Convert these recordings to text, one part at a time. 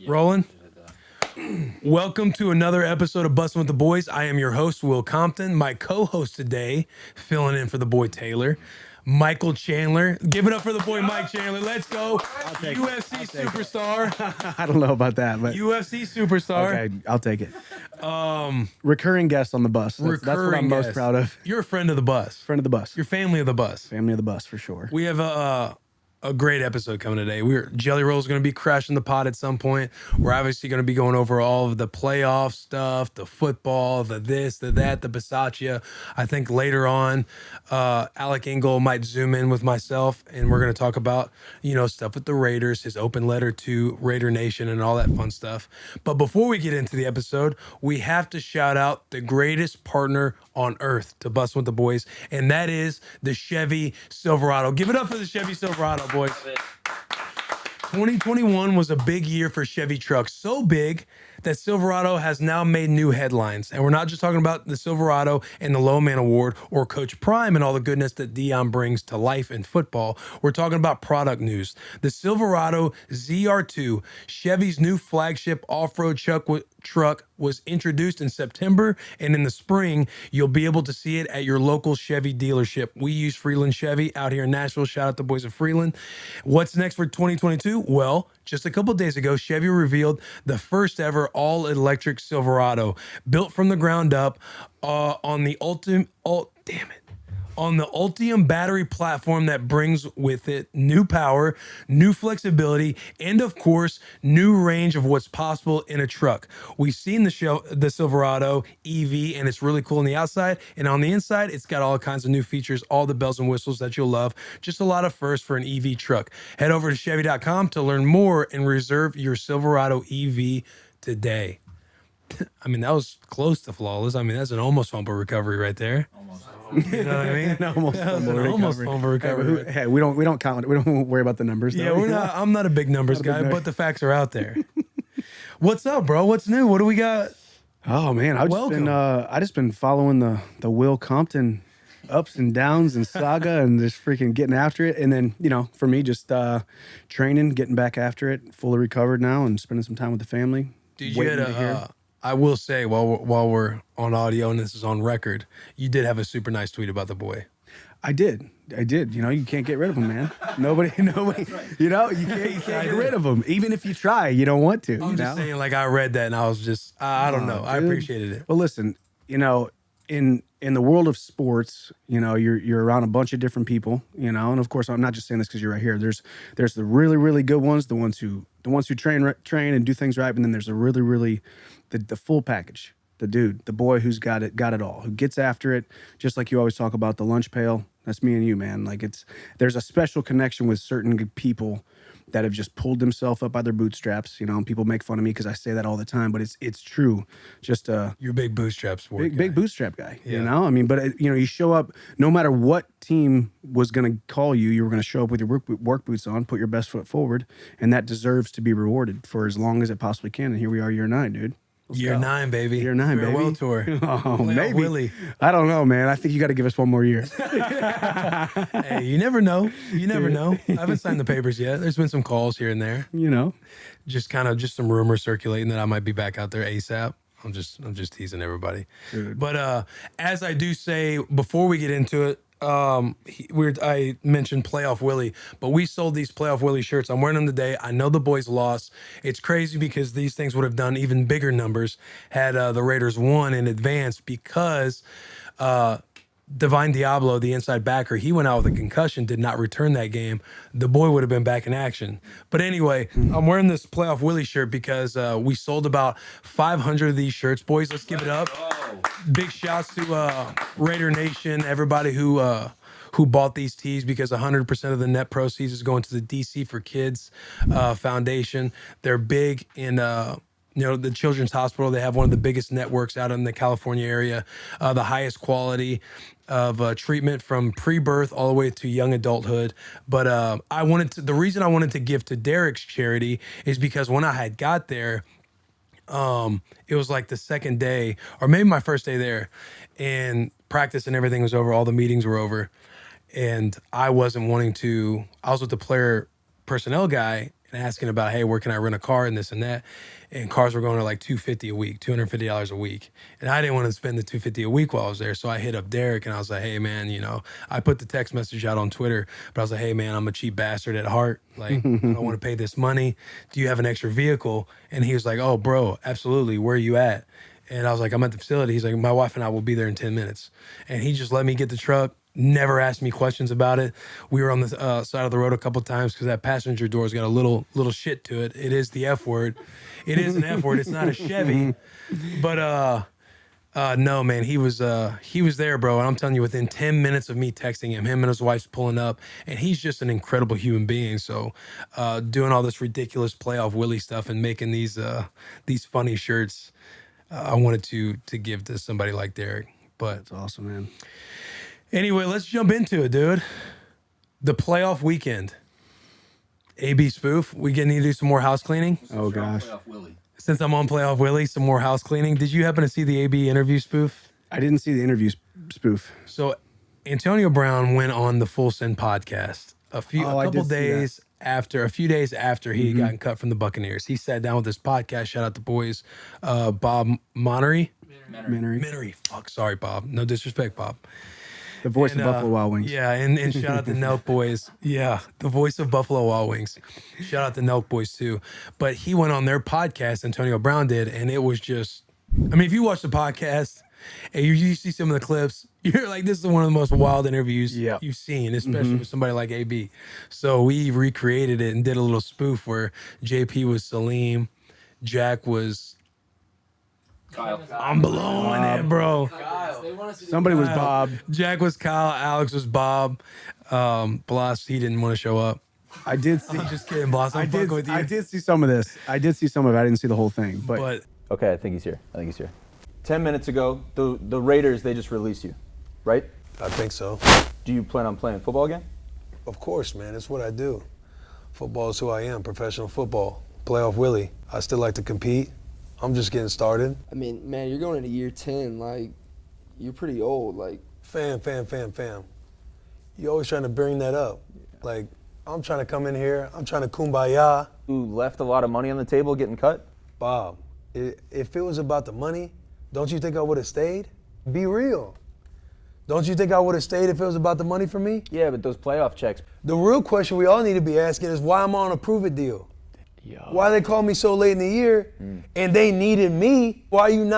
Rolling. Welcome to another episode of Bussin With The Boys. I am your host, Will Compton. My co-host today, filling in for the boy Taylor, Michael Chandler. Give it up for the boy Mike Chandler. Let's go. UFC superstar. I don't know about that, but UFC superstar. okay, I'll take it. Recurring guest on the bus. That's what I'm most proud of. You're a friend of the bus. Friend of the bus. You're family of the bus. Family of the bus for sure. We have a great episode coming today. Jelly Roll's going to be crashing the pod at some point. We're obviously going to be going over all of the playoff stuff, the football, the this, the that, the Bissacia. I think later on, Alec Ingold might zoom in with myself, and we're going to talk about, stuff with the Raiders, his open letter to Raider Nation and all that fun stuff. But before we get into the episode, we have to shout out the greatest partner on earth to Bust With The Boys, and that is the Chevy Silverado. Give it up for the Chevy Silverado, boys. 2021 was a big year for Chevy trucks. So big that Silverado has now made new headlines. And we're not just talking about the Silverado and the Low Man Award or Coach Prime and all the goodness that Dion brings to life in football. We're talking about product news. The Silverado ZR2, Chevy's new flagship off-road truck, was introduced in September, and in the spring, you'll be able to see it at your local Chevy dealership. We use Freeland Chevy out here in Nashville. Shout out the boys of Freeland. What's next for 2022? Well, just a couple days ago, Chevy revealed the first ever all-electric Silverado, built from the ground up on the Ultium battery platform that brings with it new power, new flexibility, and of course, new range of what's possible in a truck. We've seen the Silverado EV, and it's really cool on the outside, and on the inside, it's got all kinds of new features, all the bells and whistles that you'll love. Just a lot of firsts for an EV truck. Head over to Chevy.com to learn more and reserve your Silverado EV today. I mean, that was close to flawless. I mean, that's an almost fumble recovery right there. You know what I mean? Almost fumble recovery. Hey, we don't count it. We don't worry about the numbers. Yeah, I'm not a big numbers guy, but the facts are out there. What's up, bro? What's new? What do we got? Oh man, I just been following the Will Compton ups and downs and saga and just freaking getting after it. And then, for me, just training, getting back after it, fully recovered now and spending some time with the family. Dude, you had I will say, while we're on audio and this is on record, you did have a super nice tweet about the boy. I did. You can't get rid of him, man. Nobody. You can't get rid of him. Even if you try, you don't want to. I'm just saying, I read that and I was just, I don't know. Dude. I appreciated it. Well, listen, in the world of sports, you're around a bunch of different people, and of course, I'm not just saying this because you're right here. There's the really, really good ones, the ones who train and do things right, and then there's the really, really the full package, the boy who's got it all, who gets after it, just like you always talk about the lunch pail. That's me and you, man. There's a special connection with certain people that have just pulled themselves up by their bootstraps, and people make fun of me because I say that all the time, but it's true. Just you're a big bootstrap sport guy. Big bootstrap guy, but you show up no matter what team was going to call you, you were going to show up with your work boots on, put your best foot forward, and that deserves to be rewarded for as long as it possibly can. And here we are, year 9, dude. Year 9, baby. Year 9, baby. Farewell tour. Oh, Playoff maybe. Willy. I don't know, man. I think you got to give us one more year. Hey, you never know. You never know. I haven't signed the papers yet. There's been some calls here and there. Just some rumors circulating that I might be back out there ASAP. I'm just teasing everybody. Dude. But as I do say, before we get into it, I mentioned Playoff Willy, but we sold these Playoff Willy shirts. I'm wearing them today. I know the boys lost. It's crazy because these things would have done even bigger numbers had the Raiders won in advance, because Divine Diablo, the inside backer, he went out with a concussion, did not return that game. The boy would have been back in action. But anyway, I'm wearing this Playoff Willy shirt because we sold about 500 of these shirts. Boys, let's give it up. Big shouts to Raider Nation, everybody who bought these tees, because 100% of the net proceeds is going to the DC for Kids Foundation. They're big in the Children's Hospital. They have one of the biggest networks out in the California area, the highest quality of treatment from pre-birth all the way to young adulthood. But the reason I wanted to give to Derek's charity is because when I had got there, it was like the second day, or maybe my first day there, and practice and everything was over. All the meetings were over, and I was with the player personnel guy, and asking about, hey, where can I rent a car and this and that. And cars were going to like $250 a week, $250 a week. And I didn't want to spend the $250 a week while I was there. So I hit up Derek and I was like, hey man, you know, I put the text message out on Twitter, but I was like, hey man, I'm a cheap bastard at heart. Like, I don't want to pay this money. Do you have an extra vehicle? And he was like, oh bro, absolutely. Where are you at? And I was like, I'm at the facility. He's like, my wife and I will be there in 10 minutes. And he just let me get the truck. Never asked me questions about it. We were on the side of the road a couple of times because that passenger door's got a little shit to it. It is the F word. It is an F word. It's not a Chevy. But no, man, he was there, bro. And I'm telling you, within 10 minutes of me texting him and his wife's pulling up, and he's just an incredible human being. So doing all this ridiculous Playoff Willy stuff and making these funny shirts, I wanted to give to somebody like Derek. But That's awesome, man. Anyway, let's jump into it, dude. The playoff weekend. AB spoof. We need to do some more house cleaning. Oh gosh. Since I'm on Playoff Willy, some more house cleaning. Did you happen to see the AB interview spoof? I didn't see the interview spoof. So Antonio Brown went on the Full Send podcast a few days after he had gotten cut from the Buccaneers. He sat down with his podcast. Shout out the boys, Bob Minery. Fuck, sorry, Bob. No disrespect, Bob. The voice of Buffalo Wild Wings. Yeah, and shout out the Nelk boys. Yeah, the voice of Buffalo Wild Wings. Shout out the Nelk boys too. But he went on their podcast, Antonio Brown did, and it was just, I mean, if you watch the podcast and you see some of the clips, you're like, this is one of the most wild interviews you've seen, especially with somebody like AB. So we recreated it and did a little spoof where JP was Salim, Jack was Kyle. I'm blowing it, bro. Somebody was Bob. Jack was Kyle. Alex was Bob. Blas, he didn't want to show up. I did see. I'm just kidding, Blas. I'm fucking with you. I did see some of this. I did see some of it. I didn't see the whole thing. But Okay, I think he's here. 10 minutes ago, the Raiders, they just released you, right? I think so. Do you plan on playing football again? Of course, man. It's what I do. Football is who I am. Professional football. Playoff Willy. I still like to compete. I'm just getting started. I mean, man, you're going into year 10. Like, you're pretty old. Like, Fam. You always trying to bring that up. Like, I'm trying to come in here. I'm trying to kumbaya. You left a lot of money on the table getting cut? Bob, if it was about the money, don't you think I would have stayed? Be real. Don't you think I would have stayed if it was about the money for me? Yeah, but those playoff checks. The real question we all need to be asking is why I'm on a prove it deal. Why they called me so late in the year and they needed me? Why am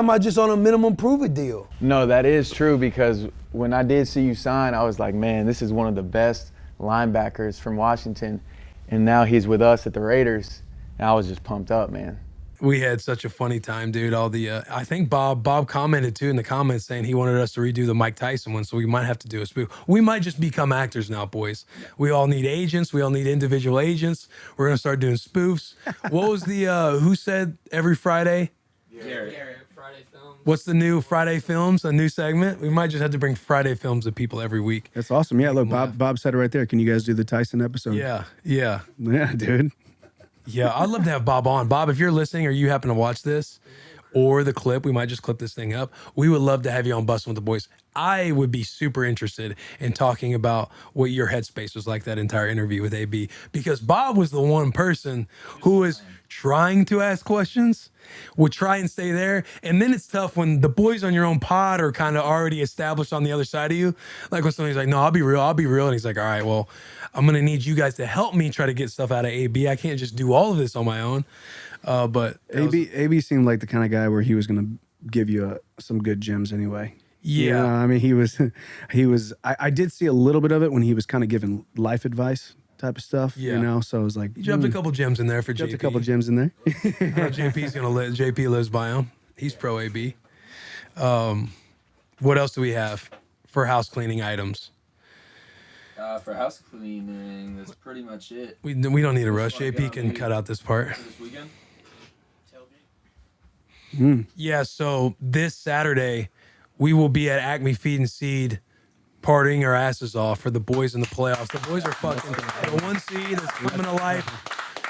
I just on a minimum prove it deal? No, that is true because when I did see you sign, I was like, man, this is one of the best linebackers from Washington. And now he's with us at the Raiders. And I was just pumped up, man. We had such a funny time, dude. All the I think Bob commented too in the comments saying he wanted us to redo the Mike Tyson one, so we might have to do a spoof. We might just become actors now, boys. We all need agents. We all need individual agents. We're gonna start doing spoofs. What was the who said every Friday? Garrett, Friday Films. What's the new Friday Films? A new segment? We might just have to bring Friday Films to people every week. that's awesome. Yeah, look, Bob said it right there. Can you guys do the Tyson episode? Yeah. Yeah, dude. Yeah, I'd love to have Bob on. Bob, if you're listening or you happen to watch this or the clip, we might just clip this thing up. We would love to have you on Bussin' With The Boys. I would be super interested in talking about what your headspace was like that entire interview with AB, because Bob was the one person who was trying to ask questions, would try and stay there. And then it's tough when the boys on your own pod are kind of already established on the other side of you. Like when somebody's like, no, I'll be real. And he's like, all right, well, I'm going to need you guys to help me try to get stuff out of AB. I can't just do all of this on my own. But AB seemed like the kind of guy where he was going to give you some good gems anyway. Yeah. You know, I mean, he was, I did see a little bit of it when he was kind of giving life advice type of stuff, Yeah. you know, so I was like, you dropped a couple gems in there for dropped JP. a couple gems in there. I know JP's going to JP lives by him. He's pro AB. What else do we have for house cleaning items? For house cleaning, that's pretty much it. We don't need a rush. wanna JP go can maybe cut out this part. This weekend? Yeah, so this Saturday, we will be at Acme Feed and Seed partying our asses off for the boys in the playoffs. The boys are fucking the 1 seed is coming to life.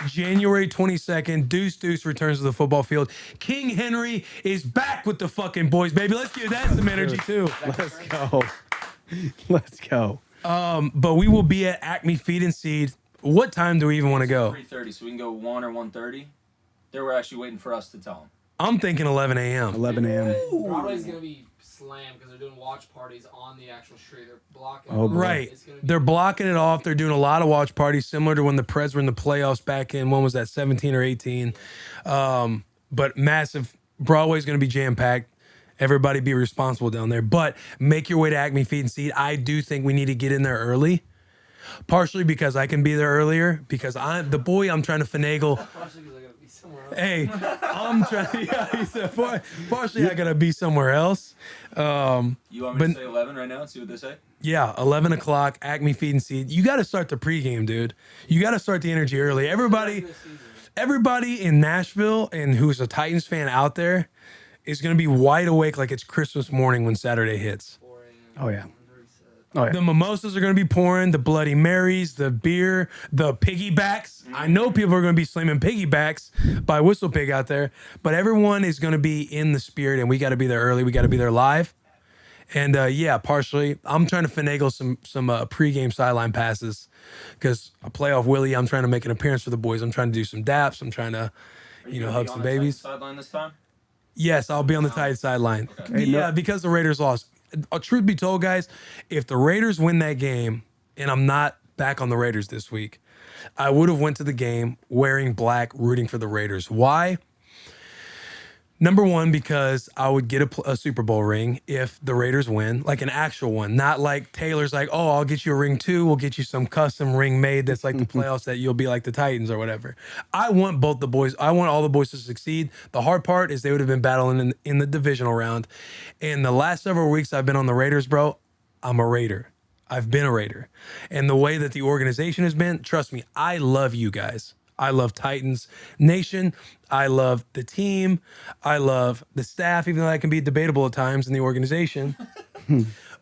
January 22nd, Deuce returns to the football field. King Henry is back with the fucking boys, baby. Let's give that some energy, too. Let's go. Let's go. But we will be at Acme Feed and Seed. What time do we even want to go? 3:30, so we can go 1 or 1:30. They were actually waiting for us to tell them. I'm thinking 11 a.m. 11 a.m. Broadway's gonna be slammed because they're doing watch parties on the actual street. They're blocking. Oh, it off. Right. It's gonna be They're blocking it off. They're doing a lot of watch parties, similar to when the Preds were in the playoffs back in, when was that, 17 or 18? But massive. Broadway's going to be jam-packed. Everybody be responsible down there. But make your way to Acme Feed and Seed. I do think we need to get in there early. Partially because I can be there earlier. Because I'm trying to finagle. Partially 'cause I gotta be somewhere else. Hey, I'm trying. Yeah, he said, partially I got to be somewhere else. You want me But- to say 11 right now and see what they say? Yeah, 11 o'clock, Acme Feed and Seed. You got to start the pregame, dude. You got to start the energy early. Everybody in Nashville and who's a Titans fan out there is going to be wide awake like it's Christmas morning when Saturday hits. Oh yeah. Oh yeah. The mimosas are going to be pouring, the Bloody Marys, the beer, the piggybacks. I know people are going to be slamming piggybacks by Whistle Pig out there, but everyone is going to be in the spirit, and we got to be there early. We got to be there live. And yeah, partially, I'm trying to finagle some pregame sideline passes because a Playoff Willy, I'm trying to make an appearance for the boys. I'm trying to do some daps. I'm trying to, Gonna hug be some on the babies. sideline this time? Yes, I'll be on the Titans sideline. Okay. Yeah, because the Raiders lost. Truth be told, guys, if the Raiders win that game, and I'm not back on the Raiders this week, I would have went to the game wearing black, rooting for the Raiders. Why? Number one, because I would get a Super Bowl ring if the Raiders win, like an actual one, not like Taylor's like, oh, I'll get you a ring too. We'll get you some custom ring made that's like the playoffs that you'll be like the Titans or whatever. I want both the boys. I want all the boys to succeed. The hard part is they would have been battling in the divisional round. And the last several weeks I've been on the Raiders, bro, I'm a Raider. I've been a Raider. And the way that the organization has been, trust me, I love you guys. I love Titans Nation. I love the team. I love the staff, even though that can be debatable at times in the organization.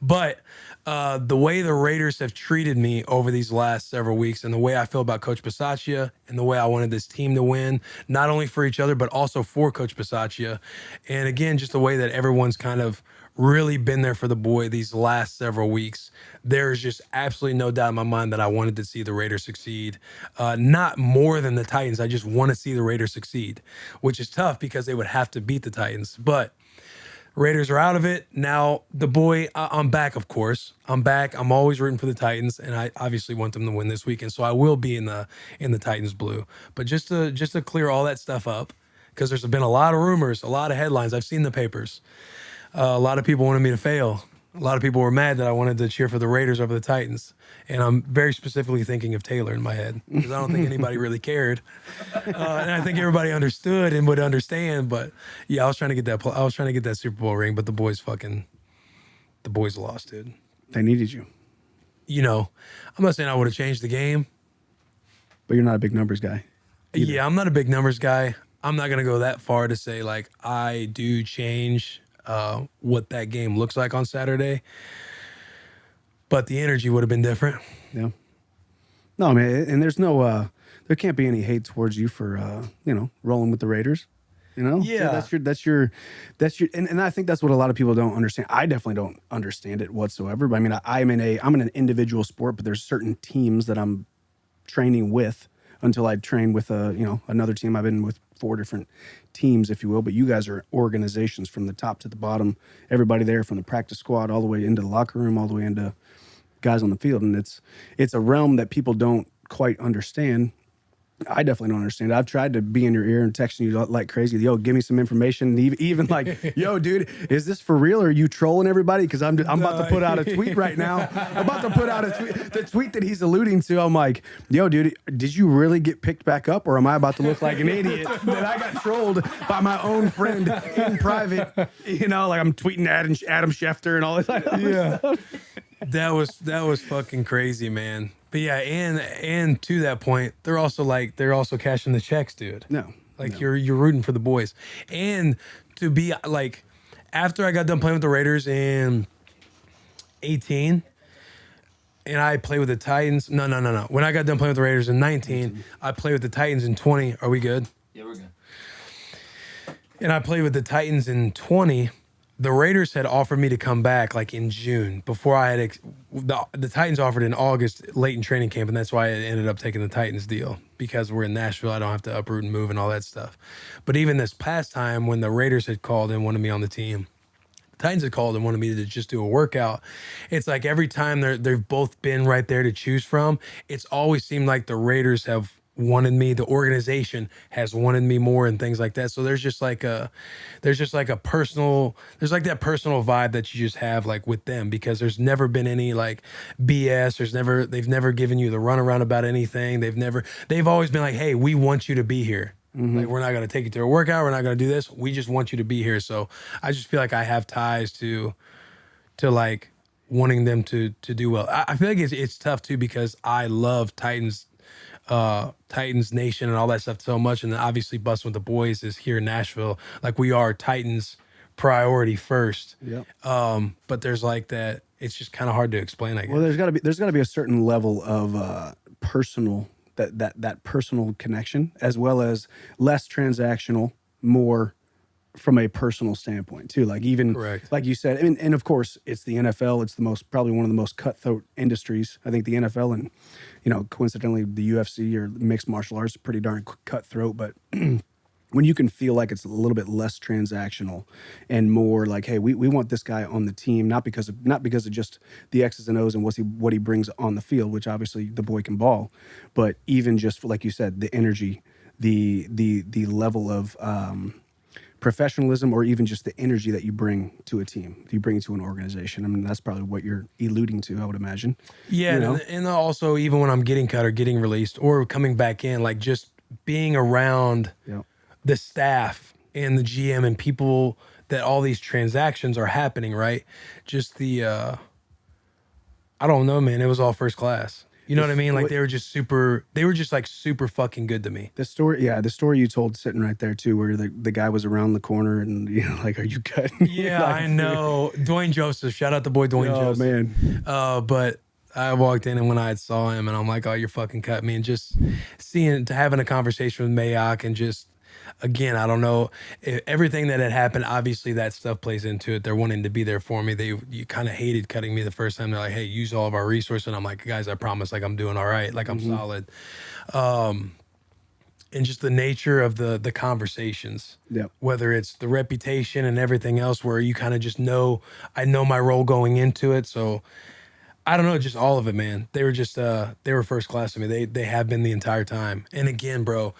But the way the Raiders have treated me over these last several weeks and the way I feel about Coach Bissacia and the way I wanted this team to win, not only for each other, but also for Coach Bissacia. And again, just the way that everyone's kind of really been there for the boy these last several weeks. There is just absolutely no doubt in my mind that I wanted to see the Raiders succeed. Not more than the Titans. I just want to see the Raiders succeed, which is tough because they would have to beat the Titans. But Raiders are out of it. Now, the boy, I'm back, of course. I'm back. I'm always rooting for the Titans, and I obviously want them to win this weekend. So I will be in the Titans blue. But just to clear all that stuff up, because there's been a lot of rumors, a lot of headlines. I've seen the papers. A lot of people wanted me to fail. A lot of people were mad that I wanted to cheer for the Raiders over the Titans. And I'm very specifically thinking of Taylor in my head because I don't think anybody really cared. And I think everybody understood and would understand. But yeah, I was trying to get that Super Bowl ring, but the boys lost, dude. They needed you, I'm not saying I would have changed the game. but you're not a big numbers guy. Yeah, I'm not a big numbers guy. I'm not going to go that far to say like I do change what that game looks like on Saturday. But the energy would have been different. Yeah. No, man, and there's no there can't be any hate towards you for rolling with the Raiders. Yeah. So that's your and I think that's what a lot of people don't understand. I definitely don't understand it whatsoever. But I mean, I'm in an individual sport, but there's certain teams that I'm training with until I train with another team. I've been with 4 different teams, if you will, but you guys are organizations from the top to the bottom. Everybody there from the practice squad all the way into the locker room, all the way into guys on the field, and it's a realm that people don't quite understand. I definitely don't understand it. I've tried to be in your ear and texting you like crazy. Yo, give me some information. And even like, yo, dude, is this for real? Or are you trolling everybody? Because I'm about to put out a tweet right now. I'm about to put out the tweet that he's alluding to. I'm like, yo, dude, did you really get picked back up? Or am I about to look like an idiot that I got trolled by my own friend in private? Like I'm tweeting Adam Schefter and all this. Yeah. That was fucking crazy, man. But yeah, and to that point, they're also cashing the checks, dude. You're rooting for the boys. And to be like, after I got done playing with the Raiders in 18, and I played with the Titans. No. When I got done playing with the Raiders in 19, I played with the Titans in 20. Are we good? Yeah, we're good. And I played with the Titans in 20. the Raiders had offered me to come back like in June before I had the Titans offered in August late in training camp, and that's why I ended up taking the Titans deal because we're in Nashville. I don't have to uproot and move and all that stuff. But even this past time when the Raiders had called and wanted me on the team, the Titans had called and wanted me to just do a workout. It's like every time they've both been right there to choose from, it's always seemed like the Raiders have wanted me, the organization has wanted me more and things like that. So there's like that personal vibe that you just have like with them, because there's never been any like BS. They've never given you the runaround about anything. They've always been like, hey, we want you to be here. Like, we're not going to take you to a workout. We're not going to do this. We just want you to be here. So I just feel like I have ties to like wanting them to do well. I feel like it's tough too, because I love Titans Nation and all that stuff so much. And then obviously Bussin With The Boys is here in Nashville. Like, we are Titans priority first. Yep. But there's like that, it's just kind of hard to explain, I guess. Well, there's got to be a certain level of personal that personal connection, as well as less transactional, more from a personal standpoint too. Like, even Correct. like you said, and of course it's the NFL. It's probably one of the most cutthroat industries. I think the NFL and, coincidentally the UFC or mixed martial arts is pretty darn cutthroat. But when you can feel like it's a little bit less transactional and more like, hey, we want this guy on the team, not because of just the X's and O's and what he brings on the field, which obviously the boy can ball, but even just like you said, the energy, the level of professionalism, or even just the energy that you bring to a team, you bring to an organization. I mean, that's probably what you're alluding to, I would imagine. Yeah, and also even when I'm getting cut or getting released or coming back in, like just being around the staff and the GM and people that all these transactions are happening, right? Just I don't know, man. It was all first class. You know what I mean? Like, they were just super fucking good to me. The story you told sitting right there too, where the guy was around the corner and, like, are you cutting? Yeah, like, I know. Dwayne Joseph. Shout out the boy Dwayne Joseph. Oh, man. But I walked in, and when I saw him, and I'm like, oh, you're fucking cut me. And just having a conversation with Mayock, and just, again, I don't know, everything that had happened, obviously that stuff plays into it. They're wanting to be there for me. You kind of hated cutting me the first time. They're like, hey, use all of our resources. And I'm like, guys, I promise, like, I'm doing all right. Like, I'm solid. And just the nature of the conversations, whether it's the reputation and everything else, where you kind of just know, I know my role going into it. So I don't know, just all of it, man. They were just, they were first class to me. They have been the entire time. And again, bro,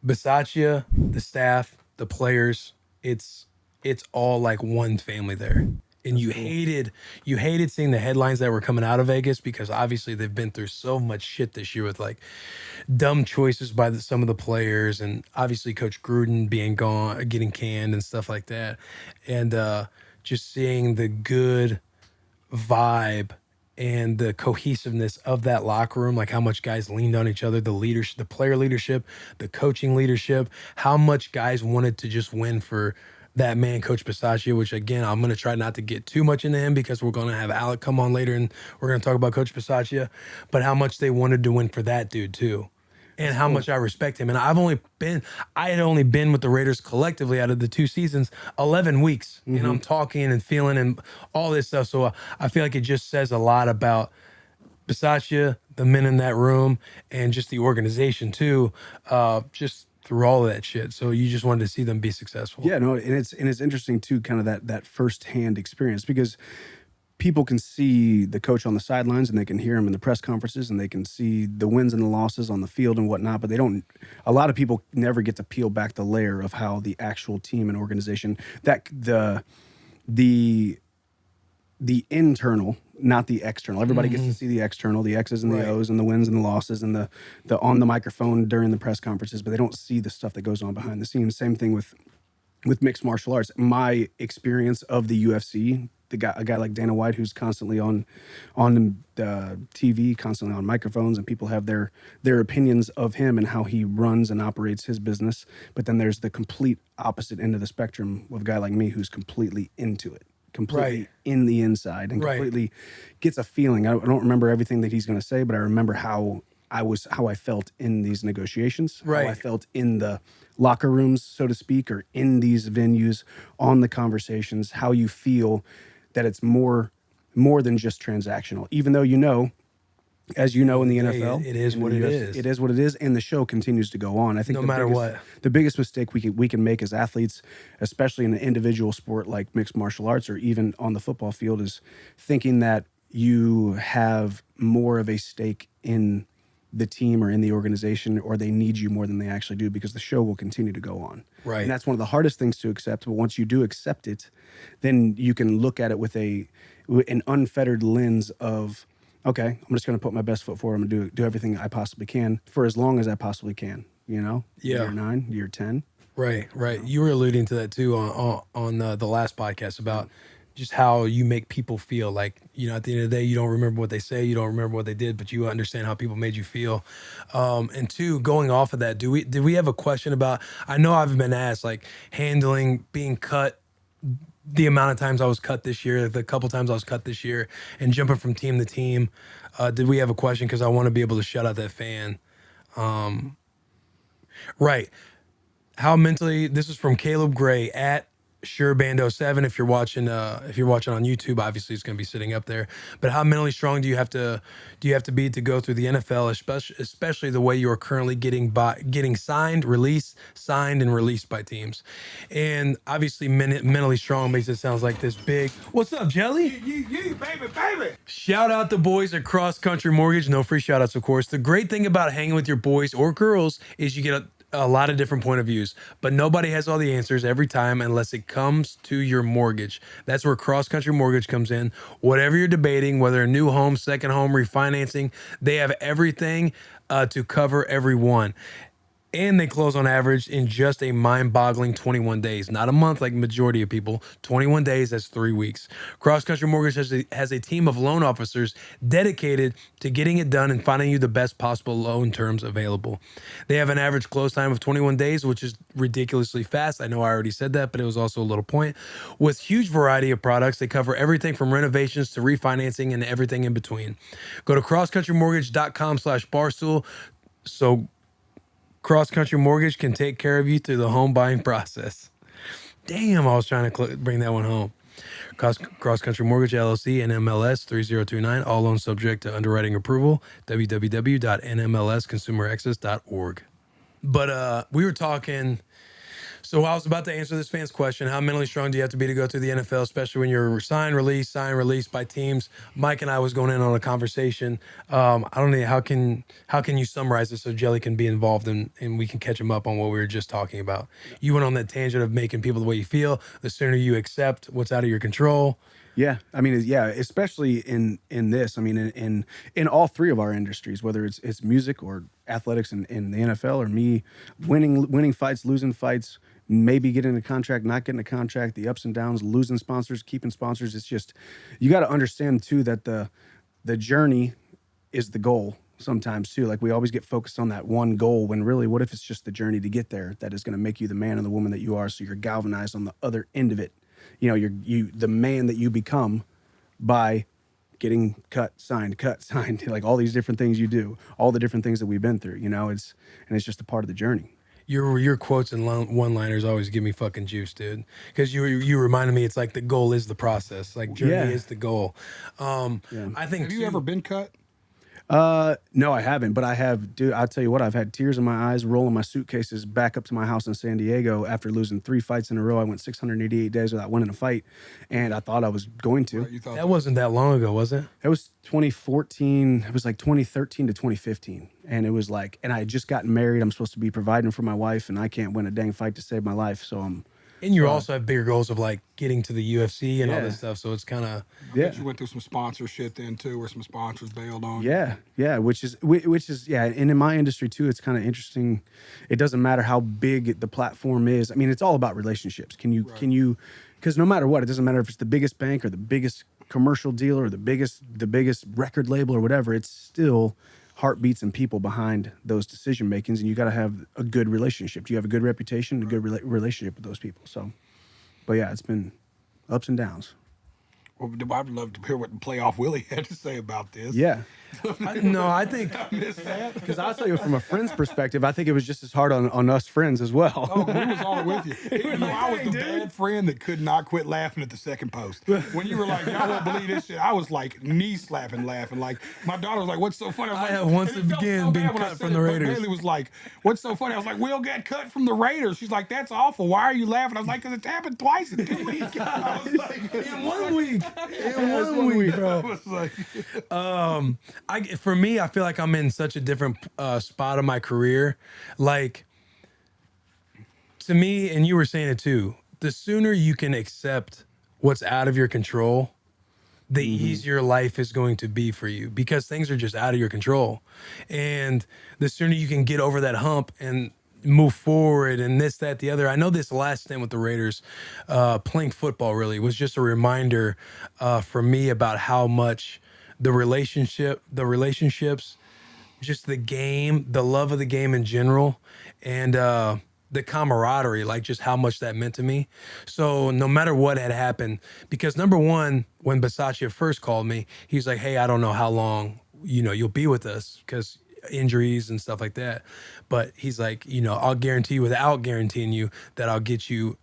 Bissacia, the staff, the players, it's all like one family there. And you hated seeing the headlines that were coming out of Vegas, because obviously they've been through so much shit this year with like dumb choices by some of the players, and obviously Coach Gruden being gone, getting canned and stuff like that. And just seeing the good vibe and the cohesiveness of that locker room, like how much guys leaned on each other, the leadership, the player leadership, the coaching leadership, how much guys wanted to just win for that man, Coach Bissacia, which, again, I'm going to try not to get too much into him, because we're going to have Alec come on later and we're going to talk about Coach Bissacia, but how much they wanted to win for that dude too. And how much I respect him. And I had only been with the Raiders collectively out of the 2 seasons, 11 weeks. And I'm talking and feeling and all this stuff. So I feel like it just says a lot about Bissacia, the men in that room, and just the organization too, just through all of that shit. So you just wanted to see them be successful. Yeah, no, and it's interesting too, kind of that firsthand experience, because people can see the coach on the sidelines and they can hear him in the press conferences and they can see the wins and the losses on the field and whatnot, but a lot of people never get to peel back the layer of how the actual team and organization, that the internal, not the external. Everybody gets to see the external, the X's and the O's and the wins and the losses and the on the microphone during the press conferences, but they don't see the stuff that goes on behind the scenes. Same thing with mixed martial arts. My experience of the UFC, a guy like Dana White, who's constantly on the TV, constantly on microphones, and people have their opinions of him and how he runs and operates his business. But then there's the complete opposite end of the spectrum with a guy like me, who's completely into it, completely in the inside, and completely gets a feeling. I don't remember everything that he's going to say, but I remember how how I felt in these negotiations, how I Right. felt in the locker rooms, so to speak, or in these venues, on the conversations, how you feel that it's more than just transactional. Even though as you know, in the Hey, NFL, it is and in what the it UFC, is. it is what it is, and the show continues to go on. I think No matter what. the biggest mistake we can make as athletes, especially in an individual sport like mixed martial arts or even on the football field, is thinking that you have more of a stake in the team or in the organization, or they need you more than they actually do, because the show will continue to go on. Right. And that's one of the hardest things to accept. But once you do accept it, then you can look at it with an unfettered lens of, okay, I'm just going to put my best foot forward. I'm going to do everything I possibly can for as long as I possibly can, Yeah. Year 9, year 10. Right. You were alluding to that too on the last podcast about just how you make people feel. Like, at the end of the day, you don't remember what they say, you don't remember what they did, but you understand how people made you feel. And two, going off of that, did we have a question about? I know I've been asked, like, handling being cut. The amount of times I was cut this year, the couple times I was cut this year, and jumping from team to team. Did we have a question? Because I want to be able to shout out that fan. Right. How mentally? This is from Caleb Gray at SureBando7. If you're watching on YouTube, obviously it's going to be sitting up there. But how mentally strong do you have to be to go through the NFL, especially the way you are currently getting signed, and released by teams? And obviously, mentally strong makes it sound like this big. What's up, Jelly? Baby. Shout out the boys at Cross Country Mortgage. No free shout outs, of course. The great thing about hanging with your boys or girls is you get a lot of different point of views, but nobody has all the answers every time unless it comes to your mortgage. That's where Cross Country Mortgage comes in. Whatever you're debating, whether a new home, second home, refinancing, they have everything to cover everyone. And they close on average in just a mind-boggling 21 days. Not a month like majority of people. 21 days, that's 3 weeks. Cross Country Mortgage has a team of loan officers dedicated to getting it done and finding you the best possible loan terms available. They have an average close time of 21 days, which is ridiculously fast. I know I already said that, but it was also a little point. With huge variety of products, they cover everything from renovations to refinancing and everything in between. Go to crosscountrymortgage.com/barstool. So Cross Country Mortgage can take care of you through the home buying process. Damn, I was trying to bring that one home. Cross Country Mortgage LLC, NMLS 3029. All loans subject to underwriting approval. www.nmlsconsumeraccess.org. But we were talking. So I was about to answer this fan's question. How mentally strong do you have to be to go through the NFL, especially when you're sign, release by teams? Mike and I was going in on a conversation. I don't know, how can you summarize it so Jelly can be involved and we can catch him up on what we were just talking about? You went on that tangent of making people the way you feel. The sooner you accept what's out of your control. Yeah, I mean, especially in this. I mean, in all three of our industries, whether it's music or athletics in the NFL, or me winning fights, losing fights, maybe getting a contract, not getting a contract, the ups and downs, losing sponsors, keeping sponsors. It's just, you got to understand too that the journey is the goal sometimes too. Like, we always get focused on that one goal, when really, what if it's just the journey to get there that is going to make you the man or the woman that you are, so you're galvanized on the other end of it. You're the man that you become by getting cut, signed, like all these different things you do, all the different things that we've been through, it's just a part of the journey. Your quotes and one-liners always give me fucking juice, dude. Because you reminded me, it's like the goal is the process. Like, journey is the goal. I think. Have you ever been cut? No, I haven't, but I have, dude, I'll tell you what, I've had tears in my eyes, rolling my suitcases back up to my house in San Diego after losing 3 fights in a row. I went 688 days without winning a fight, and I thought I was going to. Right, that wasn't that long ago, was it? It was 2014. It was like 2013 to 2015. And it was like, and I had just gotten married. I'm supposed to be providing for my wife, and I can't win a dang fight to save my life. So I'm. And you also have bigger goals of like getting to the UFC and all this stuff. So it's kind of. I bet you went through some sponsor shit then too, where some sponsors bailed on you. Yeah, which is and in my industry too, it's kind of interesting. It doesn't matter how big the platform is. I mean, it's all about relationships. Can you, because no matter what, it doesn't matter if it's the biggest bank or the biggest commercial dealer or the biggest record label or whatever. It's still heartbeats and people behind those decision makings, and you got to have a good relationship. Do you have a good reputation, a good relationship with those people? So, but yeah, it's been ups and downs. Well, I'd love to hear what Playoff Willy had to say about this. Yeah. No, I think Because I'll tell you from a friend's perspective, I think it was just as hard on us friends as well. Oh, we was all with you. I was the bad friend that could not quit laughing at the second post. When you were like, y'all won't believe this shit, I was like knee slapping laughing. Like my daughter was like, what's so funny? I was like, have once and it felt again so been bad when I cut said from the it, but Raiders. Bailey was like, what's so funny? I was like, Will got cut from the Raiders. She's like, that's awful. Why are you laughing? I was like, because it's happened twice in 2 weeks. I was like, in 1 week. In 1 week, I bro. was like, For me, I feel like I'm in such a different spot of my career. Like, to me, and you were saying it too, the sooner you can accept what's out of your control, the easier life is going to be for you, because things are just out of your control. And the sooner you can get over that hump and move forward and this, that, the other. I know this last stint with the Raiders, playing football really was just a reminder for me about how much the relationships, just the game, the love of the game in general, and the camaraderie, like just how much that meant to me. So no matter what had happened, because number one, when Bissacia first called me, he was like, hey, I don't know how long, you'll be with us because injuries and stuff like that. But he's like, I'll guarantee you without guaranteeing you that I'll get you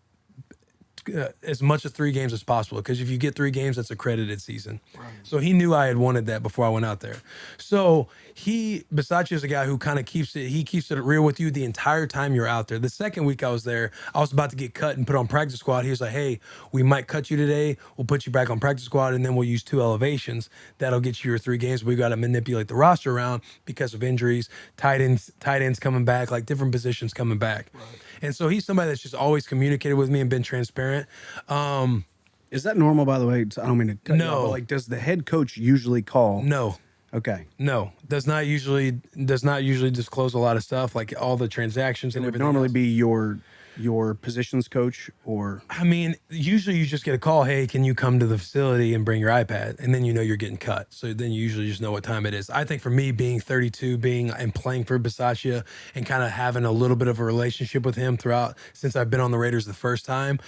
as much as 3 games as possible, because if you get 3 games, that's a credited season. Right. So he knew I had wanted that before I went out there. So Bissacia is a guy who kind of keeps it real with you the entire time you're out there. The second week I was there, I was about to get cut and put on practice squad. He was like, hey, we might cut you today. We'll put you back on practice squad, and then we'll use 2 elevations. That'll get you your 3 games. We got to manipulate the roster around because of injuries, tight ends coming back, like different positions coming back. Right. And so he's somebody that's just always communicated with me and been transparent. Is that normal, by the way? I don't mean to cut you No. off, but like, does the head coach usually call? No. Okay. No, does not usually disclose a lot of stuff, like all the transactions It and would everything normally else. be your positions coach, or I mean, usually you just get a call, hey, can you come to the facility and bring your iPad? And then you're getting cut. So then you usually just know what time it is. I think for me, being 32, and playing for Bissacia and kind of having a little bit of a relationship with him throughout, since I've been on the Raiders the first time,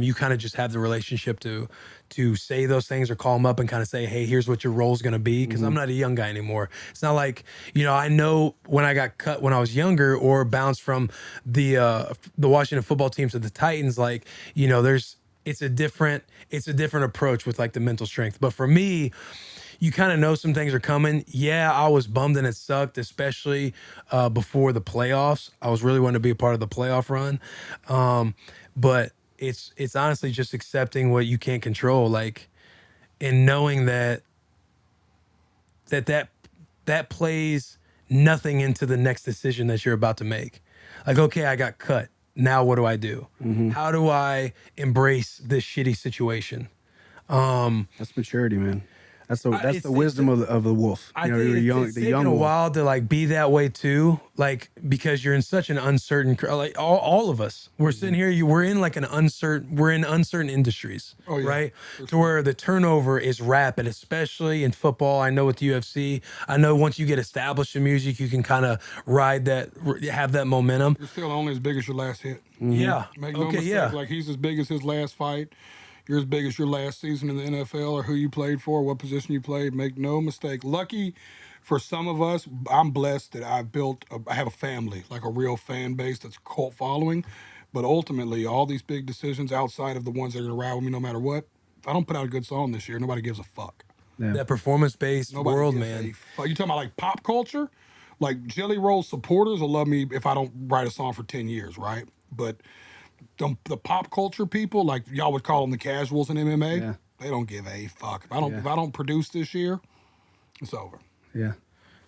you kind of just have the relationship to say those things or call him up and kind of say, hey, here's what your role's going to be. Because I'm not a young guy anymore. It's not like, I know when I got cut when I was younger or bounced from the Washington football team to the Titans, like, it's a different approach with like the mental strength. But for me, you kind of know some things are coming. Yeah, I was bummed and it sucked, especially before the playoffs. I was really wanting to be a part of the playoff run. But it's honestly just accepting what you can't control, like, and knowing that plays nothing into the next decision that you're about to make. Like, okay, I got cut. Now what do I do? How do I embrace this shitty situation? that's maturity, man. That's the wisdom of the wolf. I You're think young, it's the taken young a wolf. while to like be that way too, like, because you're in such an uncertain, like all of us, we're sitting here, we're in uncertain industries, Oh, yeah, right? To where the turnover is rapid, especially in football. I know with the UFC, I know once you get established in music, you can kind of ride that, have that momentum. you're still only as big as your last hit. Yeah. Make no Okay. mistake. Yeah. Like, he's as big as his last fight. You're as big as your last season in the NFL or who you played for, what position you played. Make no mistake. Lucky for some of us, I'm blessed that I have a family, like a real fan base that's a cult following. But ultimately, all these big decisions outside of the ones that are going to ride with me no matter what, if I don't put out a good song this year, nobody gives a fuck. Yeah. That performance-based Nobody world, gives man. a fuck. You talking about like pop culture? Like Jelly Roll supporters will love me if I don't write a song for 10 years, right? But the pop culture people, like y'all would call them the casuals in MMA, Yeah. they don't give a fuck. If I don't produce this year, it's over. Yeah.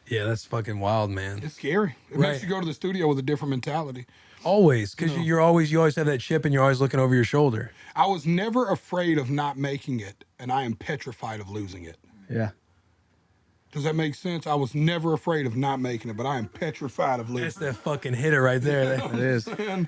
Yeah, that's fucking wild, man. It's scary. It Right. makes you go to the studio with a different mentality. Always, because you always have that chip and you're always looking over your shoulder. I was never afraid of not making it, and I am petrified of losing it. Yeah. Does that make sense? I was never afraid of not making it, but I am petrified of That's losing. that fucking hitter right there. You know what I'm saying?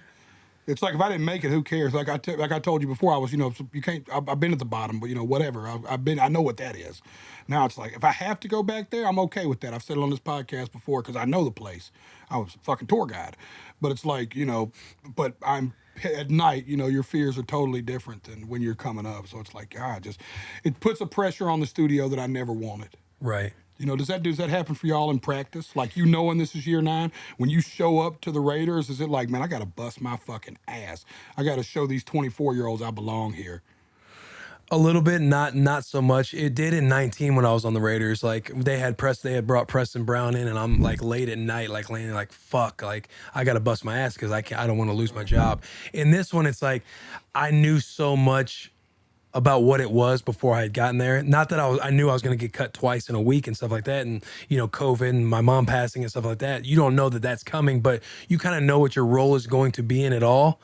It's like if I didn't make it, who cares? Like I told you before, I was, you can't. I've been at the bottom, but whatever. I know what that is. Now it's like if I have to go back there, I'm okay with that. I've said it on this podcast before because I know the place. I was a fucking tour guide, but it's like but I'm at night, your fears are totally different than when you're coming up. So it's like, God, it puts a pressure on the studio that I never wanted. Right. Does that happen for y'all in practice? Like, knowing this is year 9, when you show up to the Raiders, is it like, man, I got to bust my fucking ass. I got to show these 24-year-olds I belong here. A little bit, not so much. It did in 19 when I was on the Raiders. Like they had brought Preston Brown in, and I'm like late at night, like laying like fuck, like I gotta bust my ass because I don't want to lose my job. In this one, it's like I knew so much about what it was before I had gotten there. Not that I knew I was going to get cut twice in a week and stuff like that. And, COVID and my mom passing and stuff like that. You don't know that that's coming, but you kind of know what your role is going to be in it all.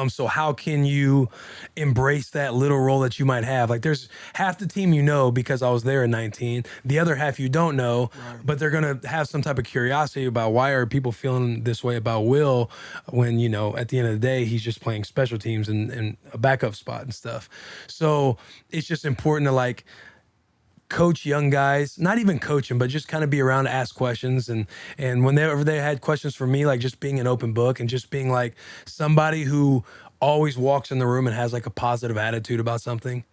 So how can you embrace that little role that you might have? Like there's half the team because I was there in 19. The other half you don't know, but they're going to have some type of curiosity about why are people feeling this way about Will when, at the end of the day, he's just playing special teams and a backup spot and stuff. So it's just important to like coach young guys, not even coach them, but just kind of be around to ask questions. And whenever they had questions for me, like just being an open book and just being like somebody who always walks in the room and has like a positive attitude about something.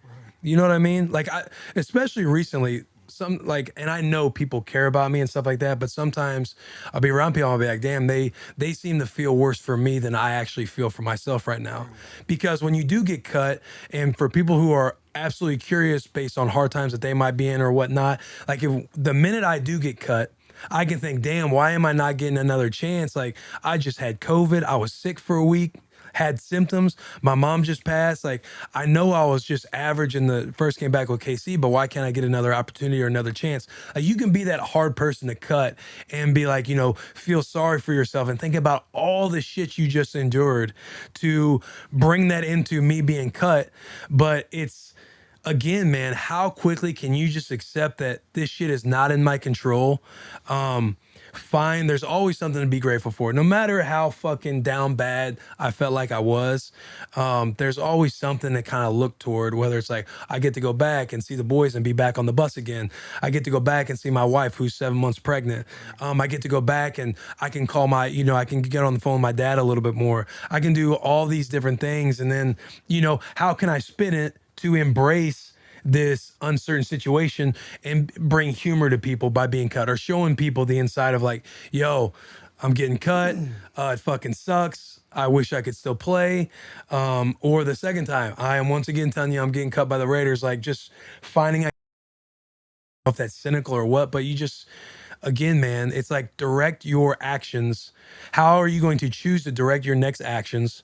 You know what I mean? Like especially recently, and I know people care about me and stuff like that, but sometimes I'll be around people and I'll be like, damn, they seem to feel worse for me than I actually feel for myself right now. Because when you do get cut, and for people who are absolutely curious based on hard times that they might be in or whatnot, like if the minute I do get cut, I can think, damn, why am I not getting another chance? Like I just had COVID. I was sick for a week. Had symptoms. My mom just passed. Like, I know I was just average in the first game back with KC, but why can't I get another opportunity or another chance? Like, you can be that hard person to cut and be like, feel sorry for yourself and think about all the shit you just endured to bring that into me being cut. But it's, again, man, how quickly can you just accept that this shit is not in my control? Fine, there's always something to be grateful for. No matter how fucking down bad I felt like I was, there's always something to kind of look toward, whether it's like I get to go back and see the boys and be back on the bus again. I get to go back and see my wife who's 7 months pregnant. I get to go back and I can call I can get on the phone with my dad a little bit more. I can do all these different things. And then, how can I spin it to embrace this uncertain situation and bring humor to people by being cut, or showing people the inside of like, yo, I'm getting cut. It fucking sucks. I wish I could still play. Or the second time, I am once again telling you I'm getting cut by the Raiders. Like just finding out if that's cynical or what, but you just, again, man, it's like direct your actions. How are you going to choose to direct your next actions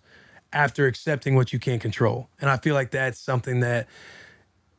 after accepting what you can't control? And I feel like that's something that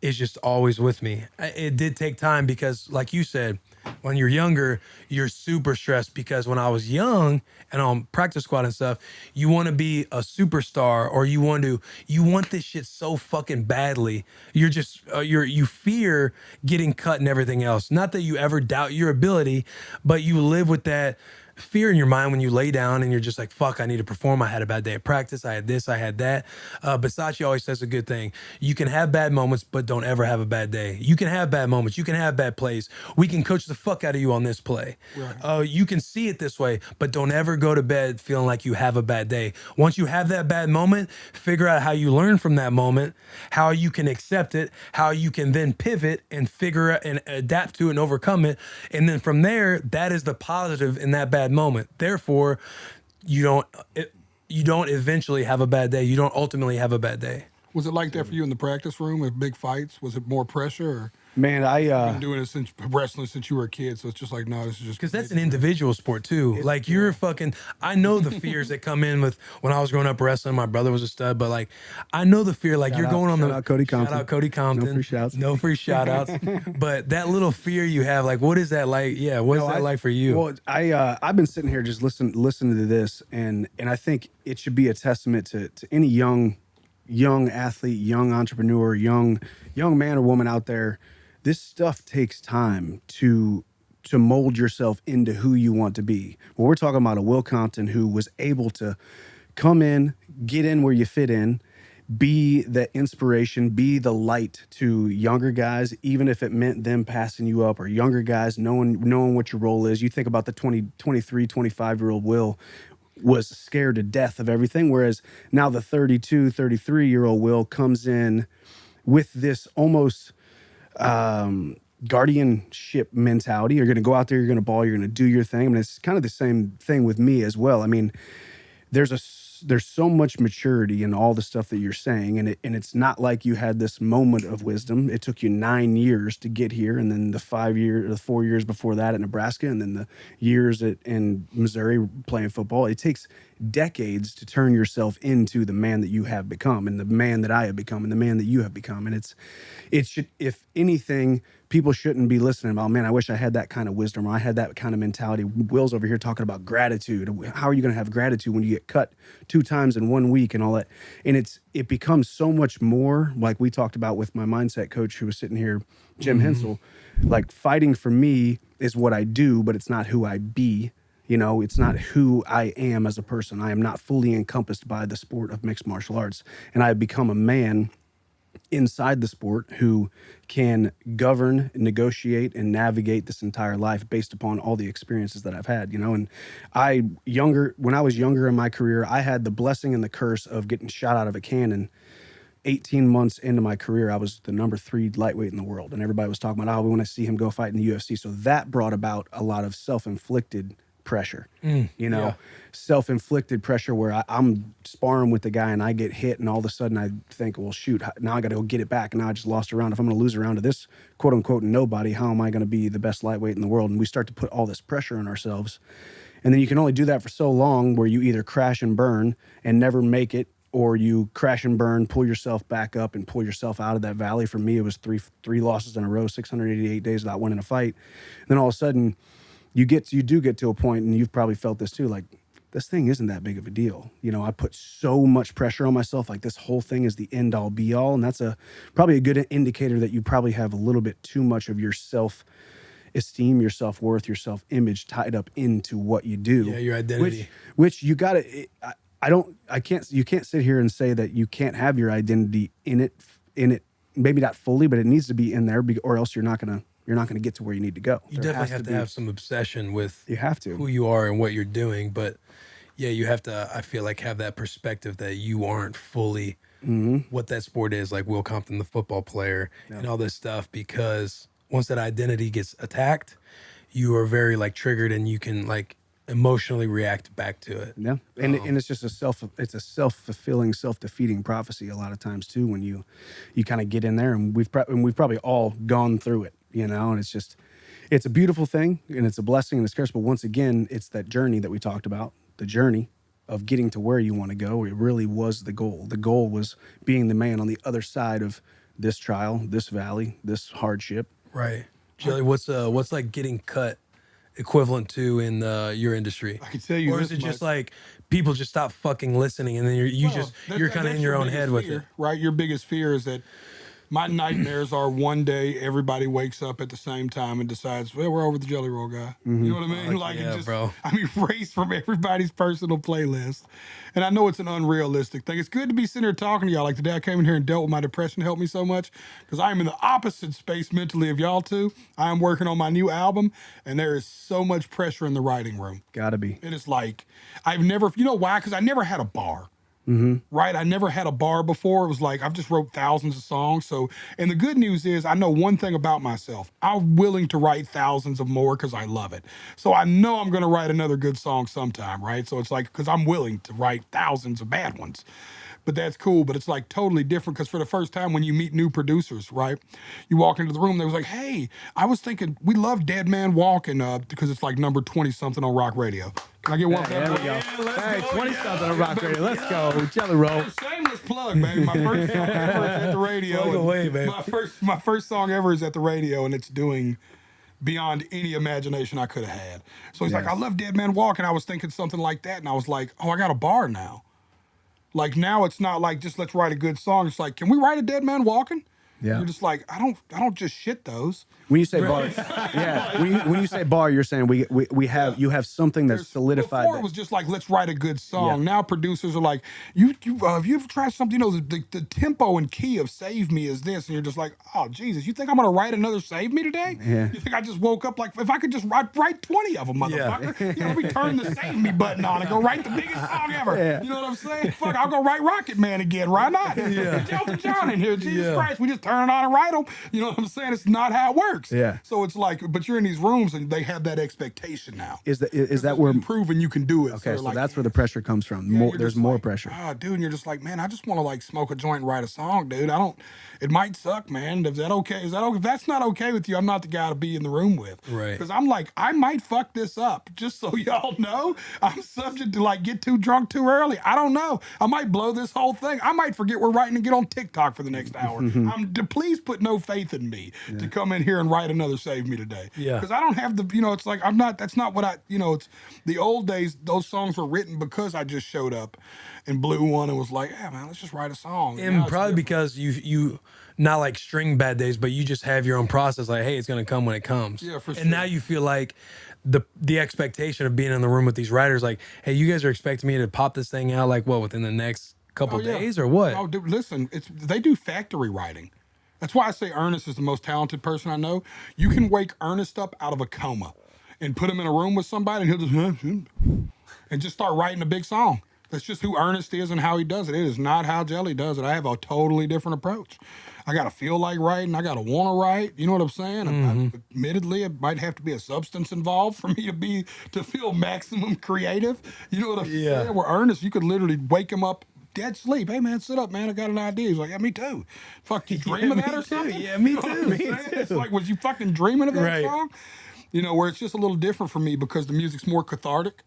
is just always with me. It did take time because, like you said, when you're younger, you're super stressed because when I was young and on practice squad and stuff, you want to be a superstar or you want this shit so fucking badly. You're just, you fear getting cut and everything else. Not that you ever doubt your ability, but you live with that fear in your mind when you lay down and you're just like, fuck, I need to perform. I had a bad day at practice. I had this, I had that. Bissacia always says a good thing. You can have bad moments, but don't ever have a bad day. You can have bad moments. You can have bad plays. We can coach the fuck out of you on this play. Right. You can see it this way, but don't ever go to bed feeling like you have a bad day. Once you have that bad moment, figure out how you learn from that moment, how you can accept it, how you can then pivot and figure out and adapt to it and overcome it. And then from there, that is the positive in that bad moment. Therefore, you don't eventually have a bad day. You don't ultimately have a bad day. Was it like that for you in the practice room with big fights? Was it more pressure? Or? Man, You've been doing it since wrestling since you were a kid, so it's just like, no, this is just because that's an individual sport too. Like you're fucking. I know the fears that come in with when I was growing up wrestling. My brother was a stud, but like I know the fear. Like you're going on the shout out Cody Compton. Shout out Cody Compton. No free shouts. No free shout outs. But that little fear you have, like, what is that like? Yeah, what is that like for you? Well, I've been sitting here just listening to this, and I think it should be a testament to any young athlete, young entrepreneur, young man or woman out there. This stuff takes time to mold yourself into who you want to be. Well, we're talking about a Will Compton who was able to come in, get in where you fit in, be the inspiration, be the light to younger guys, even if it meant them passing you up, or younger guys knowing what your role is. You think about the 23, 25-year-old Will. was scared to death of everything. Whereas now the 32, 33-year-old Will comes in with this almost guardianship mentality. You're going to go out there, you're going to ball, you're going to do your thing. I mean, it's kind of the same thing with me as well. I mean, there's so much maturity in all the stuff that you're saying, and it's not like you had this moment of wisdom. It took you 9 years to get here, and then the 4 years before that at Nebraska, and then the years in Missouri playing football. It takes decades to turn yourself into the man that you have become, and the man that I have become, and the man that you have become. And it should, if anything, people shouldn't be listening about, man, I wish I had that kind of wisdom, or I had that kind of mentality. Will's over here talking about gratitude. How are you going to have gratitude when you get cut 2 times in 1 week and all that? And it becomes so much more, like we talked about with my mindset coach who was sitting here, Jim Hensel. Like, fighting for me is what I do, but it's not who I be. You know, it's not who I am as a person. I am not fully encompassed by the sport of mixed martial arts. And I have become a man inside the sport who can govern, negotiate, and navigate this entire life based upon all the experiences that I've had, you know. And when I was younger in my career, I had the blessing and the curse of getting shot out of a cannon. 18 months into my career, I was the number 3 lightweight in the world. And everybody was talking about, oh, we want to see him go fight in the UFC. So that brought about a lot of self-inflicted pressure, self-inflicted pressure where I'm sparring with the guy and I get hit, and all of a sudden I think, well, shoot, now I got to go get it back. And now I just lost a round. If I'm going to lose a round to this quote unquote nobody, how am I going to be the best lightweight in the world? And we start to put all this pressure on ourselves. And then you can only do that for so long, where you either crash and burn and never make it, or you crash and burn, pull yourself back up and pull yourself out of that valley. For me, it was three losses in a row, 688 days without winning a fight. And then all of a sudden, you do get to a point, and you've probably felt this too, like, this thing isn't that big of a deal. You know, I put so much pressure on myself, like this whole thing is the end all be all. And that's probably a good indicator that you probably have a little bit too much of your self-esteem, your self-worth, your self-image tied up into what you do. Yeah, your identity. Which you gotta, you can't sit here and say that you can't have your identity in it, maybe not fully, but it needs to be in there, or else you're not gonna get to where you need to go. You definitely have to have some obsession with who you are and what you're doing. But yeah, you have to, I feel like, have that perspective that you aren't fully what that sport is, like Will Compton, the football player, and all this stuff. Because once that identity gets attacked, you are very like triggered, and you can like emotionally react back to it. Yeah, and it's just it's a self-fulfilling, self-defeating prophecy a lot of times too, when you kind of get in there, and we've probably all gone through it, you know. And it's a beautiful thing, and it's a blessing, and it's curse. But once again, it's that journey that we talked about, the journey of getting to where you want to go. It really was the goal. The goal was being the man on the other side of this trial, this valley, this hardship. Right, Jelly. What's like getting cut equivalent to in your industry? I can tell you, or is it just like people just stop fucking listening, and then you're kind of in your own head with it, right? Your biggest fear is that my nightmares are one day everybody wakes up at the same time and decides, well, we're over the Jelly Roll guy. You know what I mean? Like, yeah, bro. erased from everybody's personal playlist. And I know it's an unrealistic thing. It's good to be sitting here talking to y'all. Like today, I came in here and dealt with my depression, helped me so much, because I am in the opposite space mentally of y'all two. I am working on my new album, and there is so much pressure in the writing room. Gotta be. And it's like, I've never, you know why? Because I never had a bar. Right? I never had a bar before. It was like, I've just wrote thousands of songs. So, and the good news is I know one thing about myself. I'm willing to write thousands of more because I love it. So I know I'm going to write another good song sometime, right? So it's like, because I'm willing to write thousands of bad ones. But that's cool. But it's like totally different, because for the first time when you meet new producers, right? You walk into the room, they was like, hey, I was thinking, we love Dead Man Walking because it's like number 20 something on rock radio. Can I get one? There we go. Hey, 20-something on rock radio. Let's go. Jelly Roll. Shameless plug, man. My first song ever is at the radio. Plug away, man. My first song ever is at the radio, and it's doing beyond any imagination I could have had. So he's like, I love Dead Man Walking. I was thinking something like that, and I was like, oh, I got a bar now. Like now it's not like just let's write a good song. It's like, can we write a Dead Man Walking? Yeah. You're just like, I don't just shit those. When you say bar, yeah. When you say bar, you're saying we have you have something that's solidified. Before that- it was just like, let's write a good song. Yeah. Now producers are like, have you ever tried something? You know, the tempo and key of "Save Me" is this, and you're just like, oh Jesus, you think I'm gonna write another "Save Me" today? Yeah. You think I just woke up like, if I could just write 20 of them, motherfucker? You know, let me turn the "Save Me" button on and go write the biggest song ever. Yeah. You know what I'm saying? Fuck, I'll go write Rocket Man again. Why not? Get Elton John in here. Jesus Christ, we just turn it on and write them. You know what I'm saying? It's not how it works. Yeah. So it's like, but you're in these rooms and they have that expectation now. Is that where? Proven you can do it? Okay, so like, that's where the pressure comes from. yeah, More, you're there's just more like, pressure. Ah, dude, and you're just like, man, I just want to like smoke a joint and write a song, dude. It might suck, man. Is that okay? If that's not okay with you, I'm not the guy to be in the room with. Right. Because I'm like, I might fuck this up. Just so y'all know, I'm subject to like get too drunk too early. I don't know. I might blow this whole thing. I might forget we're writing and get on TikTok for the next hour. Please put no faith in me to come in here and write another "Save Me" today. Yeah. Because I don't have the, it's like, that's not what it's the old days, those songs were written because I just showed up and blew one and was like, yeah, man, let's just write a song. And now probably because you not like string bad days, but you just have your own process. Like, hey, it's gonna come when it comes. Yeah, for sure. And now you feel like the expectation of being in the room with these writers, like, hey, you guys are expecting me to pop this thing out, like, what, within the next couple days or what? Oh, dude, listen, they do factory writing. That's why I say Ernest is the most talented person I know. You can wake Ernest up out of a coma and put him in a room with somebody and he'll just and just start writing a big song. That's just who Ernest is and how he does it. It is not how Jelly does it. I have a totally different approach. I got to feel like writing. I got to want to write. You know what I'm saying? Admittedly, it might have to be a substance involved for me to feel maximum creative. You know what I'm saying? Where Ernest, you could literally wake him up dead sleep. Hey, man, sit up, man. I got an idea. He's like, yeah, me too. Fuck, you dreaming that or something? Yeah, me You know too. what I'm Me saying? too. It's like, was you fucking dreaming of that Right. song? You know, where it's just a little different for me because the music's more cathartic.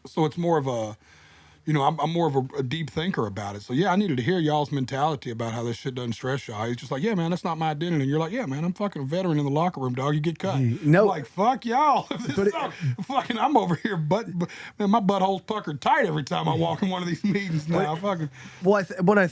So it's more of a, I'm more of a deep thinker about it. So yeah, I needed to hear y'all's mentality about how this shit doesn't stress y'all. He's just like, yeah, man, that's not my identity. And you're like, yeah, man, I'm fucking a veteran in the locker room, dog. You get cut. No. I'm like, fuck y'all. I'm over here, man, my butthole's puckered tight every time I walk in one of these meetings now. Fucking. Well,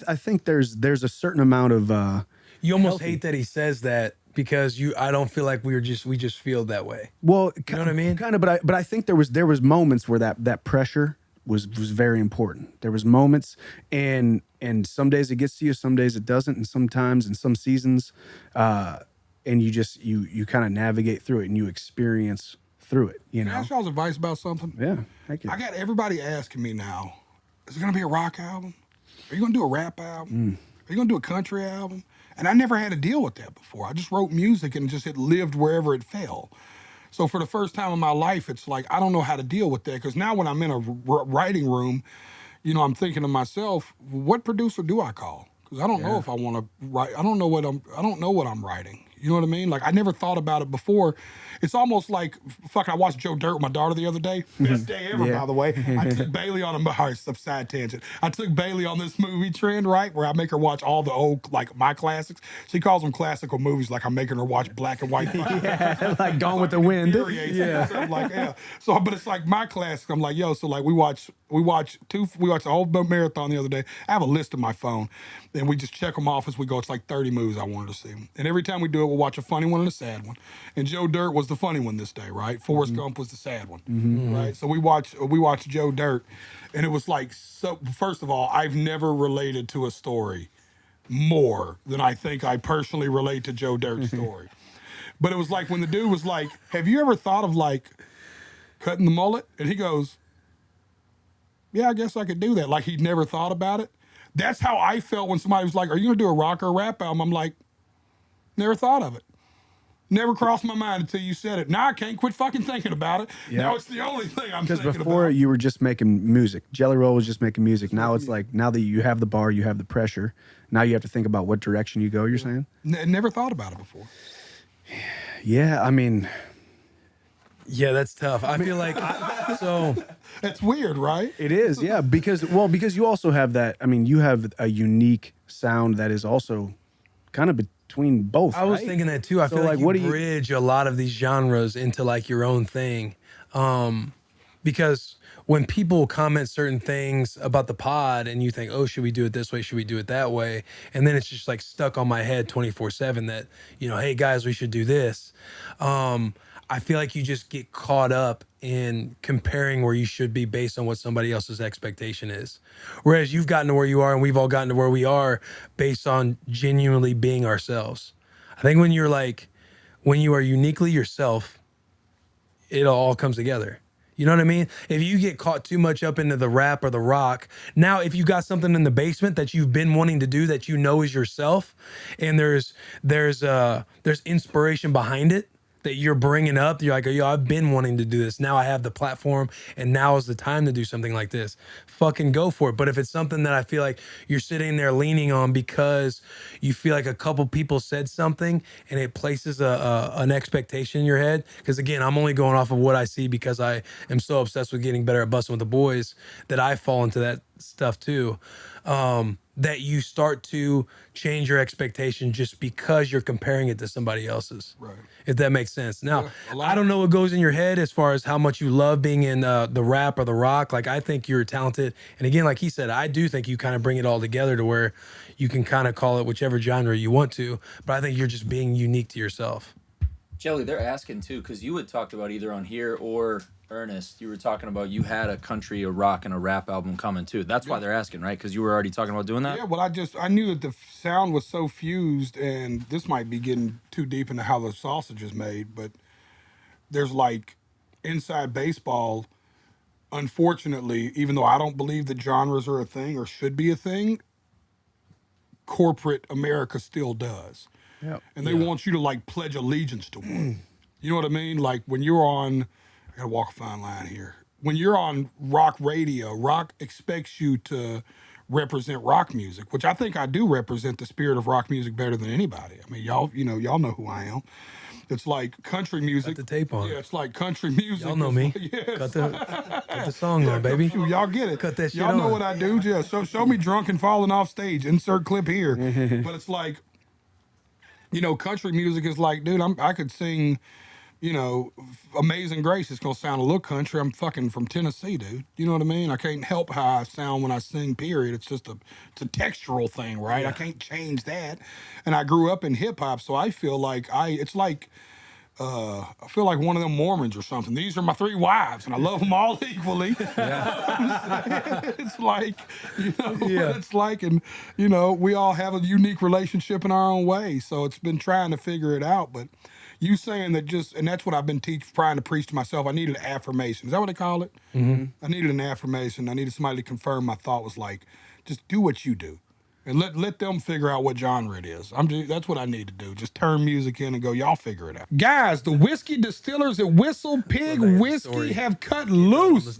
I think there's a certain amount of. You almost hate that he says that because I don't feel like we just feel that way. Well, You know what I mean? Kind of, but I think there was moments where that pressure was very important. There was moments, and some days it gets to you, some days it doesn't, and sometimes in some seasons, and you just you kind of navigate through it and you experience through it. You Can I know? ask y'all's advice about something? Yeah. Heck yeah. I got everybody asking me now, is it going to be a rock album? Are you going to do a rap album? Are you going to do a country album? And I never had to deal with that before. I just wrote music and it lived wherever it fell. So for the first time in my life, it's like, I don't know how to deal with that. Because now when I'm in a writing room, I'm thinking to myself, what producer do I call? Because I don't know if I want to write. I don't know what I'm writing. You know what I mean? Like, I never thought about it before. It's almost like, I watched Joe Dirt with my daughter the other day. Best day ever, by the way. I took Bailey on side tangent. I took Bailey on this movie trend, right? Where I make her watch all the old, like, my classics. She calls them classical movies, like I'm making her watch black and white. Like Gone with the Wind. Yeah. I'm like, yeah. So, but it's like my classic. I'm like, yo, so like we watched the whole marathon the other day. I have a list on my phone, and we just check them off as we go. It's like 30 movies I wanted to see. And every time we do it, we'll watch a funny one and a sad one. And Joe Dirt was the funny one this day, right? Forrest Gump was the sad one, right? So we watched Joe Dirt, and it was like, so first of all, I've never related to a story more than I think I personally relate to Joe Dirt's story. But it was like when the dude was like, have you ever thought of like cutting the mullet? And he goes, yeah, I guess I could do that. Like he'd never thought about it. That's how I felt when somebody was like, are you going to do a rock or a rap album? I'm like, never thought of it. Never crossed my mind until you said it. Now I can't quit fucking thinking about it. Yeah. Now it's the only thing I'm thinking Because before about. you were just making music. Jelly Roll was just making music. Now it's like, now that you have the bar, you have the pressure. Now you have to think about what direction you go, you're saying? Never thought about it before. Yeah, I mean... Yeah, that's tough. I feel like That's weird, right? It is, yeah, because you also have that, I mean, you have a unique sound that is also kind of between both, I was right? thinking that too. I feel like you bridge a lot of these genres into like your own thing. because when people comment certain things about the pod and you think, oh, should we do it this way? Should we do it that way? And then it's just like stuck on my head 24/7 that, hey guys, we should do this. I feel like you just get caught up in comparing where you should be based on what somebody else's expectation is. Whereas you've gotten to where you are and we've all gotten to where we are based on genuinely being ourselves. I think when you are uniquely yourself, it all comes together. You know what I mean? If you get caught too much up into the rap or the rock, now if you got something in the basement that you've been wanting to do that is yourself, and there's inspiration behind it that you're bringing up, you're like, yo, I've been wanting to do this. Now I have the platform, and now is the time to do something like this. Fucking go for it. But if it's something that I feel like you're sitting there leaning on because you feel like a couple people said something and it places an expectation in your head, because again, I'm only going off of what I see because I am so obsessed with getting better at Bussin' With The Boys that I fall into that stuff too. That you start to change your expectation just because you're comparing it to somebody else's. Right. If that makes sense. Now, Yeah, I don't know what goes in your head as far as how much you love being in the rap or the rock. Like, I think you're talented. And again, like he said, I do think you kind of bring it all together to where you can kind of call it whichever genre you want to. But I think you're just being unique to yourself. Jelly, they're asking too, because you had talked about either on here or Ernest, you were talking about you had a country, a rock, and a rap album coming too. That's why they're asking, right? Because you were already talking about doing that? Yeah, well, I knew that the sound was so fused, and this might be getting too deep into how the sausage is made, but there's like inside baseball, unfortunately, even though I don't believe that genres are a thing or should be a thing, corporate America still does. Yep. And they want you to like pledge allegiance to one. You know what I mean? Like when you're on, I gotta walk a fine line here. When you're on rock radio, rock expects you to represent rock music, which I think I do represent the spirit of rock music better than anybody. I mean, y'all know who I am. It's like country music. Got the tape on. Yeah, it's like country music. Y'all know me. Yes. Got the song on, baby. Y'all get it. Cut that shit Y'all know on. what I do. Yeah, show me drunk and falling off stage. Insert clip here. But it's like, country music is like, dude, I could sing, Amazing Grace. It's gonna sound a little country. I'm fucking from Tennessee, dude. You know what I mean? I can't help how I sound when I sing. Period. It's just it's a textural thing, right? Yeah. I can't change that. And I grew up in hip hop, so I feel like I feel like one of them Mormons or something. These are my three wives, and I love them all equally. It's like, what it's like, and we all have a unique relationship in our own way. So it's been trying to figure it out. But you saying that and that's what I've been trying to preach to myself. I needed an affirmation. Is that what they call it? Mm-hmm. I needed an affirmation. I needed somebody to confirm my thought was like, just do what you do. And let them figure out what genre it is. That's what I need to do. Just turn music in and go, y'all figure it out. Guys, the whiskey distillers at Whistle Pig Whiskey have cut loose.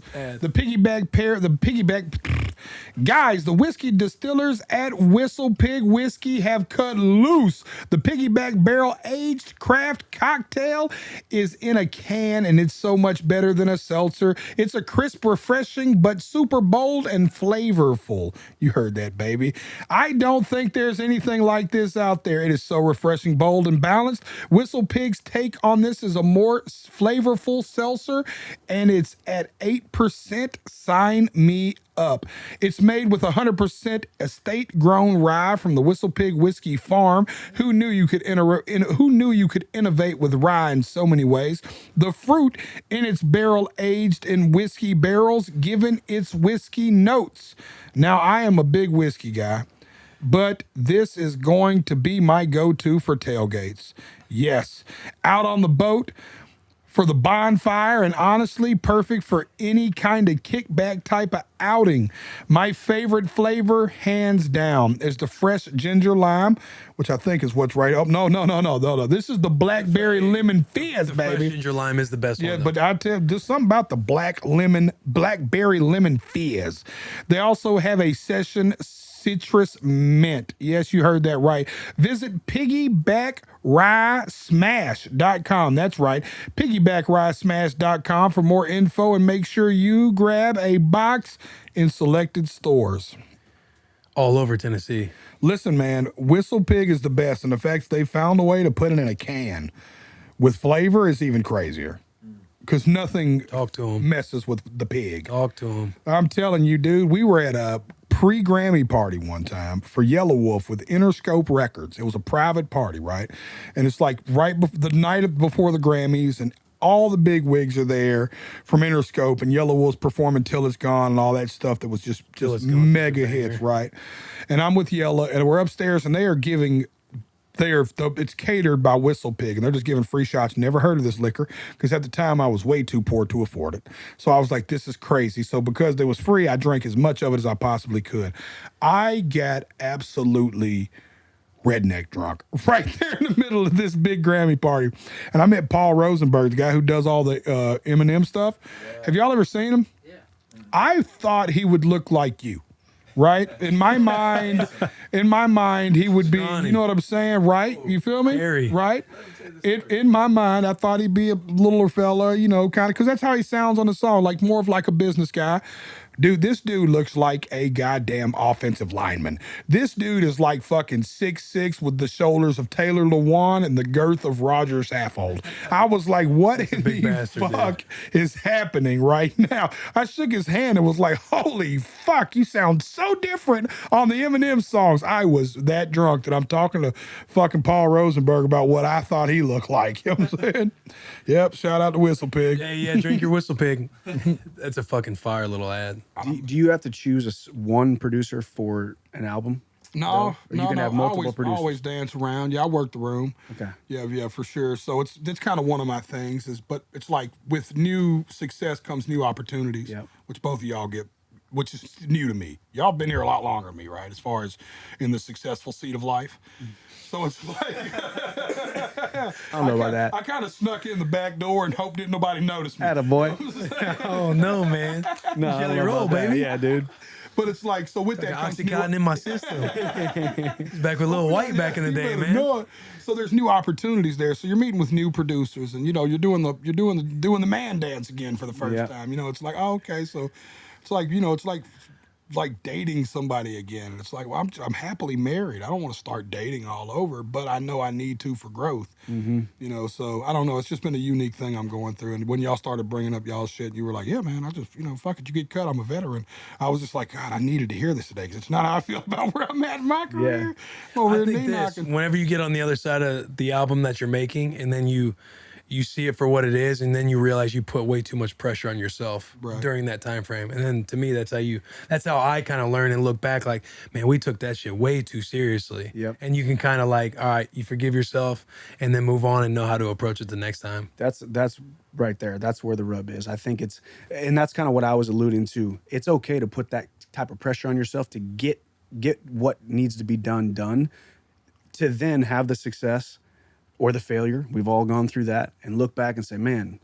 Guys, the whiskey distillers at Whistle Pig Whiskey have cut loose. The piggyback barrel aged craft cocktail is in a can, and it's so much better than a seltzer. It's a crisp, refreshing, but super bold and flavorful. You heard that, baby. I don't think there's anything like this out there. It is so refreshing, bold, and balanced. Whistle Pig's take on this is a more flavorful seltzer, and it's at 8%. Sign me up. It's made with 100% estate-grown rye from the Whistle Pig Whiskey Farm. Who knew you could innovate with rye in so many ways? The fruit in its barrel aged in whiskey barrels, given its whiskey notes. Now, I am a big whiskey guy, but this is going to be my go-to for tailgates. Yes, out on the boat, for the bonfire, and honestly perfect for any kind of kickback type of outing. My favorite flavor, hands down, is the fresh ginger lime, which I think is what's right. Oh, no. This is the blackberry lemon fizz, baby. Fresh ginger lime is the best one. Yeah, but I tell you, there's something about the blackberry lemon fizz. They also have a session citrus mint. Yes, you heard that right. Visit piggybackrysmash.com. That's right. Piggybackrysmash.com for more info, and make sure you grab a box in selected stores. All over Tennessee. Listen, man, Whistle Pig is the best, and the fact they found a way to put it in a can with flavor is even crazier. because nothing Talk to him. messes with the pig. Talk to him. I'm telling you, dude, we were at a pre-Grammy party one time for Yellow Wolf with Interscope Records. It was a private party, right? And it's like the night before the Grammys, and all the big wigs are there from Interscope, and Yellow Wolf's performing Till It's Gone and all that stuff that was just mega hits, right? And I'm with Yellow, and we're upstairs, and they are giving it's catered by Whistle Pig, and they're just giving free shots. Never heard of this liquor because at the time I was way too poor to afford it. So I was like, this is crazy. So because it was free, I drank as much of it as I possibly could. I got absolutely redneck drunk right there in the middle of this big Grammy party. And I met Paul Rosenberg, the guy who does all the Eminem stuff. Yeah. Have y'all ever seen him? Yeah. I thought he would look like you. Right? In my mind, he would be, you know what I'm saying? Right? You feel me? Harry. Right? In my mind, I thought he'd be a littler fella, you know, kind of, because that's how he sounds on the song, like more of like a business guy. Dude, this dude looks like a goddamn offensive lineman. This dude is like fucking 6'6" with the shoulders of Taylor Lewan and the girth of Roger Saffold. I was like, what in the fuck is happening right now? I shook his hand and was like, holy fuck, you sound so different on the Eminem songs. I was that drunk that I'm talking to fucking Paul Rosenberg about what I thought he looked like. You know what I'm saying? Yep, shout out to Whistle Pig. Yeah, drink your Whistle Pig. That's a fucking fire little ad. Do you have to choose one producer for an album? No, you can have multiple producers. I always dance around. Yeah, I work the room. Okay. Yeah, for sure. So it's kind of one of my things. But it's like with new success comes new opportunities, which both of y'all get, which is new to me. Y'all been here a lot longer than me, right? As far as in the successful seat of life. So it's like I don't know about that. I kind of snuck in the back door and hoped that nobody noticed me. Attaboy. Oh no, man. No, Jelly roll, baby. Yeah, dude. But it's like, so with that comes Oxycontin in my system. Back with Lil White back in the day, man. So there's new opportunities there. So you're meeting with new producers, and you know you're doing the man dance again for the first time. You know, it's like, oh, okay, so it's like, you know, it's like dating somebody again. And it's like, well, I'm happily married. I don't want to start dating all over, but I know I need to for growth. Mm-hmm. You know, so I don't know. It's just been a unique thing I'm going through. And when y'all started bringing up y'all shit, you were like, yeah, man, I just, you know, fuck it, you get cut. I'm a veteran. I was just like, God, I needed to hear this today because it's not how I feel about where I'm at in my career. Yeah. I think this, whenever you get on the other side of the album that you're making, and then you see it for what it is, and then you realize you put way too much pressure on yourself during that time frame. And then to me, that's how I kind of learn and look back like, man, we took that shit way too seriously. Yep. And you can kind of like, all right, you forgive yourself and then move on and know how to approach it the next time. That's right there. That's where the rub is. I think and that's kind of what I was alluding to. It's okay to put that type of pressure on yourself to get what needs to be done, to then have the success or the failure. We've all gone through that, and look back and say, man,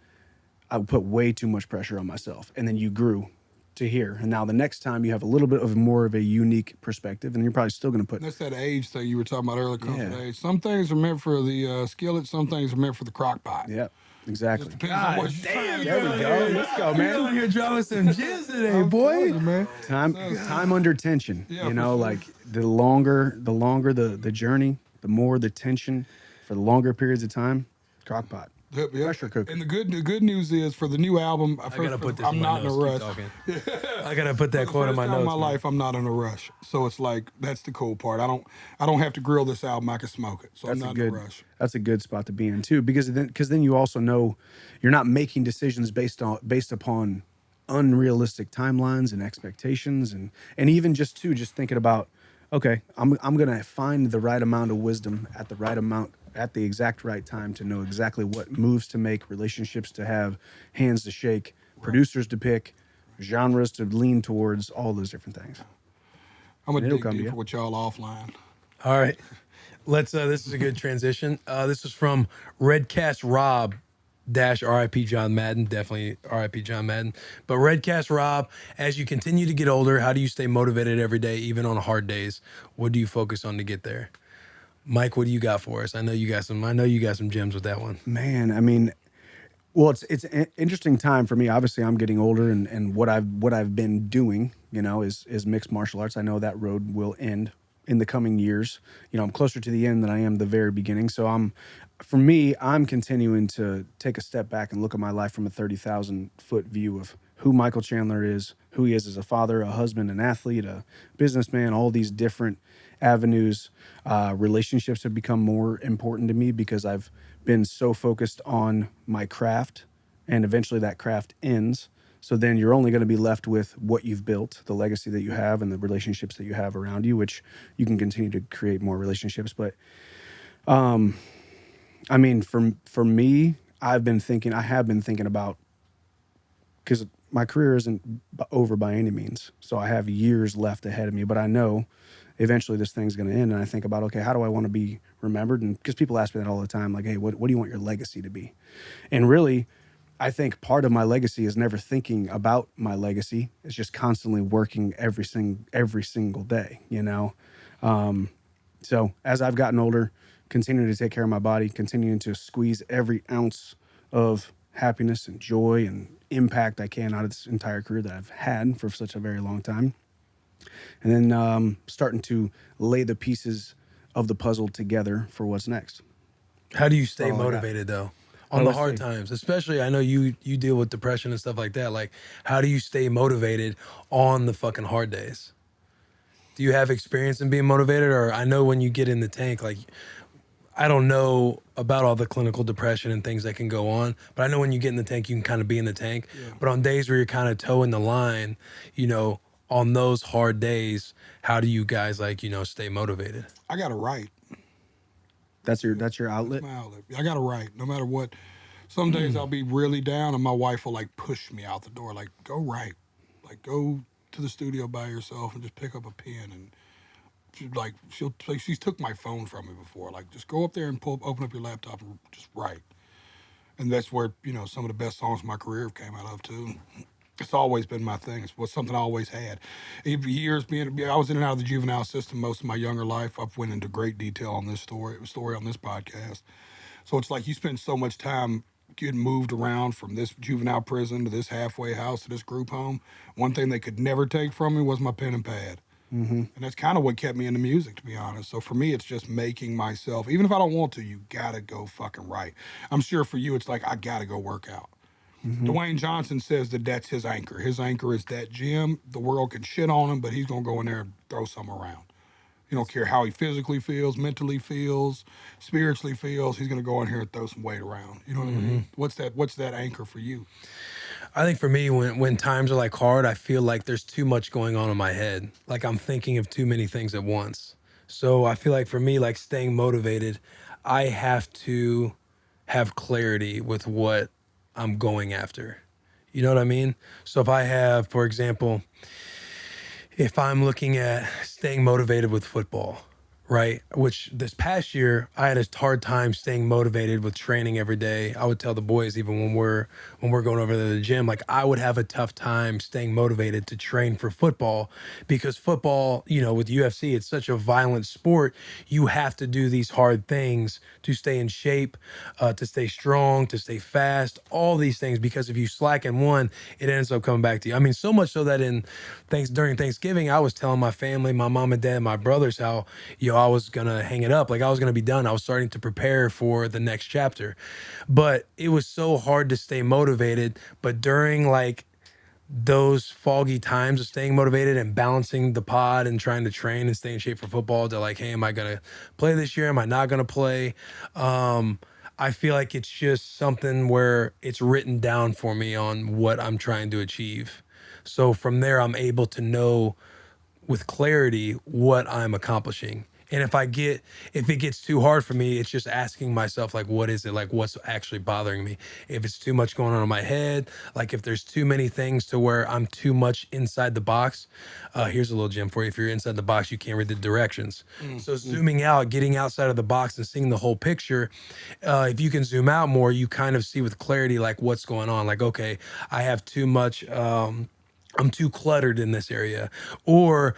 I put way too much pressure on myself. And then you grew to here. And now the next time you have a little bit of more of a unique perspective, and you're probably still going to put. That's that age thing you were talking about earlier, comfort age. Some things are meant for the skillet, some things are meant for the crock pot. Yep. Exactly. God damn, there we go. Let's go, man. You're on here dropping some jizz today, boy. You, man. Time under tension. Yeah, you know, like the longer the journey, the more the tension for the longer periods of time. Crock pot. Yep. Pressure cooker. And the good news is for the new album, I'm not in a rush. I gotta put that quote in my notes. In my life, I'm not in a rush. So it's like that's the cool part. I don't have to grill this album. I can smoke it. So I'm not in a rush. That's a good spot to be in too, because then you also know you're not making decisions based upon unrealistic timelines and expectations, and even just thinking about, okay, I'm gonna find the right amount of wisdom at the right amount at the exact right time to know exactly what moves to make, relationships to have, hands to shake, producers to pick, genres to lean towards, all those different things. I'm gonna dig deeper with y'all offline. All right, let's. This is a good transition. This is from Redcast Rob. RIP John Madden, definitely RIP John Madden. But Redcast Rob, as you continue to get older, how do you stay motivated every day, even on hard days? What do you focus on to get there? Mike, what do you got for us? I know you got some gems with that one. Man, I mean, well, it's an interesting time for me. Obviously, I'm getting older, and what I've been doing, you know, is mixed martial arts. I know that road will end in the coming years. You know, I'm closer to the end than I am the very beginning. So for me, I'm continuing to take a step back and look at my life from a 30,000 foot view of who Michael Chandler is, who he is as a father, a husband, an athlete, a businessman, all these different avenues. Relationships have become more important to me because I've been so focused on my craft, and eventually that craft ends. So then you're only going to be left with what you've built, the legacy that you have, and the relationships that you have around you, which you can continue to create more relationships. But I mean, for me, I have been thinking about, because my career isn't over by any means. So I have years left ahead of me, but I know eventually this thing's going to end. And I think about, okay, how do I want to be remembered? And because people ask me that all the time, like, hey, what do you want your legacy to be? And really, I think part of my legacy is never thinking about my legacy. It's just constantly working every single day, you know? So as I've gotten older, continuing to take care of my body, continuing to squeeze every ounce of happiness and joy and impact I can out of this entire career that I've had for such a very long time. And then starting to lay the pieces of the puzzle together for what's next. How do you stay That's all I got. motivated though? On the hard times, especially I know you deal with depression and stuff like that. Like, how do you stay motivated on the fucking hard days? Do you have experience in being motivated? Or I know when you get in the tank, like, I don't know about all the clinical depression and things that can go on, but I know when you get in the tank, you can kind of be in the tank. Yeah. But on days where you're kind of toeing the line, you know, on those hard days, how do you guys, like, you know, stay motivated? I got to write. That's your outlet? That's my outlet. I got to write no matter what. Some days I'll be really down and my wife will like push me out the door, like, go write. Like, go to the studio by yourself and just pick up a pen. And she's took my phone from me before. Like, just go up there and open up your laptop and just write. And that's where, you know, some of the best songs of my career came out of too. It's always been my thing. It's something I always had. Years I was in and out of the juvenile system most of my younger life. I've went into great detail on this story on this podcast. So it's like you spend so much time getting moved around from this juvenile prison to this halfway house to this group home. One thing they could never take from me was my pen and pad. Mm-hmm. And that's kind of what kept me into music, to be honest. So for me, it's just making myself, even if I don't want to, you gotta go fucking write. I'm sure for you, it's like, I gotta go work out. Mm-hmm. Dwayne Johnson says that's his anchor. His anchor is that gym. The world can shit on him, but he's going to go in there and throw some around. You don't care how he physically feels, mentally feels, spiritually feels. He's going to go in here and throw some weight around. You know what I mean? What's that anchor for you? I think for me, when times are like hard, I feel like there's too much going on in my head. Like I'm thinking of too many things at once. So I feel like for me, like staying motivated, I have to have clarity with what I'm going after. You know what I mean? So if I have, for example, if I'm looking at staying motivated with football, right? Which this past year, I had a hard time staying motivated with training every day. I would tell the boys, even when we're going over to the gym, like I would have a tough time staying motivated to train for football because football, you know, with UFC, it's such a violent sport. You have to do these hard things to stay in shape, to stay strong, to stay fast, all these things, because if you slacken one, it ends up coming back to you. I mean, so much so that during Thanksgiving, I was telling my family, my mom and dad, my brothers, how, you know, I was going to hang it up. Like I was going to be done. I was starting to prepare for the next chapter, but it was so hard to stay motivated. But during like those foggy times of staying motivated and balancing the pod and trying to train and stay in shape for football, to like, hey, am I going to play this year? Am I not going to play? I feel like it's just something where it's written down for me on what I'm trying to achieve. So from there, I'm able to know with clarity what I'm accomplishing. And if it gets too hard for me, it's just asking myself, like, what is it? Like, what's actually bothering me? If it's too much going on in my head, like if there's too many things to where I'm too much inside the box, here's a little gem for you. If you're inside the box, you can't read the directions. So zooming out, getting outside of the box and seeing the whole picture, if you can zoom out more, you kind of see with clarity, like what's going on. Like, okay, I have too much, I'm too cluttered in this area, or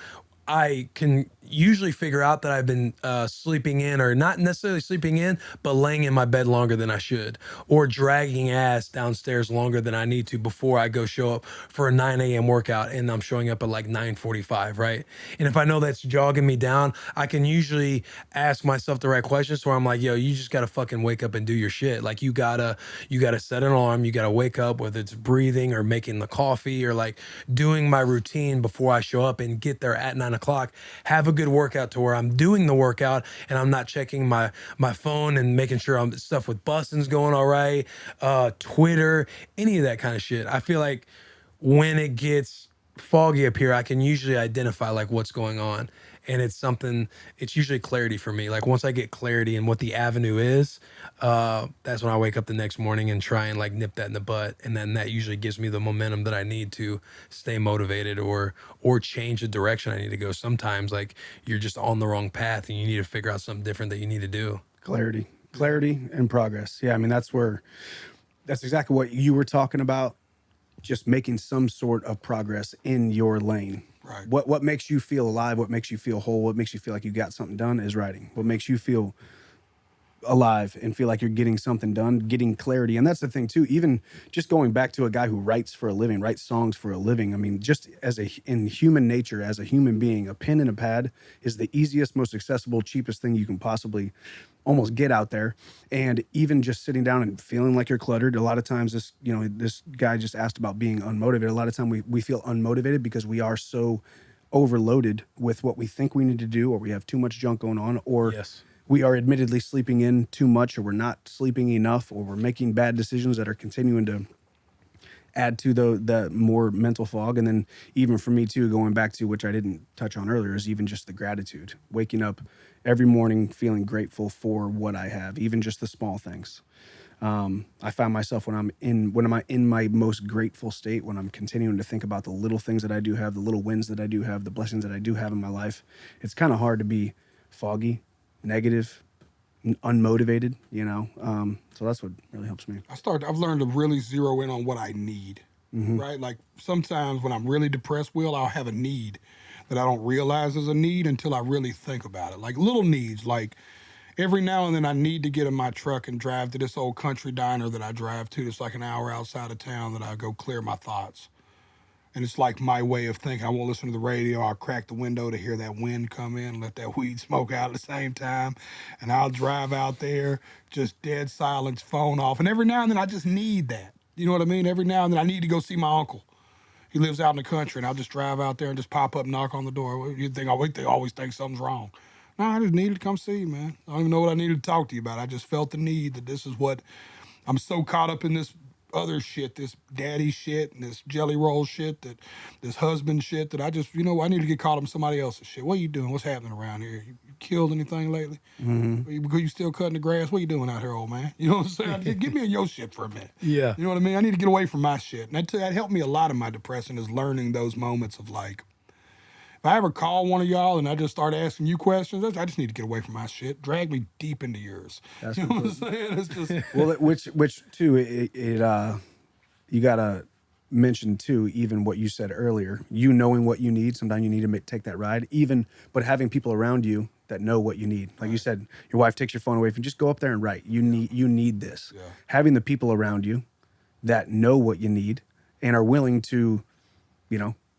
I can, usually figure out that I've been sleeping in, or not necessarily sleeping in, but laying in my bed longer than I should, or dragging ass downstairs longer than I need to before I go show up for a 9 a.m. workout, and I'm showing up at like 9:45, right? And if I know that's jogging me down, I can usually ask myself the right questions where I'm like, yo, you just gotta fucking wake up and do your shit. Like you gotta set an alarm, you gotta wake up, whether it's breathing or making the coffee or like doing my routine before I show up, and get there at 9 o'clock, have a good workout to where I'm doing the workout and I'm not checking my phone and making sure I'm stuff with Bussin's going all right, Twitter, any of that kind of shit. I feel like when it gets foggy up here, I can usually identify like what's going on. And it's usually clarity for me. Like once I get clarity in what the avenue is, that's when I wake up the next morning and try and like nip that in the butt. And then that usually gives me the momentum that I need to stay motivated or change the direction I need to go. Sometimes like you're just on the wrong path and you need to figure out something different that you need to do. Clarity and progress. Yeah, I mean, that's exactly what you were talking about. Just making some sort of progress in your lane. Right. What makes you feel alive, what makes you feel whole, what makes you feel like you got something done is writing. What makes you feel alive and feel like you're getting something done, getting clarity. And that's the thing too, even just going back to a guy who writes for a living, writes songs for a living. I mean, just in human nature, as a human being, a pen and a pad is the easiest, most accessible, cheapest thing you can possibly almost get out there. And even just sitting down and feeling like you're cluttered. A lot of times this guy just asked about being unmotivated. A lot of time we feel unmotivated because we are so overloaded with what we think we need to do, or we have too much junk going on, or Yes. we are admittedly sleeping in too much, or we're not sleeping enough, or we're making bad decisions that are continuing to add to the more mental fog. And then even for me too, going back to, which I didn't touch on earlier, is even just the gratitude. Waking up every morning feeling grateful for what I have, even just the small things. I find myself when I'm in my most grateful state, when I'm continuing to think about the little things that I do have, the little wins that I do have, the blessings that I do have in my life, it's kind of hard to be foggy, negative, unmotivated, so that's what really helps me. I've learned to really zero in on what I need, right? Like sometimes when I'm really depressed, I'll have a need that I don't realize is a need until I really think about it. Like little needs, like every now and then I need to get in my truck and drive to this old country diner that I drive to. It's like an hour outside of town that I go clear my thoughts. And it's like my way of thinking. I won't listen to the radio. I'll crack the window to hear that wind come in, let that weed smoke out at the same time. And I'll drive out there, just dead silence, phone off. And every now and then I just need that. You know what I mean? Every now and then I need to go see my uncle. He lives out in the country, and I'll just drive out there and just pop up and knock on the door. They always think something's wrong. No, I just needed to come see you, man. I don't even know what I needed to talk to you about. I just felt the need that this is what I'm so caught up in, this other shit, this daddy shit and this jelly roll shit, that this husband shit, that I just, I need to get caught up in somebody else's shit. What are you doing? What's happening around here? You killed anything lately? You still cutting the grass? What are you doing out here, old man? You know what I'm saying? Get me in your shit for a minute. Yeah. You know what I mean? I need to get away from my shit. And that helped me a lot in my depression, is learning those moments of like, if I ever call one of y'all and I just start asking you questions, I just need to get away from my shit. Drag me deep into yours. That's you know what I'm saying? It's just well, which too, you gotta mention too, even what you said earlier. You knowing what you need. Sometimes you need to take that ride. But having people around you that know what you need. Like you said, your wife takes your phone away from you. Just go up there and write. You need this. Yeah. Having the people around you that know what you need and are willing to,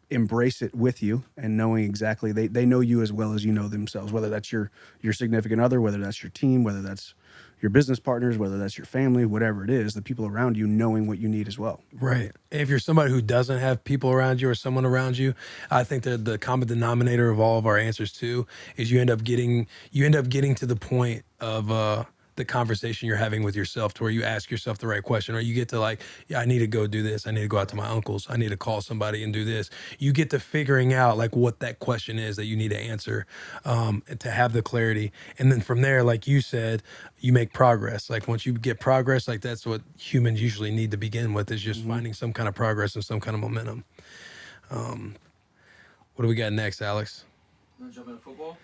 embrace it with you, and knowing exactly they know you as well as you know themselves, whether that's your significant other, whether that's your team, whether that's your business partners, whether that's your family, whatever it is, the people around you knowing what you need as well. Right. If you're somebody who doesn't have people around you or someone around you, I think that the common denominator of all of our answers too is you end up getting to the point of the conversation you're having with yourself, to where you ask yourself the right question, or you get to like, yeah, I need to go do this. I need to go out to my uncle's. I need to call somebody and do this. You get to figuring out like what that question is that you need to answer, and to have the clarity. And then from there, like you said, you make progress. Like once you get progress, like that's what humans usually need to begin with, is just finding some kind of progress and some kind of momentum. What do we got next, Alex? Want to jump into football?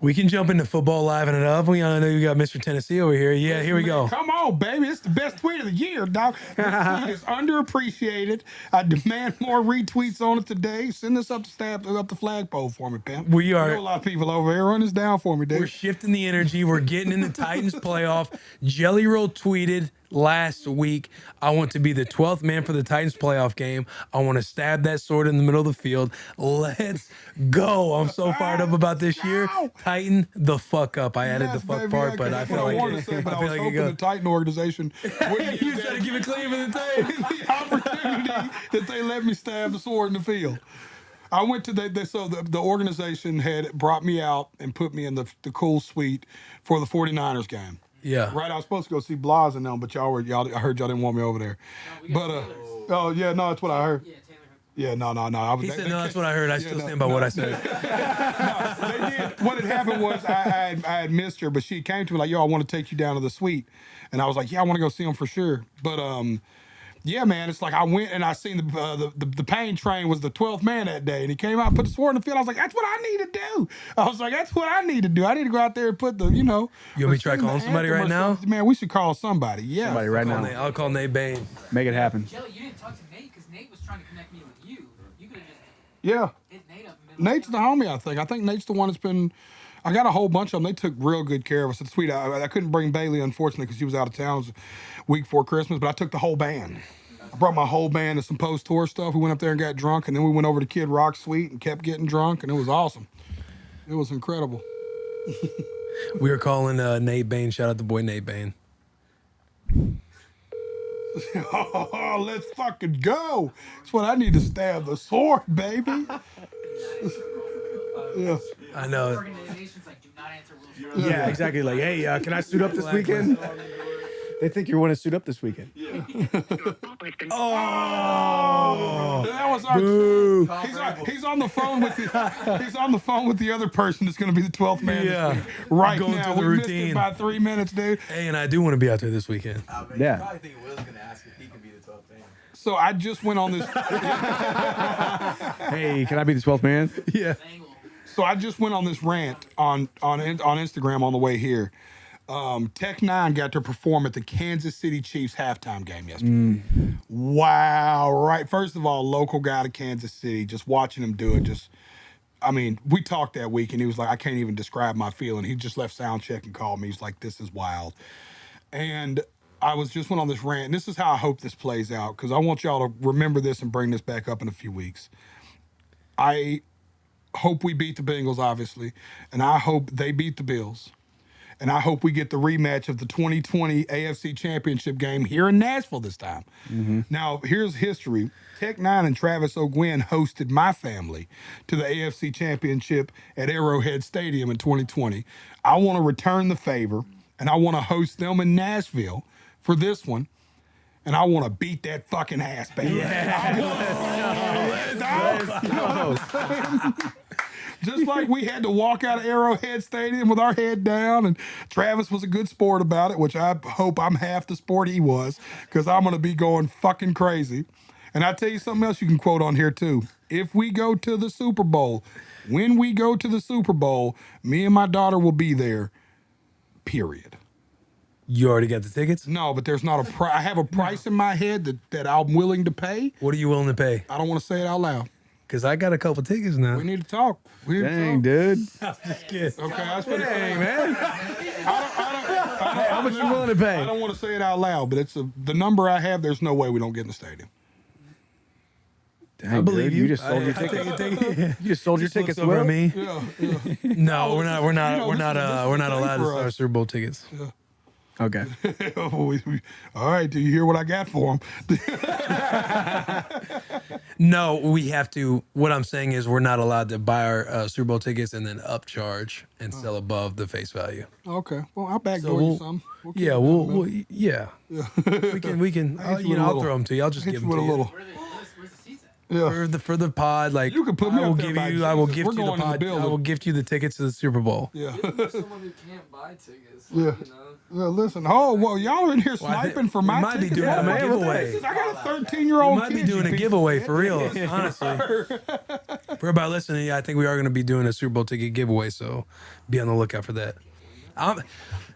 We can jump into football live and it up. We all know you got Mr. Tennessee over here. Yeah, here we go. Come on, baby. It's the best tweet of the year, dog. This tweet is underappreciated. I demand more retweets on it today. Send this up the flagpole for me, pimp. We are. I know a lot of people over here. Run this down for me, We're dude. shifting the energy. We're getting in the Titans playoff. Jelly Roll tweeted last week, I want to be the 12th man for the Titans playoff game. I want to stab that sword in the middle of the field. Let's go. I'm so fired up about this year. Tighten the fuck up. I added the fuck part, but I feel like I was hoping the Titan organization wouldn't you try to give it clean for the Titans. the opportunity that they let me stab the sword in the field. I went to the organization had brought me out and put me in the cool suite for the 49ers game. Yeah. Right, I was supposed to go see Blas and them, but y'all I heard y'all didn't want me over there. Oh yeah, no, that's what I heard. Yeah, no. He said, no, that's what I heard. I still stand by what I said. No, they did. What had happened was I had missed her, but she came to me like, yo, I want to take you down to the suite. And I was like, yeah, I want to go see him for sure. But yeah, man, it's like I went and I seen the pain train was the 12th man that day, and he came out and put the sword in the field. I was like, that's what I need to do. I was like, that's what I need to do. I need to go out there and put You want me to try calling somebody right now? Man, we should call somebody. Yeah. Somebody right now. I'll call Nate Bain. Make it happen. Jelly, you didn't talk to Nate because Nate was trying to connect me with you. You could have just Yeah. hit Nate up in the middle. Nate's the homie, I think. I think Nate's the one that's been. I got a whole bunch of them. They took real good care of us. It's sweet. I couldn't bring Bailey, unfortunately, because she was out of town. It was a week before Christmas, but I took the whole band. I brought my whole band to some post-tour stuff. We went up there and got drunk, and then we went over to Kid Rock Suite and kept getting drunk, and it was awesome. It was incredible. We were calling Nate Bain. Shout out the boy Nate Bain. Oh, let's fucking go. That's what I need to stab the sword, baby. Yeah. I know. Organizations like do not answer Will's phone. Yeah, exactly. Like, hey, can I suit up this weekend? They think you want to suit up this weekend. Oh, That was our. boo. He's on the phone with he's on the phone with the other person that's going to be the 12th man Yeah. this week. Right Going now. through the We missed routine. it by 3 minutes, dude. Hey, and I do want to be out there this weekend. Yeah. I think Will's going to ask if he can be the 12th man. So I just went on this. Hey, can I be the 12th man? Yeah. So I just went on this rant on Instagram on the way here. Tech 9 got to perform at the Kansas City Chiefs halftime game yesterday. Wow, right. First of all, local guy to Kansas City, just watching him do it, we talked that week and he was like, I can't even describe my feeling. He just left sound check and called me. He's like, this is wild. And I went on this rant, and this is how I hope this plays out, because I want y'all to remember this and bring this back up in a few weeks. I hope we beat the Bengals, obviously, and I hope they beat the Bills. And I hope we get the rematch of the 2020 AFC Championship game here in Nashville this time. Now, here's history. Tech 9 and Travis O'Gwen hosted my family to the AFC Championship at Arrowhead Stadium in 2020. I want to return the favor, and I want to host them in Nashville for this one. And I want to beat that fucking ass, baby. Just like we had to walk out of Arrowhead Stadium with our head down, and Travis was a good sport about it, which I hope I'm half the sport he was, because I'm going to be going fucking crazy. And I tell you something else you can quote on here too. If we go to the Super Bowl, when we go to the Super Bowl, me and my daughter will be there, period. You already got the tickets? No, but there's not a price. I have a price in my head that I'm willing to pay. What are you willing to pay? I don't want to say it out loud. Because I got a couple tickets now. We need to talk. Dang, dude. Just kidding. Okay, I was gonna Dang, say, man. How much you willing to pay? I don't want to say it out loud, but it's the number I have. There's no way we don't get in the stadium. Dang, I believe dude, you. You just sold your tickets. You just sold your tickets. Over at Will. me. Yeah. No, we're not. We're not. You know, we're this not. is We're not great allowed to for start us. Super Bowl tickets. Okay. All right. Do you hear what I got for them? No, we have to. What I'm saying is, we're not allowed to buy our Super Bowl tickets and then upcharge and sell above the face value. Okay. Well, I'll backdoor we'll- you some. We'll keep Yeah, it we'll, down, man. we'll yeah. We can. I'll hit you You with know, a I'll little. throw them to you. I'll just Hit give you them with to a you. little. Where's the seats at? Yeah. For the pod, like You can put me I will up there give by you. I will Jesus. gift We're you the going in the pod. I building. will gift you the tickets to the Super Bowl. Yeah. Someone who can't buy tickets. Yeah. You know? Listen. Oh, well, y'all are in here Well, I think sniping for we my might be tickets. doing Oh, a man, giveaway. I got a 13-year-old We might be doing a giveaway for real, honestly. For everybody listening, yeah, I think we are going to be doing a Super Bowl ticket giveaway, so be on the lookout for that. I'm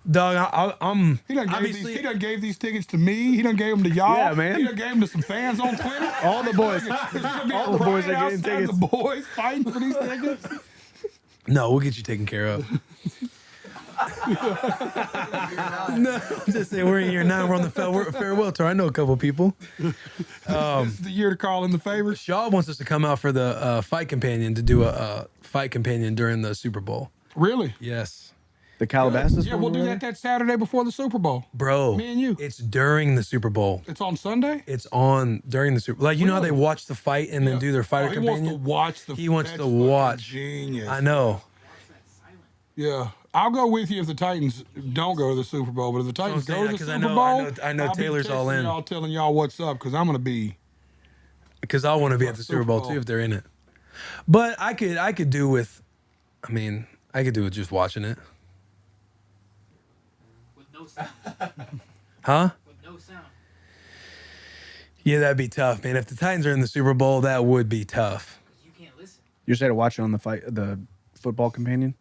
He done gave these tickets to me. He done gave them to y'all. Yeah, man. He done gave them to some fans on Twitter. All the boys. All the boys are getting outside tickets. The boys fighting for these tickets. No, we'll get you taken care of. No, I'm just saying we're in year 9. We're on the farewell tour. I know a couple people. This is the year to call in the favors. Shaw wants us to come out for the fight companion to do a fight companion during the Super Bowl. Really? Yes. The Calabasas. Yeah, we'll do that Saturday before the Super Bowl. Bro, Me and you. it's during the Super Bowl. It's on Sunday? It's on during the Super Bowl. Like, you know how they watch the fight and then do their fighter he companion? wants to watch the He wants that's to watch. Genius. I know. Yeah. I'll go with you if the Titans don't go to the Super Bowl, but if the Titans saying go that to the 'cause I Super know- Bowl, I know I'll be Taylor's all texting in. y'all, telling y'all what's up, because I'm going to be. Because I want to be at the Super Bowl too if they're in it. But I could do with, I could do with just watching it. With no sound. Huh? With no sound. Yeah, that'd be tough, man. If the Titans are in the Super Bowl, that would be tough. You can't listen. You're saying to watch it on the football companion?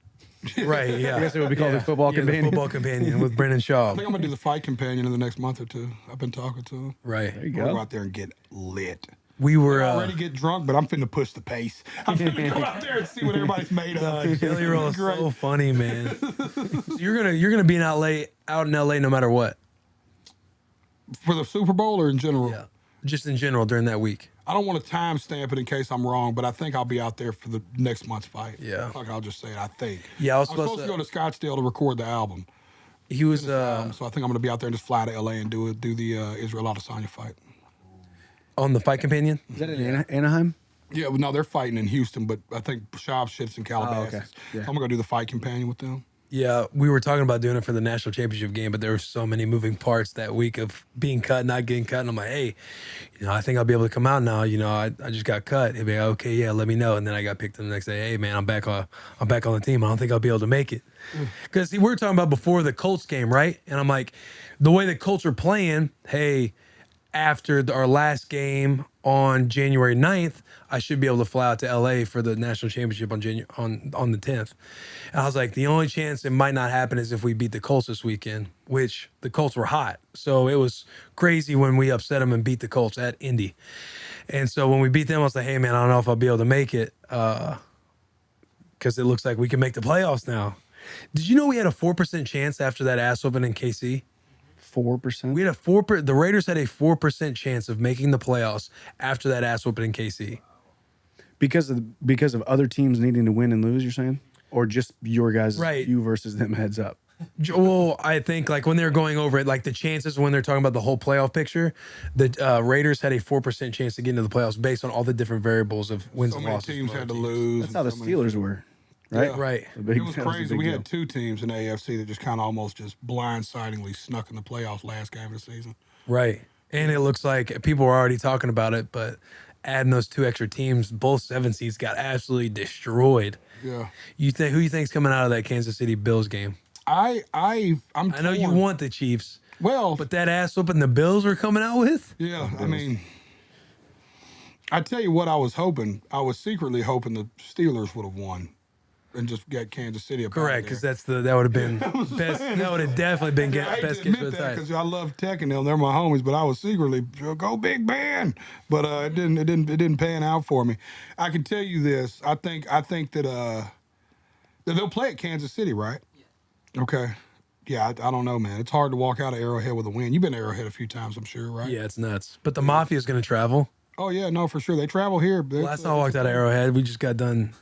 Right, yeah. I guess it would be called the football companion. The football companion with Brendan Shaw. I think I'm going to do the fight companion in the next month or two. I've been talking to him. Right. There you We'll go. go out there and get lit. We were I already get drunk, but I'm finna push the pace. I'm finna go out there and see what everybody's made of. Jelly Roll is Great. so funny, man. So you're gonna be out in LA no matter what. For the Super Bowl or in general? Yeah. Just in general during that week. I don't want to time stamp it in case I'm wrong, but I think I'll be out there for the next month's fight. Yeah. Like I'll just say it, I think. Yeah, I was I'm supposed supposed to go to Scottsdale to record the album. He was So I think I'm going to be out there and just fly to LA and do the Israel Adesanya fight. on the fight companion. Is that in Anaheim? Yeah, well, no, they're fighting in Houston, but I think Shab shits in Calabasas. okay. Yeah. So I'm going to do the fight companion with them. Yeah, we were talking about doing it for the national championship game, but there were so many moving parts that week of being cut, not getting cut. And I'm like, hey, I think I'll be able to come out now. I just got cut. He'd be like, okay, yeah, let me know. And then I got picked up the next day. Hey, man, I'm back on the team. I don't think I'll be able to make it. Because we were talking about before the Colts game, right? And I'm like, the way the Colts are playing, hey, after our last game on January 9th, I should be able to fly out to LA for the national championship on the 10th. And I was like, the only chance it might not happen is if we beat the Colts this weekend, which the Colts were hot. So it was crazy when we upset them and beat the Colts at Indy. And so when we beat them, I was like, hey, man, I don't know if I'll be able to make it because it looks like we can make the playoffs now. Did you know we had a 4% chance after that ass whooping in KC? 4%. We had the Raiders had a 4% chance of making the playoffs after that ass whooping in KC. Because of other teams needing to win and lose, you're saying? Or just your guys, Right. you versus them heads up? Well, I think like when they were going over it, like the chances when they're talking about the whole playoff picture, the Raiders had a 4% chance to get into the playoffs based on all the different variables of wins So and many losses. teams for had to other teams. lose. That's how the and so many- Steelers were, right? Yeah. Right. The big- It was that a crazy. big We deal. had two teams in the AFC that just kind of almost just blindsidingly snuck in the playoffs last game of the season. Right. And it looks like people were already talking about it, but adding those two extra teams, both 7 seeds got absolutely destroyed. Yeah. Who you think's coming out of that Kansas City Bills game? I'm I know you torn. want the Chiefs, Well, but that ass whooping the Bills were coming out with? yeah, I mean, I tell you what I was hoping. I was secretly hoping the Steelers would have won and just got Kansas City up out of Correct, because there. that would have been best. That would have definitely been I hate best to case for admit the that Titans. because I love Tech and them. They're my homies, but I was secretly go Big Ben. But it didn't pan out for me. I can tell you this. I think that they'll play at Kansas City, right? Yeah. Okay. Yeah, I don't know, man. It's hard to walk out of Arrowhead with a win. You've been to Arrowhead a few times, I'm sure, right? Yeah, it's nuts. But the Mafia's going to travel. Oh yeah, no, for sure. They travel here. Last time I walked out of Arrowhead, we just got done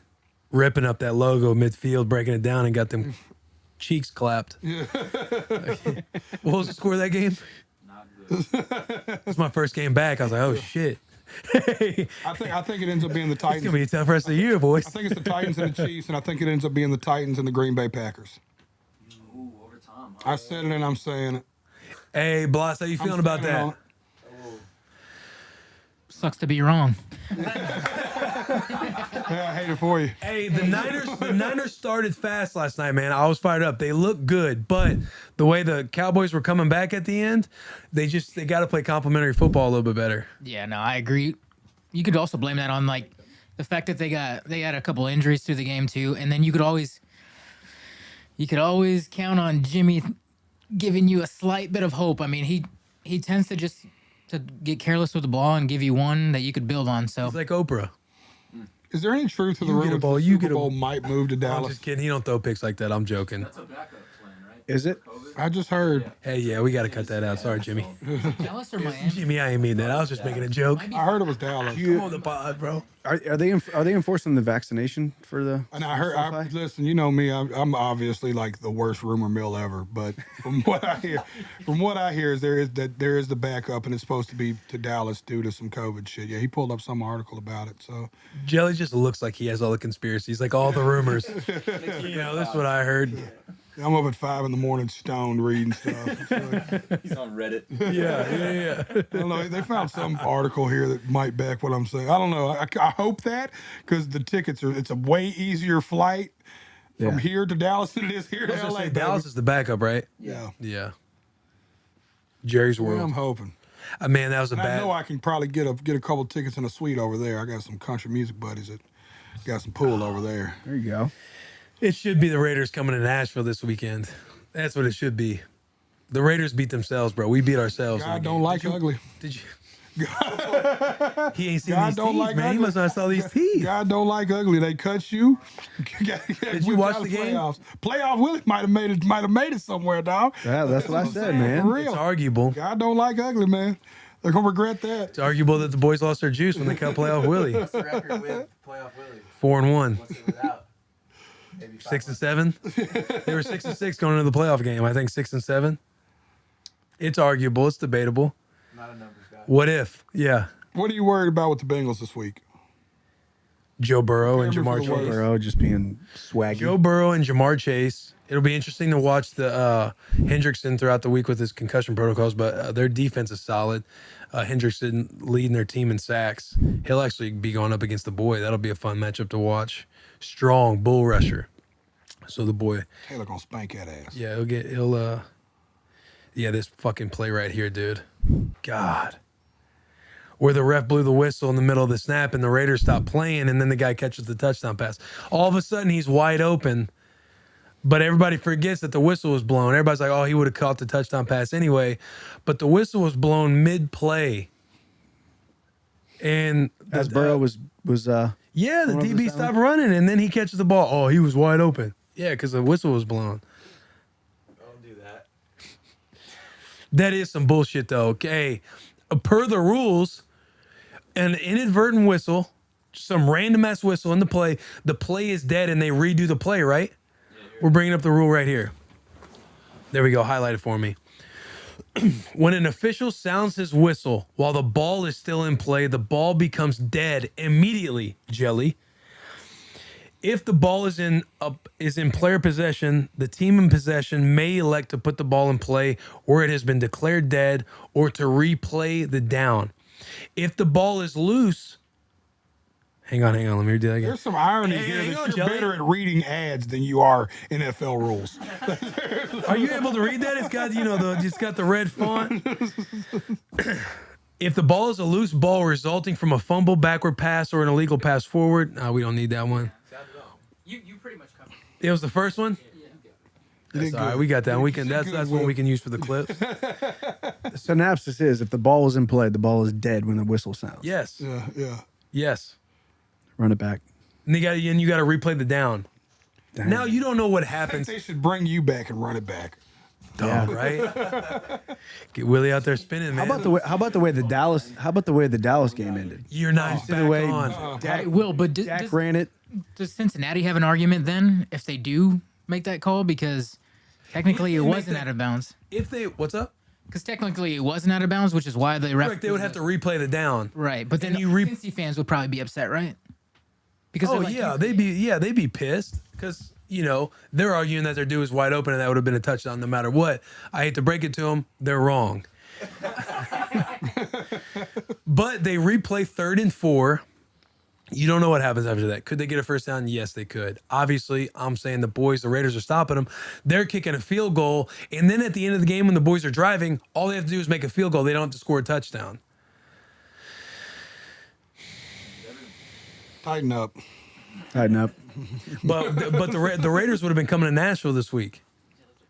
ripping up that logo midfield, breaking it down, and got them cheeks clapped. Yeah. What was the score of that game? Not good. It was my first game back. I was like, oh shit. Hey, I think it ends up being the it's Titans. gonna be a tough rest of the year, boys. I think it's the Titans and the Chiefs, and I think it ends up being the Titans and the Green Bay Packers. Ooh, overtime. I said it and I'm saying it. Hey, Blas, how you feeling about standing on that? it. Sucks to be wrong. Yeah, I hate it for you. Hey, the Niners started fast last night, man. I was fired up. They looked good, but the way the Cowboys were coming back at the end, they got to play complimentary football a little bit better. Yeah, no, I agree. You could also blame that on like the fact that they had a couple injuries through the game too, and then you could always count on Jimmy giving you a slight bit of hope. I mean, he tends to just to get careless with the ball and give you one that you could build on. So He's like Oprah. Is there any truth to the You get rumor a ball, that the you Super get a- Bowl might move to I'm Dallas? just kidding. He don't throw picks like that. I'm joking. That's a backup plan, right? Is it? I just heard. Hey, yeah, we got to cut that out. Sorry, Jimmy. Dallas or Miami? Jimmy, I ain't mean that. I was just making a joke. I heard it was Dallas. Come on the pod, bro. Are they enforcing the vaccination for the? And I heard, SoFi? listen, you know me, I'm obviously like the worst rumor mill ever. But from what I hear, is there is the backup, and it's supposed to be to Dallas due to some COVID shit. Yeah, he pulled up some article about it. So Jelly just looks like he has all the conspiracies, like all the rumors. That's what I heard. I'm up at 5 a.m. stoned reading stuff. He's on Reddit. Yeah. I don't know. They found some article here that might back what I'm saying. I don't know. I hope that because the tickets it's a way easier flight from here to Dallas than it is here I was to gonna LA. say, Dallas is the backup, right? Yeah. Yeah. Jerry's Yeah, I'm World. hoping. Man, that was a And I bad. know I can probably get a couple tickets in a suite over there. I got some country music buddies that got some pool over there. There you go. It should be the Raiders coming to Nashville this weekend. That's what it should be. The Raiders beat themselves, bro. We beat ourselves. in the God game. don't like ugly. Did you? He ain't seen God these don't teeth, like man. He ugly. must not saw these teeth. God don't like ugly. They cut you. Did you watch the game? Playoff Willy might have made it somewhere, dog. Yeah, that's what I said, For man. real. It's arguable. God don't like ugly, man. They're gonna regret that. It's arguable that the boys lost their juice when they cut Playoff Willy. What's the record with Playoff Willy? 4-1. What's it without? Maybe 6-7. They were 6-6 going into the playoff game. I think 6-7. It's arguable. It's debatable. Not a numbers guy. What if? Yeah. What are you worried about with the Bengals this week? Joe Burrow and Prepare me Jamar for the Chase. worst. Burrow just being swaggy. Joe Burrow and Jamar Chase. It'll be interesting to watch the Hendrickson throughout the week with his concussion protocols, but their defense is solid. Hendrickson leading their team in sacks. He'll actually be going up against the boy. That'll be a fun matchup to watch. Strong bull rusher. So the boy, Taylor gonna spank that ass. yeah, this fucking play right here, dude. God. Where the ref blew the whistle in the middle of the snap and the Raiders stopped playing, and then the guy catches the touchdown pass. All of a sudden, he's wide open, but everybody forgets that the whistle was blown. Everybody's like, oh, he would have caught the touchdown pass anyway. But the whistle was blown mid-play. And As Burrow was yeah, the going over the DB sideline? stopped running, and then he catches the ball. Oh, he was wide open. Yeah, because the whistle was blown. Don't do that. That is some bullshit, though. Okay, per the rules, an inadvertent whistle, some random ass whistle in the play is dead, and they redo the play, right? We're bringing up the rule right here. There we go. Highlight it for me. When an official sounds his whistle while the ball is still in play, the ball becomes dead immediately, Jelly. If the ball is in player possession, the team in possession may elect to put the ball in play where it has been declared dead or to replay the down. If the ball is loose, hang on, let me redo that again. There's some irony Hey, here hang that on, you're Jelly. better at reading ads than you are NFL rules. Are you able to read that? It's got, it's got the red font. If the ball is a loose ball resulting from a fumble, backward pass, or an illegal pass forward, we don't need that one. You pretty much covered It was the first one? That's all right. We got that. We can. That's what we can use for the clips. the synopsis is if the ball is in play, the ball is dead when the whistle sounds. Yes. Yeah. Yes. Run it back. And you got to replay the down. Damn. Now you don't know what I think happens. they should bring you back and run it back. Dog, right? Get Willie out there spinning, man. How about the way the Dallas game ended? You're not See back the way on. Dak, Will, but Dak ran it. does Cincinnati have an argument then if they do make that call? Because technically it If they make wasn't that- out of bounds. What's up? Because technically it wasn't out of bounds, which is why the ref. Correct. They would have to replay the down. Right, but then And you re- Cincy fans would probably be upset, right? Because Oh they're like, yeah, they'd be pissed because they're arguing that their dude was wide open and that would have been a touchdown no matter what. I hate to break it to them, they're wrong. But they replay 3rd and 4. You don't know what happens after that. Could they get a first down? Yes, they could. Obviously, I'm saying the Raiders are stopping them. They're kicking a field goal, and then at the end of the game when the boys are driving, all they have to do is make a field goal. They don't have to score a touchdown. Tighten up. Tighten up. But the Raiders would have been coming to Nashville this week.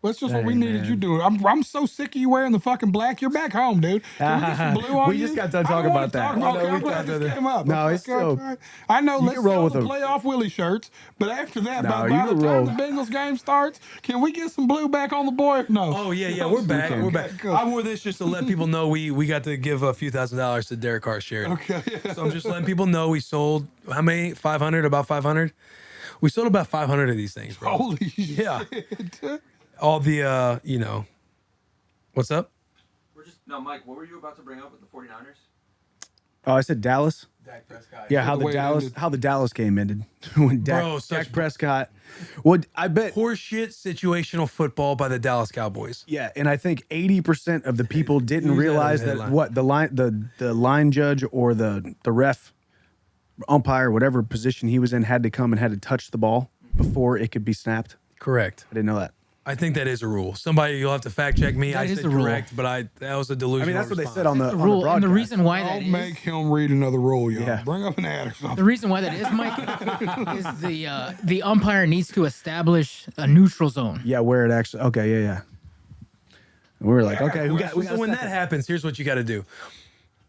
That's just what we Hey, needed man. you doing. I'm so sick of you wearing the fucking black. You're back home, dude. Can we get some blue on We you? just got done I talking don't wanna about that. talk about I know, it. we I'm glad talked this about it. came up. No, Okay, it's still- okay. I know. you Let's can roll sell with the them. Playoff Willy shirts, but after that, No, by you the can time roll. the Bengals game starts, can we get some blue back on the board? No. Oh yeah, we're back. can. We're back. Cool. I wore this just to let people know we got to give a few $1,000s to Derek Carr's charity. Okay. So I'm just letting people know we sold how many? 500, about 500. We sold about 500 of these things, bro. Holy Yeah. shit. All the what's up? We're just no, Mike. What were you about to bring up with the 49ers? Oh, I said Dallas. Dak Prescott. Yeah, how the way it ended. the Dallas game ended when Bro, Dak such Prescott. Well, I bet. Horseshit situational football by the Dallas Cowboys. Yeah, and I think 80% of the people didn't Who's that in realize the that headline? what the line judge or the ref, umpire, whatever position he was in, had to come and had to touch the ball before it could be snapped. Correct. I didn't know that. I think that is a rule. Somebody, you'll have to fact check me. That I is said the rule. correct, but that was a delusional I mean, that's what they response. said on the The rule, and the broadcast. reason why that Don't is, make him read another rule, y'all. Yeah. Bring up an ad or something. the reason why that is, Mike, is the umpire needs to establish a neutral zone. Yeah, where it actually. Okay, yeah. And we were like, okay, we got So when that happens, here's what you got to do.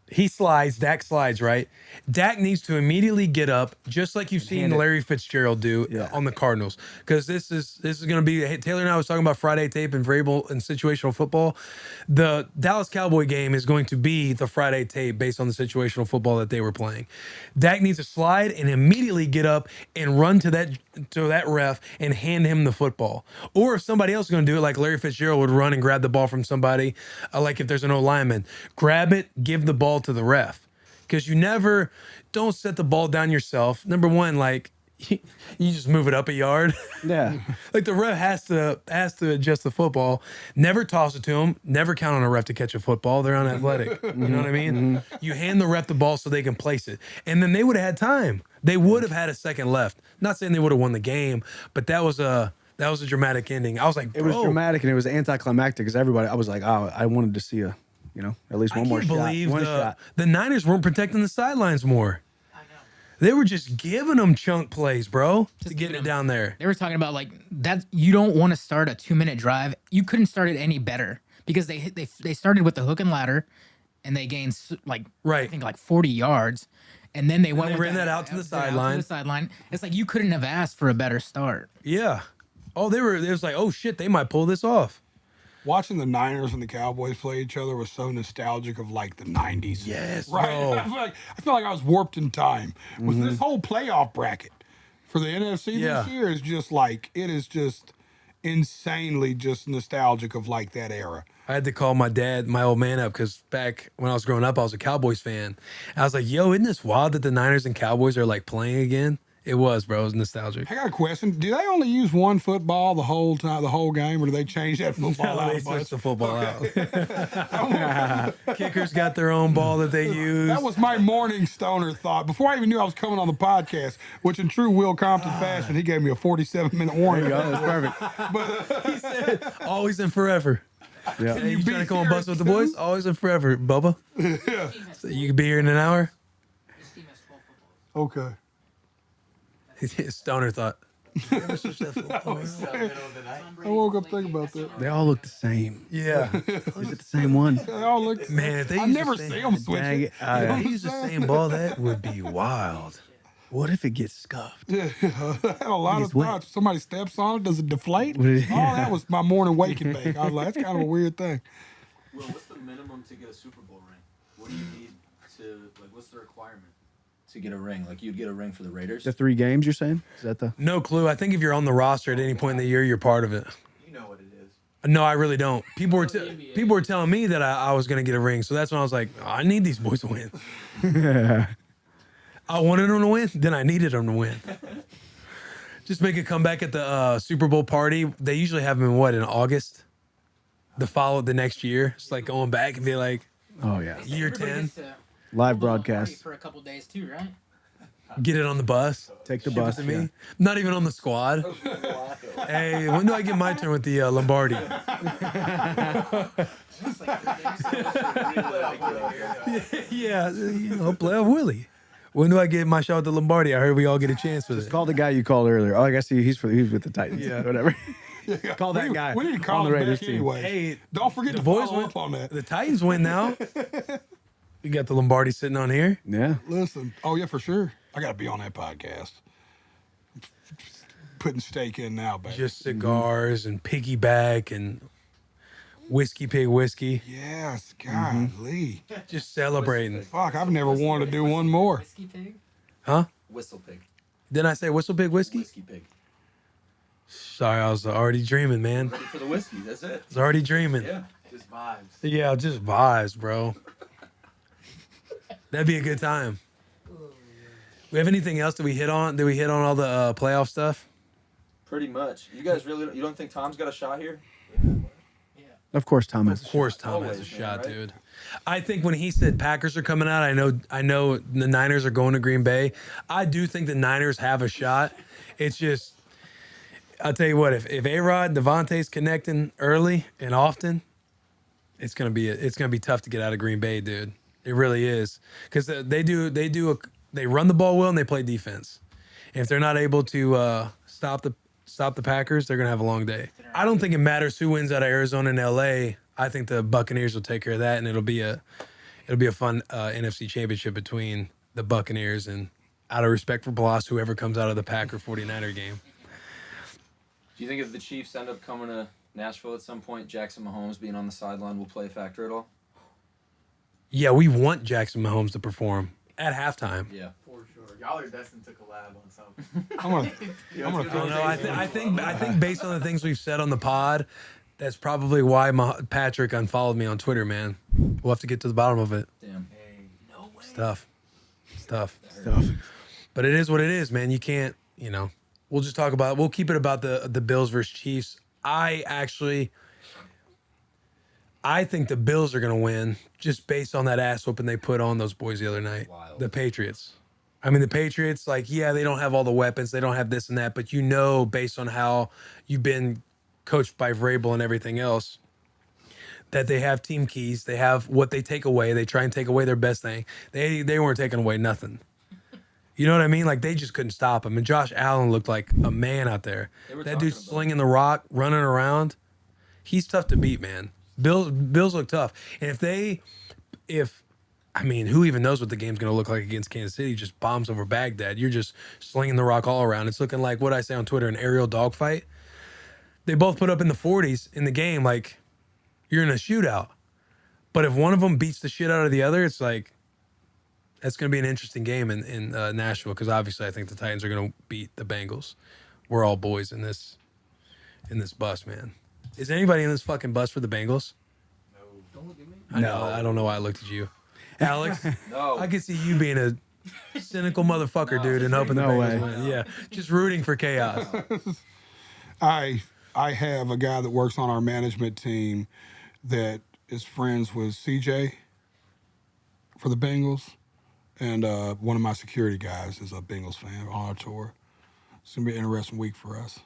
He slides, Dak slides, right? Dak needs to immediately get up, just like you've seen hand it. Larry Fitzgerald do Yeah. on the Cardinals. Because this is going to be Taylor and I was talking about Friday tape and Vrabel and situational football. The Dallas Cowboy game is going to be the Friday tape based on the situational football that they were playing. Dak needs to slide and immediately get up and run to that ref and hand him the football. Or if somebody else is going to do it, like Larry Fitzgerald would run and grab the ball from somebody, like if there's an O-lineman, grab it, give the ball to the ref. Because you never, don't set the ball down yourself. Number one, like, you just move it up a yard. Yeah. Like the ref has to adjust the football. Never toss it to him. Never count on a ref to catch a football. They're unathletic. You know what I mean? You hand the ref the ball so they can place it. And then they would have had time. They would have had a second left. Not saying they would have won the game, but that was a dramatic ending. I was like, It was dramatic and it was anticlimactic because everybody, I was like, oh, I wanted to see at least one more shot. believe One shot. the Niners weren't protecting the sidelines more. I know. They were just giving them chunk plays, bro, to get giving it them- down there. They were talking about like that. You don't want to start a 2-minute drive. You couldn't start it any better because they started with the hook and ladder, and they gained I Right. think like 40 yards, and then they went. they with ran that out to the sideline. sideline. It's like you couldn't have asked for a better start. Yeah. Oh, it was like, oh shit, they might pull this off. Watching the Niners and the Cowboys play each other was so nostalgic of like the 90s. Yes, Right. bro. I feel like I was warped in time. With this whole playoff bracket for the NFC Yeah. this year is just like, it is just insanely just nostalgic of like that era. I had to call my dad, my old man, up because back when I was growing up, I was a Cowboys fan. I was like, yo, isn't this wild that the Niners and Cowboys are like playing again? It was, bro. It was nostalgic. I got a question. Do they only use one football the whole time, the whole game, or do they change that football out? They a bunch? switched the football out. Kickers got their own ball that they use. That was my morning stoner thought. Before I even knew I was coming on the podcast, which in true Will Compton fashion, he gave me a 47-minute warning. There you go. That's perfect. He said, always and forever. Yeah. Hey, you trying to come on here Bussin' With The at Boys? 2? Always and forever, Bubba. So you could be here in an hour? Okay. Stoner thought. I woke up thinking about that. They all look the same. Yeah. Is it the same one? They all look. Man, if they I use never the see same, them switch Dang it. it. if they use the same ball, that would be wild. What if it gets scuffed? I had a lot of It's wet. thoughts. Somebody steps on it, does it deflate? What is- Oh, that was my morning wake and bake. I was like, that's kind of a weird thing. Will, what's the minimum to get a Super Bowl ring? What do you need what's the requirement to get a ring? Like you'd get a ring for the Raiders? The 3 games you're saying? Is that the? No clue. I think if you're on the roster at any point in the year, you're part of it. You know what it is. No, I really don't. People were telling me that I was going to get a ring. So that's when I was like, oh, I need these boys to win. I wanted them to win, then I needed them to win. Just make a comeback at the Super Bowl party. They usually have them in August? The next year. It's like going back and be like, Oh, yeah. year 10. Live broadcast. for a couple days too, right? Get it on the bus. Take the Ship it bus. to me. Yeah. Not even on the squad. Hey, when do I get my turn with the Lombardi? Yeah, Playoff Willy. When do I get my shot at the Lombardi? I heard we all get a chance with it. Call the guy you called earlier. Oh, I guess he's with the Titans. Yeah, whatever. Call that guy. We need to call on the him Raiders back team. anyway. Hey, Don't forget the to boys follow win. up on that. The Titans win now. We got the Lombardi sitting on here. Yeah. Listen. Oh, yeah, for sure. I got to be on that podcast. Putting steak in now, baby. Just cigars and piggyback and whiskey pig whiskey. Yes, golly. Just celebrating. Fuck, I've never wanted to do one more. Whiskey pig. Huh? Whistle pig. Didn't I say whistle pig whiskey? Whiskey pig. Sorry, I was already dreaming, man. Ready for the whiskey. That's it. I was already dreaming. Yeah. Just vibes. Yeah, just vibes, bro. That'd be a good time. We have anything else? Did we hit on all the playoff stuff? Pretty much. You guys you don't think Tom's got a shot here? Of course, Thomas. Of course, Tom has a Always, man, shot, right? dude. I think when he said Packers are coming out, I know the Niners are going to Green Bay. I do think the Niners have a shot. It's just, I'll tell you what, if A-Rod, Devontae's connecting early and often, it's gonna be tough to get out of Green Bay, dude. It really is, because they run the ball well and they play defense. And if they're not able to stop the Packers, they're gonna have a long day. I don't think it matters who wins out of Arizona and LA. I think the Buccaneers will take care of that, and it'll be a fun NFC championship between the Buccaneers and, out of respect for Bloss, whoever comes out of the Packer 49er game. Do you think if the Chiefs end up coming to Nashville at some point, Jackson Mahomes being on the sideline will play a factor at all? Yeah, we want Jackson Mahomes to perform at halftime. Yeah. For sure. Y'all are destined to collab on something. I'm gonna I don't know. I think based on the things we've said on the pod, that's probably why Patrick unfollowed me on Twitter, man. We'll have to get to the bottom of it. Damn. No way. Stuff. But it is what it is, man. You can't, we'll just talk about it. We'll keep it about the Bills versus Chiefs. I think the Bills are going to win just based on that ass whooping they put on those boys the other night. Wild. The Patriots. I mean, the Patriots, they don't have all the weapons. They don't have this and that. But based on how you've been coached by Vrabel and everything else, that they have team keys. They have what they take away. They try and take away their best thing. They weren't taking away nothing. You know what I mean? Like, they just couldn't stop him. And Josh Allen looked like a man out there. That dude's slinging the rock, running around. He's tough to beat, man. Bills look tough. And who even knows what the game's going to look like against Kansas City? Just bombs over Baghdad. You're just slinging the rock all around. It's looking like what I say on Twitter, an aerial dogfight. They both put up in the 40s in the game. Like, you're in a shootout. But if one of them beats the shit out of the other, it's like, that's going to be an interesting game in Nashville, because obviously I think the Titans are going to beat the Bengals. We're all boys in this bus, man. Is anybody in this fucking bus for the Bengals? No. Don't look at me. I know. I don't know why I looked at you. Alex, No. I could see you being a cynical motherfucker, dude, and hoping the Bengals win. Yeah, just rooting for chaos. I have a guy that works on our management team that is friends with CJ for the Bengals, and one of my security guys is a Bengals fan on our tour. It's gonna be an interesting week for us.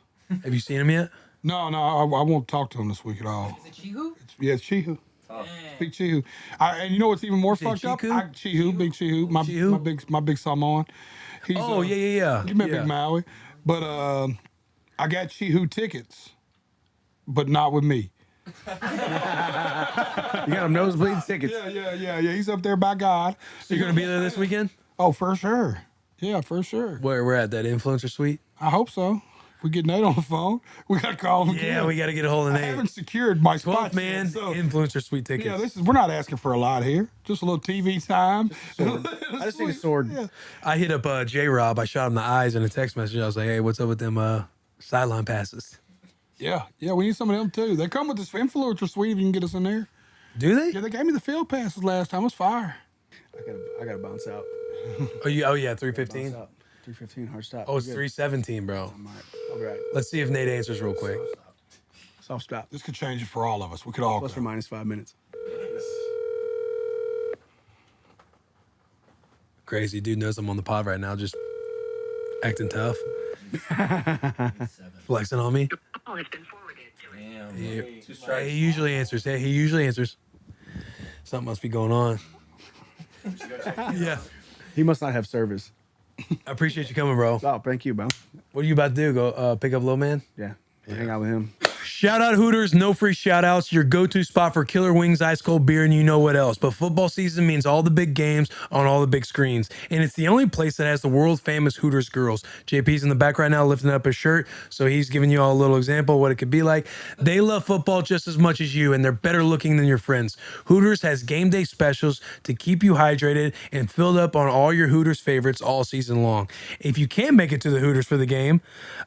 Have you seen him yet? No, I won't talk to him this week at all. Is it Chihu? Yeah, it's Chihu. Tough. Big Chihu. And you know what's even more say fucked up? Chiku? Chihu, Big Chihu. My big Samoan. He's, yeah. You met Big Maui. But I got Chihu tickets, but not with me. You got him nosebleed tickets. Yeah. He's up there by God. So you're gonna be there this weekend? Oh, for sure. Yeah, for sure. Where we're at that influencer suite? I hope so. If we get Nate on the phone, we got to call him again. Yeah, we got to get a hold of I Nate. haven't secured my spot 12th man yet, so- influencer suite tickets. Yeah, we're not asking for a lot here. Just a little TV time. I just need a sword. Yeah. I hit up J-Rob. I shot him the eyes in a text message. I was like, hey, what's up with them sideline passes? Yeah, we need some of them too. They come with this influencer suite if you can get us in there. Do they? Yeah, they gave me the field passes last time. It was fire. I gotta bounce out. Oh yeah, 315. 315 hard stop. Oh, it's Good. 317, bro. I'll be right. Let's see if Nate answers real quick. Soft stop. This could change it for all of us. We could all Plus go. or minus 5 minutes. Crazy dude knows I'm on the pod right now, just acting tough, flexing on me. Damn. Yeah. 2 strikes. He usually answers. Something must be going on. Yeah. He must not have service. I appreciate you coming, bro. Oh, thank you, bro. What are you about to do? Go pick up Lil Man? Yeah. Hang out with him. Shout out Hooters, no free shout outs, your go-to spot for killer wings, ice cold beer, and you know what else. But football season means all the big games on all the big screens. And it's the only place that has the world famous Hooters girls. JP's in the back right now lifting up his shirt, so he's giving you all a little example of what it could be like. They love football just as much as you, and they're better looking than your friends. Hooters has game day specials to keep you hydrated and filled up on all your Hooters favorites all season long. If you can't make it to the Hooters for the game,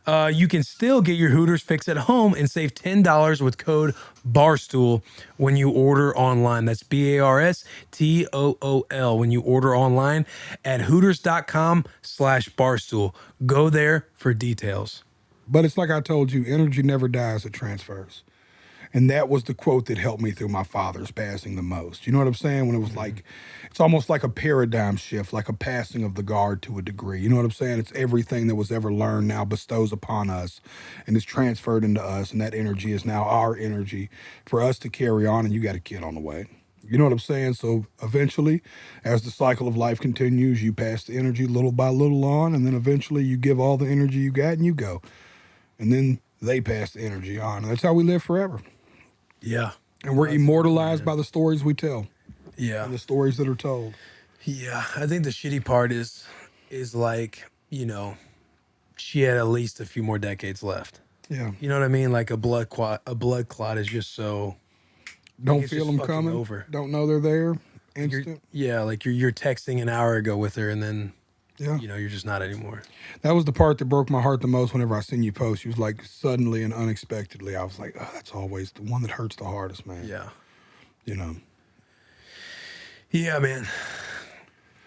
you can still get your Hooters fix at home and save $10 with code BARSTOOL when you order online. That's BARSTOOL when you order online at hooters.com/barstool. Go there for details. But it's like I told you, energy never dies, it transfers. And that was the quote that helped me through my father's passing the most. You know what I'm saying? When it was like, it's almost like a paradigm shift, like a passing of the guard to a degree. You know what I'm saying? It's everything that was ever learned now bestows upon us and is transferred into us. And that energy is now our energy for us to carry on. And you got a kid on the way. You know what I'm saying? So eventually, as the cycle of life continues, you pass the energy little by little on. And then eventually you give all the energy you got and you go. And then they pass the energy on. And that's how we live forever. Yeah. And we're immortalized by the stories we tell. Yeah. And the stories that are told. Yeah. I think the shitty part is like, you know, she had at least a few more decades left. Yeah. You know what I mean? Like a blood clot is just so. Don't it's feel just them fucking coming. over. Don't know they're there. Instant. Like you're texting an hour ago with her and then, Yeah. you know, you're just not anymore. That was the part that broke my heart the most whenever I seen you post. You was like, suddenly and unexpectedly. I was like, oh, that's always the one that hurts the hardest, man. Yeah. You know? Yeah, man.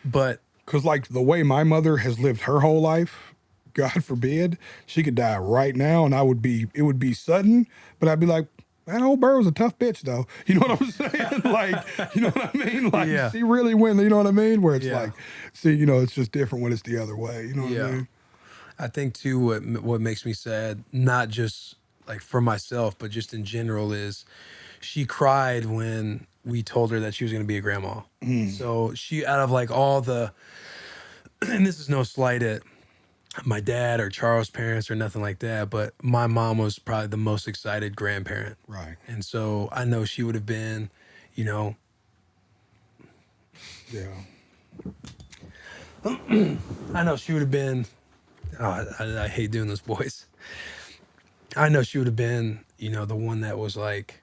But. Because, like, the way my mother has lived her whole life, God forbid, she could die right now and it would be sudden, but I'd be like, that old bird was a tough bitch, though. You know what I'm saying? Like, you know what I mean? Like, Yeah. she really went, you know what I mean? Where it's Yeah. like, see, you know, it's just different when it's the other way. You know what I mean? I think, too, what makes me sad, not just, like, for myself, but just in general, is she cried when we told her that she was going to be a grandma. So she, out of, like, all the, and this is no slight at my dad or Charles' parents or nothing like that, but my mom was probably the most excited grandparent. Right. And so I know she would have been, you know. Yeah. I know she would have been, I hate doing this, boys. I know she would have been, you know, the one that was like,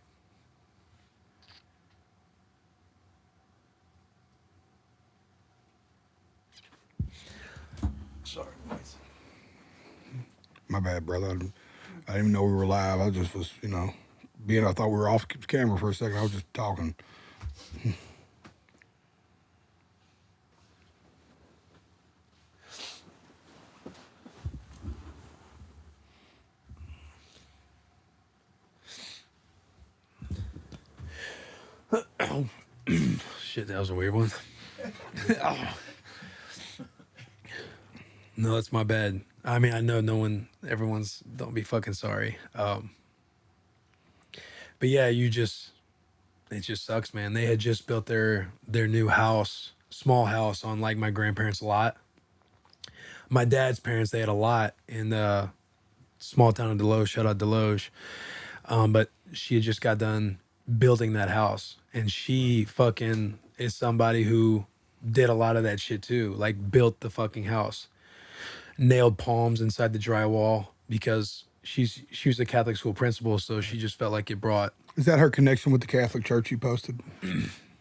sorry, boys. My bad, brother. I didn't even know we were live. I just was, you know, I thought we were off camera for a second. I was just talking. Shit, that was a weird one. No, that's my bad. I mean, I know everyone's, don't be fucking sorry. But yeah, it just sucks, man. They had just built their new house, small house on like my grandparents' lot. My dad's parents, they had a lot in the small town of Deloge. Shout out Deloge. But she had just got done building that house, and she fucking is somebody who did a lot of that shit too. Like built the fucking house, nailed palms inside the drywall because she was a Catholic school principal, so she just felt like it brought. Is that her connection with the Catholic Church you posted?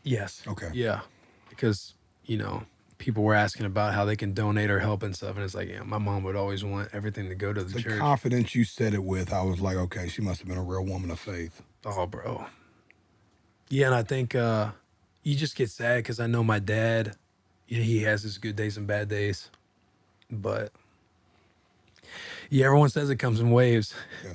Yes. Okay. Yeah, because you know people were asking about how they can donate or help and stuff, and it's like, yeah, my mom would always want everything to go to the church. Confidence you said it with, I was like, okay, she must have been a real woman of faith. Oh, bro. Yeah, and I think you just get sad because I know my dad, he has his good days and bad days. But, yeah, everyone says it comes in waves. Yeah.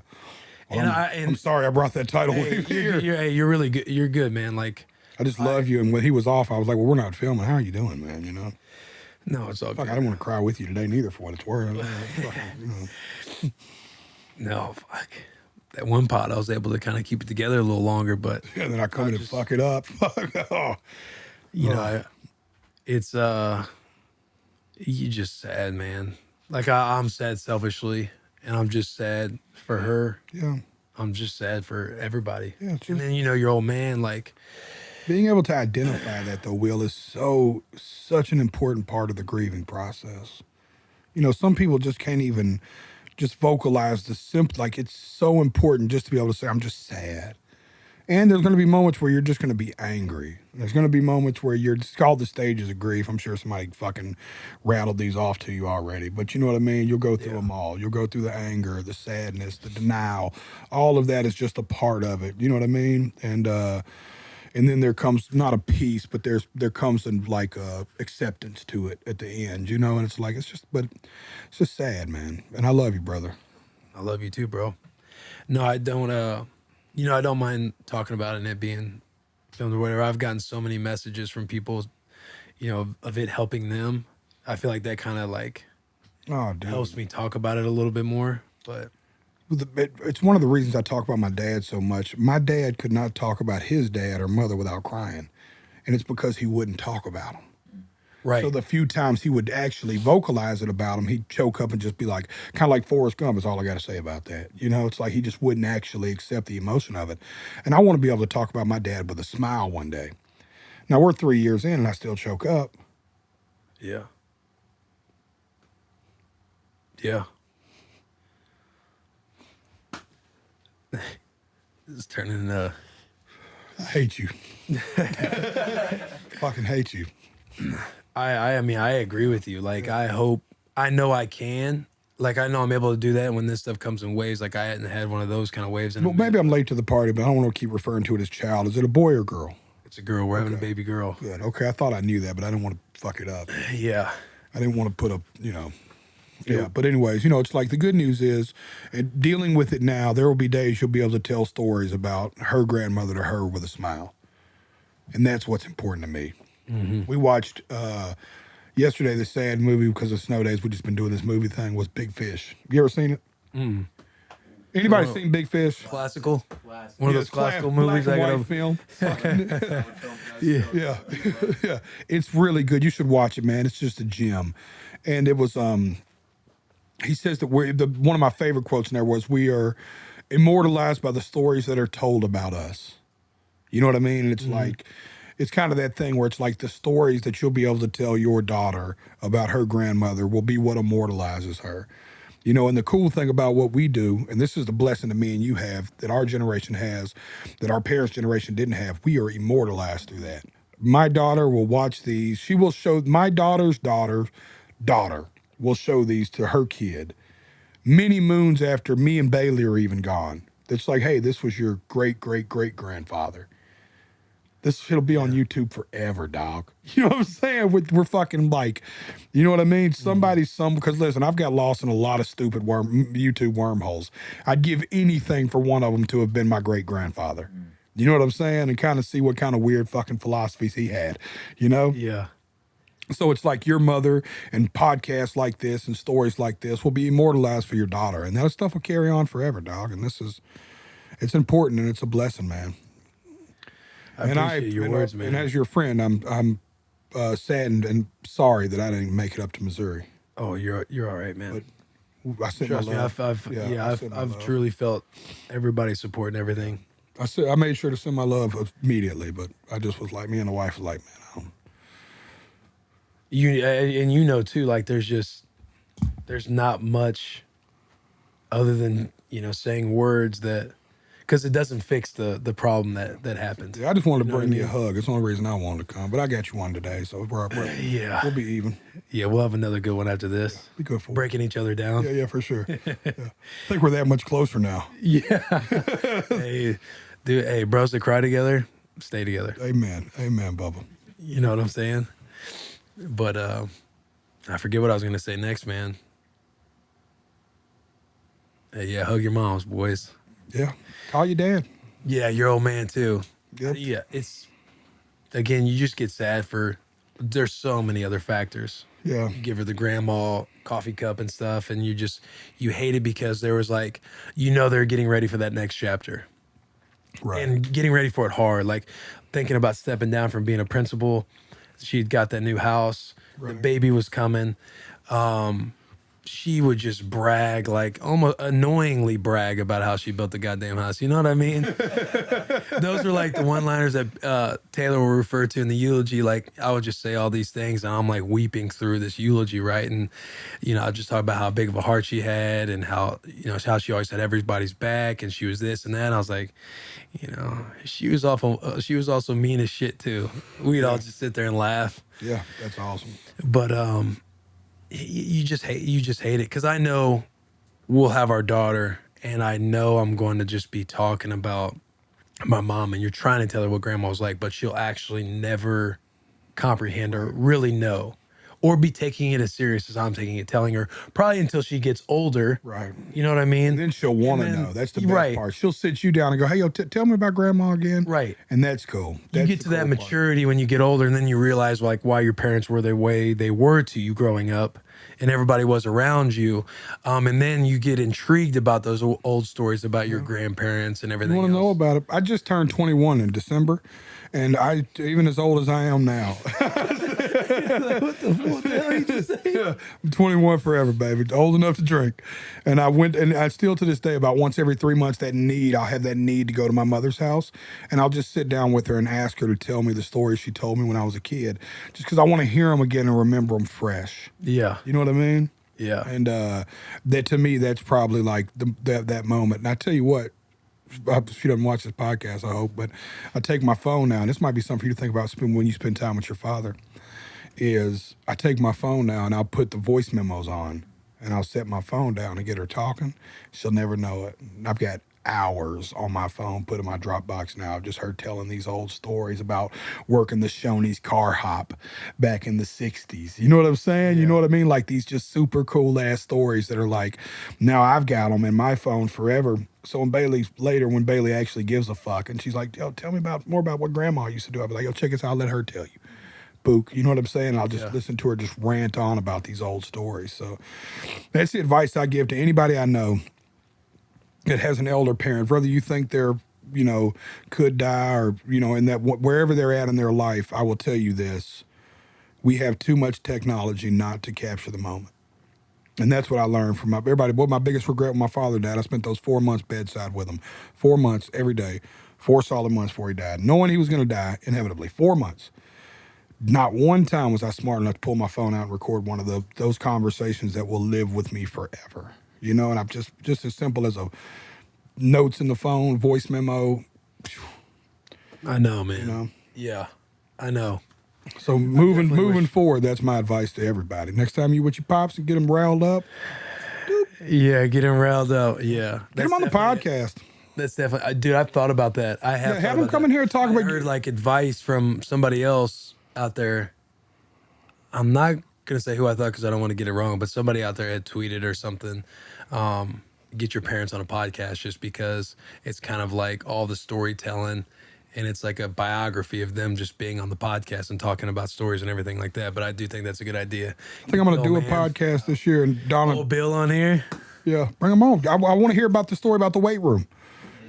Well, I'm sorry I brought that title wave here. You're really good. You're good, man. Like, I just love you. And when he was off, I was like, well, we're not filming. How are you doing, man? You know? No, it's all Fuck, good. I don't want to cry with you today neither for what it's worth. No, fuck. That one pot, I was able to kind of keep it together a little longer, but yeah, then I come in and fuck it up. You know, it's You just sad, man. Like I'm sad selfishly, and I'm just sad for her. Yeah. I'm just sad for everybody. Yeah, it's And just- then your old man, like, Being able to identify that, though, Will, is such an important part of the grieving process. Some people just can't even just vocalize the simple. Like, it's so important just to be able to say, I'm just sad. And there's going to be moments where you're just going to be angry. There's going to be moments where it's called the stages of grief. I'm sure somebody fucking rattled these off to you already. But you know what I mean? You'll go through them all. You'll go through the anger, the sadness, the denial. All of that is just a part of it. You know what I mean? And then there comes not a peace, but there comes like acceptance to it at the end, and it's like it's just sad, man. And I love you, brother. I love you too, bro. No, I don't. I don't mind talking about it and it being filmed or whatever. I've gotten so many messages from people, of it helping them. I feel like that kind of like Oh, dude. helps me talk about it a little bit more. But It's one of the reasons I talk about my dad so much. My dad could not talk about his dad or mother without crying, and it's because he wouldn't talk about them. right, So the few times he would actually vocalize it about him, he'd choke up and just be like, kind of like Forrest Gump is all I got to say about that. It's like he just wouldn't actually accept the emotion of it. And I want to be able to talk about my dad with a smile one day. Now, we're 3 years in and I still choke up. yeah, yeah. It's turning into. I hate you. Fucking hate you. I mean, I agree with you. Like, I know I can. Like, I know I'm able to do that when this stuff comes in waves. Like, I hadn't had one of those kind of waves. Well, maybe I'm late to the party, but I don't want to keep referring to it as child. Is it a boy or girl? It's a girl. We're having a baby girl. Good. Okay, I thought I knew that, but I didn't want to fuck it up. Yeah. I didn't want to put Yeah, but anyways, it's like the good news is, dealing with it now, there will be days you'll be able to tell stories about her grandmother to her with a smile. And that's what's important to me. Mm-hmm. We watched yesterday the sad movie because of snow days. We've just been doing this movie thing, was Big Fish. You ever seen it? Mm. Anybody No. seen Big Fish? Classical. One of those classical movies. Black I and gotta. white film. Yeah. Yeah. It's really good. You should watch it, man. It's just a gem. And it was he says that one of my favorite quotes in there was, we are immortalized by the stories that are told about us. You know what I mean? And it's like, it's kind of that thing where it's like the stories that you'll be able to tell your daughter about her grandmother will be what immortalizes her. And the cool thing about what we do, and this is the blessing that me and you have, that our generation has, that our parents' generation didn't have, we are immortalized through that. My daughter will watch these. She will show, my daughter's daughter will show these to her kid many moons after me and Bailey are even gone. It's like, hey, this was your great-great-great-grandfather. This shit'll be on YouTube forever, dog. You know what I'm saying? We're fucking like, you know what I mean? Because listen, I've got lost in a lot of stupid YouTube wormholes. I'd give anything for one of them to have been my great-grandfather. You know what I'm saying? And kind of see what kind of weird fucking philosophies he had, Yeah. So it's like your mother and podcasts like this and stories like this will be immortalized for your daughter. And that stuff will carry on forever, dog. And it's important and it's a blessing, man. I appreciate your words, man. And as your friend, I'm saddened and sorry that I didn't make it up to Missouri. Oh, you're all right, man. But I sent Trust my me, love. I've truly felt everybody's support and everything. I made sure to send my love immediately, but I just was like, me and the wife was like, man, I don't. Too, like there's not much other than saying words that, because it doesn't fix the problem that happens. Yeah, I just wanted to bring what I you a mean? hug. It's the only reason I wanted to come. But I got you one today, so Yeah. we'll be even. Yeah, we'll have another good one after this. Be good for it. Breaking each other down. Yeah, for sure. Yeah. I think we're that much closer now. Yeah. Hey, dude. Hey, bros that cry together, stay together. Amen, Bubba. You know what I'm saying? But I forget what I was gonna say next, man. Hey, yeah, hug your moms, boys. Yeah, call your dad. Yeah, your old man too. Yep. Yeah, it's again, you just get sad for. There's so many other factors. Yeah. You give her the grandma coffee cup and stuff, and you hate it because there was like, they're getting ready for that next chapter. Right. And getting ready for it hard, like thinking about stepping down from being a principal. She'd got that new house, the baby was coming, she would just brag, like almost annoyingly brag about how she built the goddamn house. You know what I mean? Those were like the one-liners that Taylor will refer to in the eulogy. Like I would just say all these things and I'm like weeping through this eulogy, right? And, I just talk about how big of a heart she had and how, how she always had everybody's back and she was this and that. And I was like, she was awful. She was also mean as shit too. We'd all just sit there and laugh. Yeah, that's awesome. But, you just hate it because I know we'll have our daughter and I know I'm going to just be talking about my mom and you're trying to tell her what grandma was like, but she'll actually never comprehend or really know or be taking it as serious as I'm taking it, telling her probably until she gets older. Right. You know what I mean? And then she'll want to know. That's the best right. part. She'll sit you down and go, hey, yo, tell me about grandma again. Right. And that's cool. You get to that maturity when you get older and then you realize like why your parents were the way they were to you growing up and everybody was around you. And then you get intrigued about those old stories about your grandparents and everything You want to know about it? I just turned 21 in December, and even as old as I am now. What the hell you just say? Yeah, I'm 21 forever, baby. Old enough to drink. And I went, and I still to this day, about once every 3 months, I'll have that need to go to my mother's house, and I'll just sit down with her and ask her to tell me the stories she told me when I was a kid, just because I want to hear them again and remember them fresh. Yeah. You know what I mean? Yeah. And that to me, that's probably like that moment. And I tell you what, she doesn't watch this podcast, I hope, but I take my phone now, and this might be something for you to think about when you spend time with your father, is I take my phone now and I'll put the voice memos on and I'll set my phone down and get her talking. She'll never know it. I've got hours on my phone put in my Dropbox now. I've just heard telling these old stories about working the Shoney's car hop back in the 60s. You know what I'm saying? Yeah. You know what I mean? Like these just super cool ass stories that are like, now I've got them in my phone forever. So when Bailey actually gives a fuck and she's like, yo, tell me more about what grandma used to do. I'll be like, yo, check this out. I'll let her tell you. Book, you know what I'm saying? I'll just listen to her just rant on about these old stories. So that's the advice I give to anybody I know that has an elder parent, whether you think they're, could die or, in that wherever they're at in their life. I will tell you this: we have too much technology not to capture the moment, and that's what I learned from everybody. What my biggest regret with my father died, I spent those 4 months bedside with him, 4 months every day, 4 solid months before he died, knowing he was going to die inevitably. 4 months. Not one time was I smart enough to pull my phone out and record one of those conversations that will live with me forever. And I'm just as simple as a notes in the phone, voice memo. I know, man. Yeah, I know. So moving forward, that's my advice to everybody. Next time you with your pops and get them riled up. Yeah, get them riled up. Yeah. Get them on the podcast. That's definitely, dude, I've thought about that. I have. Have them come in here and talk about. I heard like advice from somebody else out there. I'm not gonna say who I thought because I don't want to get it wrong, but somebody out there had tweeted or something. Get your parents on a podcast just because it's kind of like all the storytelling and it's like a biography of them just being on the podcast and talking about stories and everything like that. But I do think that's a good idea. I think I'm gonna do a podcast this year and Donna. Oh, Bill on here. Yeah, bring him on. I want to hear about the story about the weight room.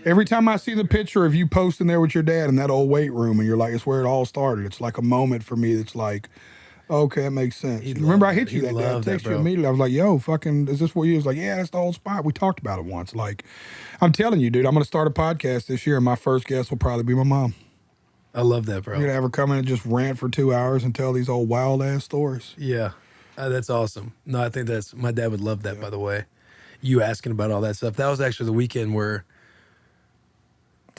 Every time I see the picture of you posting there with your dad in that old weight room, and you're like, it's where it all started. It's like a moment for me that's like, okay, that makes sense. Remember, I hit you that day. I texted you immediately. I was like, yo, fucking, is this where you? He was like, yeah, that's the old spot. We talked about it once. Like, I'm telling you, dude, I'm going to start a podcast this year, and my first guest will probably be my mom. I love that, bro. You're going to have her come in and just rant for 2 hours and tell these old wild-ass stories. Yeah, that's awesome. No, I think my dad would love that, by the way. You asking about all that stuff. That was actually the weekend where,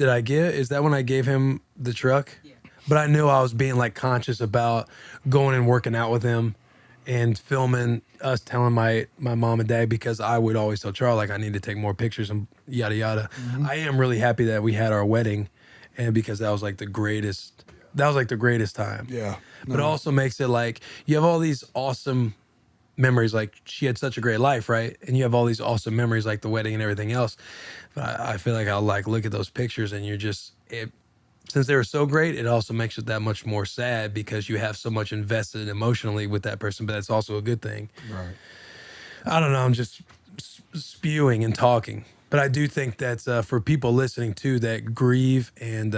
is that when I gave him the truck? Yeah. But I knew I was being like conscious about going and working out with him and filming us telling my mom and dad, because I would always tell Charles, like, I need to take more pictures and yada, yada. Mm-hmm. I am really happy that we had our wedding, and because that was like the greatest time. Yeah. No. But it also makes it like, you have all these awesome memories, like she had such a great life, right? And you have all these awesome memories like the wedding and everything else. But I feel like I'll like look at those pictures and since they were so great, it also makes it that much more sad because you have so much invested emotionally with that person, but that's also a good thing. Right. I don't know. I'm just spewing and talking, but I do think that's for people listening too, that grieve and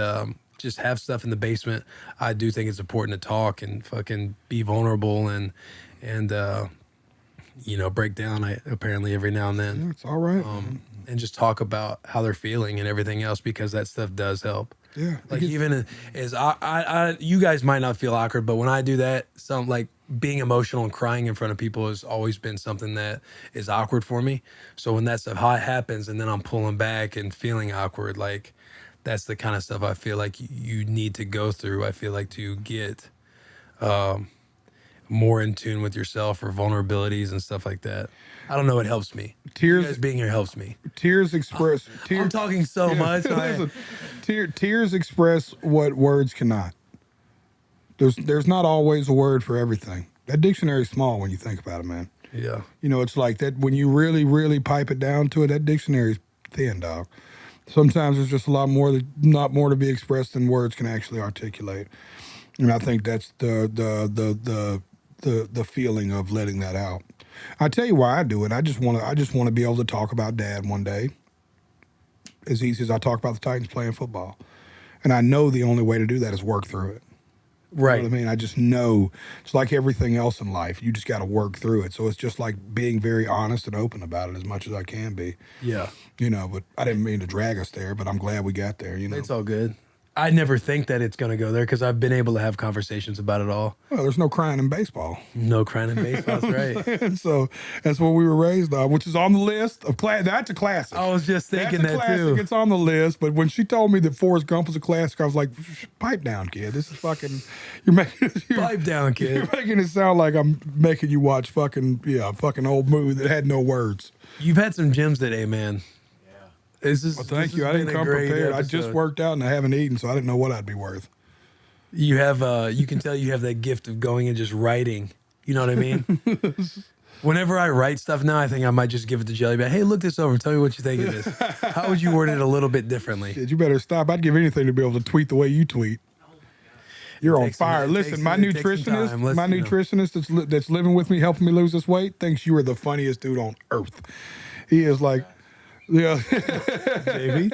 just have stuff in the basement, I do think it's important to talk and fucking be vulnerable and you know, break down apparently every now and then. Yeah, it's all right. And just talk about how they're feeling and everything else, because that stuff does help. Yeah. Like even as I you guys might not feel awkward, but when I do that, some like being emotional and crying in front of people has always been something that is awkward for me. So when that stuff happens and then I'm pulling back and feeling awkward, like that's the kind of stuff I feel like you need to go through. I feel like to get more in tune with yourself or vulnerabilities and stuff like that. I don't know. It helps me. Tears You guys being here helps me. Tears express. I'm talking so much. Listen, tears express what words cannot. There's not always a word for everything. That dictionary's small when you think about it, man. Yeah. You know, it's like that when you really, really pipe it down to it. That dictionary's thin, dog. Sometimes there's just a lot more to be expressed than words can actually articulate. And I think that's the feeling of letting that out. I tell you why I do it. I just want to be able to talk about Dad one day, as easy as I talk about the Titans playing football. And I know the only way to do that is work through it. Right. You know what I mean? I just know it's like everything else in life. You just got to work through it. So it's just like being very honest and open about it as much as I can be. Yeah. You know, but I didn't mean to drag us there, but I'm glad we got there, you know. It's all good. I never think that it's going to go there because I've been able to have conversations about it all. Well, there's no crying in baseball. No crying in baseball, that's right. And so that's what we were raised on, which is on the list of class. That's a classic. I was just thinking That's a that classic. too. It's on the list. But when she told me that Forrest Gump was a classic, I was like, pipe down, kid. This is fucking, Pipe down, kid. You're making it sound like I'm making you watch fucking old movie that had no words. You've had some gems today, man. This is, Well, thank this you. has I didn't been a come great prepared. I just episode. worked out and I haven't eaten, so I didn't know what I'd be worth. You have, you can tell you have that gift of going and just writing. You know what I mean? Whenever I write stuff now, I think I might just give it to Jelly. Hey, look this over. Tell me what you think of this. How would you word it a little bit differently? Shit, you better stop. I'd give anything to be able to tweet the way you tweet. You're on takes some- fire. it Listen, takes- my it takes some nutritionist, time. Let's, my you know. nutritionist that's living with me, helping me lose this weight, thinks you are the funniest dude on earth. He is like, yeah, Baby.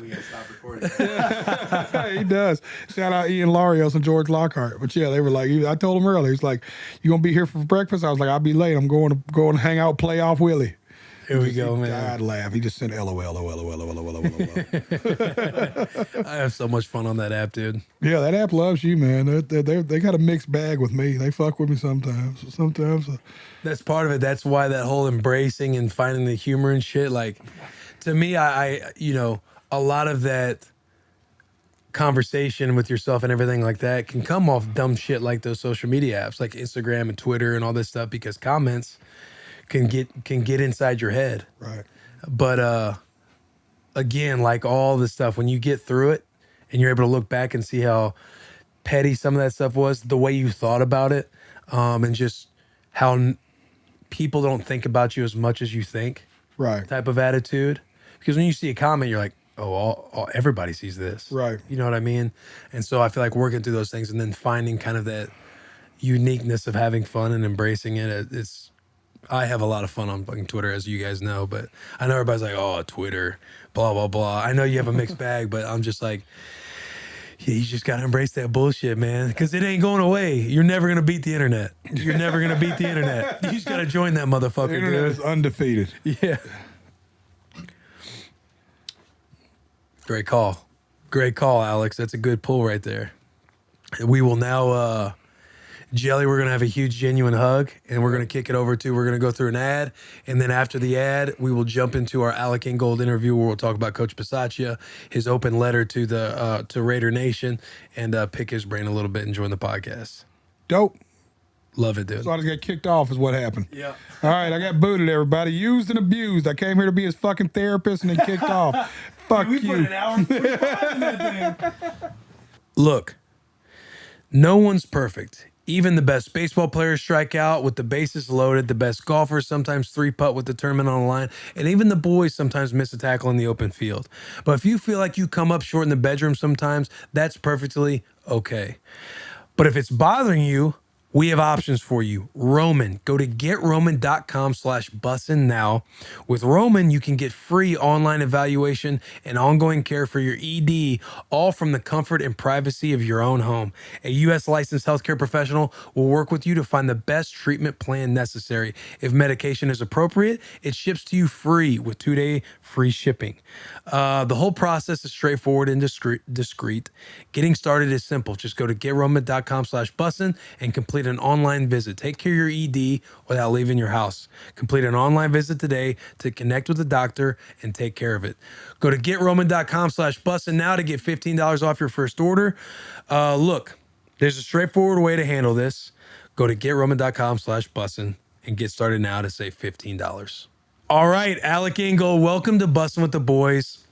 We gotta stop recording. he does. Shout out Ian Larios and George Lockhart. But yeah, they were like, I told him earlier, he's like, you gonna be here for breakfast? I was like, I'll be late. I'm going to hang out, Playoff Willy. Here we go, He man. died laugh. He just sent LOL. I have so much fun on that app, dude. Yeah, that app loves you, man. They got a mixed bag with me. They fuck with me sometimes. That's part of it. That's why that whole embracing and finding the humor and shit, like, to me, I you know, a lot of that conversation with yourself and everything like that can come off dumb shit like those social media apps like Instagram and Twitter and all this stuff, because comments can get inside your head. Right. But again, like all the stuff, when you get through it and you're able to look back and see how petty some of that stuff was, the way you thought about it, and just how people don't think about you as much as you think, Right. type of attitude. Because when you see a comment, you're like, oh, everybody sees this. Right. You know what I mean? And so I feel like working through those things and then finding kind of that uniqueness of having fun and embracing it. I have a lot of fun on fucking Twitter, as you guys know, but I know everybody's like, oh, Twitter, blah, blah, blah. I know you have a mixed bag, but I'm just like, yeah, you just got to embrace that bullshit, man, because it ain't going away. You're never going to beat the internet. You're never going to beat the internet. You just got to join that motherfucker, The internet dude. is undefeated. Yeah. Great call. Great call, Alex. That's a good pull right there. We will now, Jelly, we're going to have a huge, genuine hug, and we're going to kick it over to, we're going to go through an ad, and then after the ad, we will jump into our Alec Ingold interview where we'll talk about Coach Bissacia, his open letter to the to Raider Nation, and pick his brain a little bit and join the podcast. Dope. Love it, dude. So I just got kicked off is what happened. Yeah. All right, I got booted, everybody. Used and abused. I came here to be his fucking therapist and then kicked off. Fuck you. hour and 45 in that thing. Look, no one's perfect. Even the best baseball players strike out with the bases loaded. The best golfers sometimes three-putt with the tournament on the line. And even the boys sometimes miss a tackle in the open field. But if you feel like you come up short in the bedroom sometimes, that's perfectly okay. But if it's bothering you, We have options for you. Roman, go to getroman.com/bussin now. With Roman, you can get free online evaluation and ongoing care for your ED, all from the comfort and privacy of your own home. A U.S. licensed healthcare professional will work with you to find the best treatment plan necessary. If medication is appropriate, it ships to you free with 2-day free shipping. The whole process is straightforward and discreet. Getting started is simple. Just go to getroman.com/bussin and complete an online visit. Take care of your ED without leaving your house. Complete an online visit today to connect with the doctor and take care of it. Go to getroman.com/bussin now to get $15 off your first order. Look, there's a straightforward way to handle this. Go to getroman.com/bussin and get started now to save $15. All right, Alec Ingold, welcome to Bussin' with the Boys.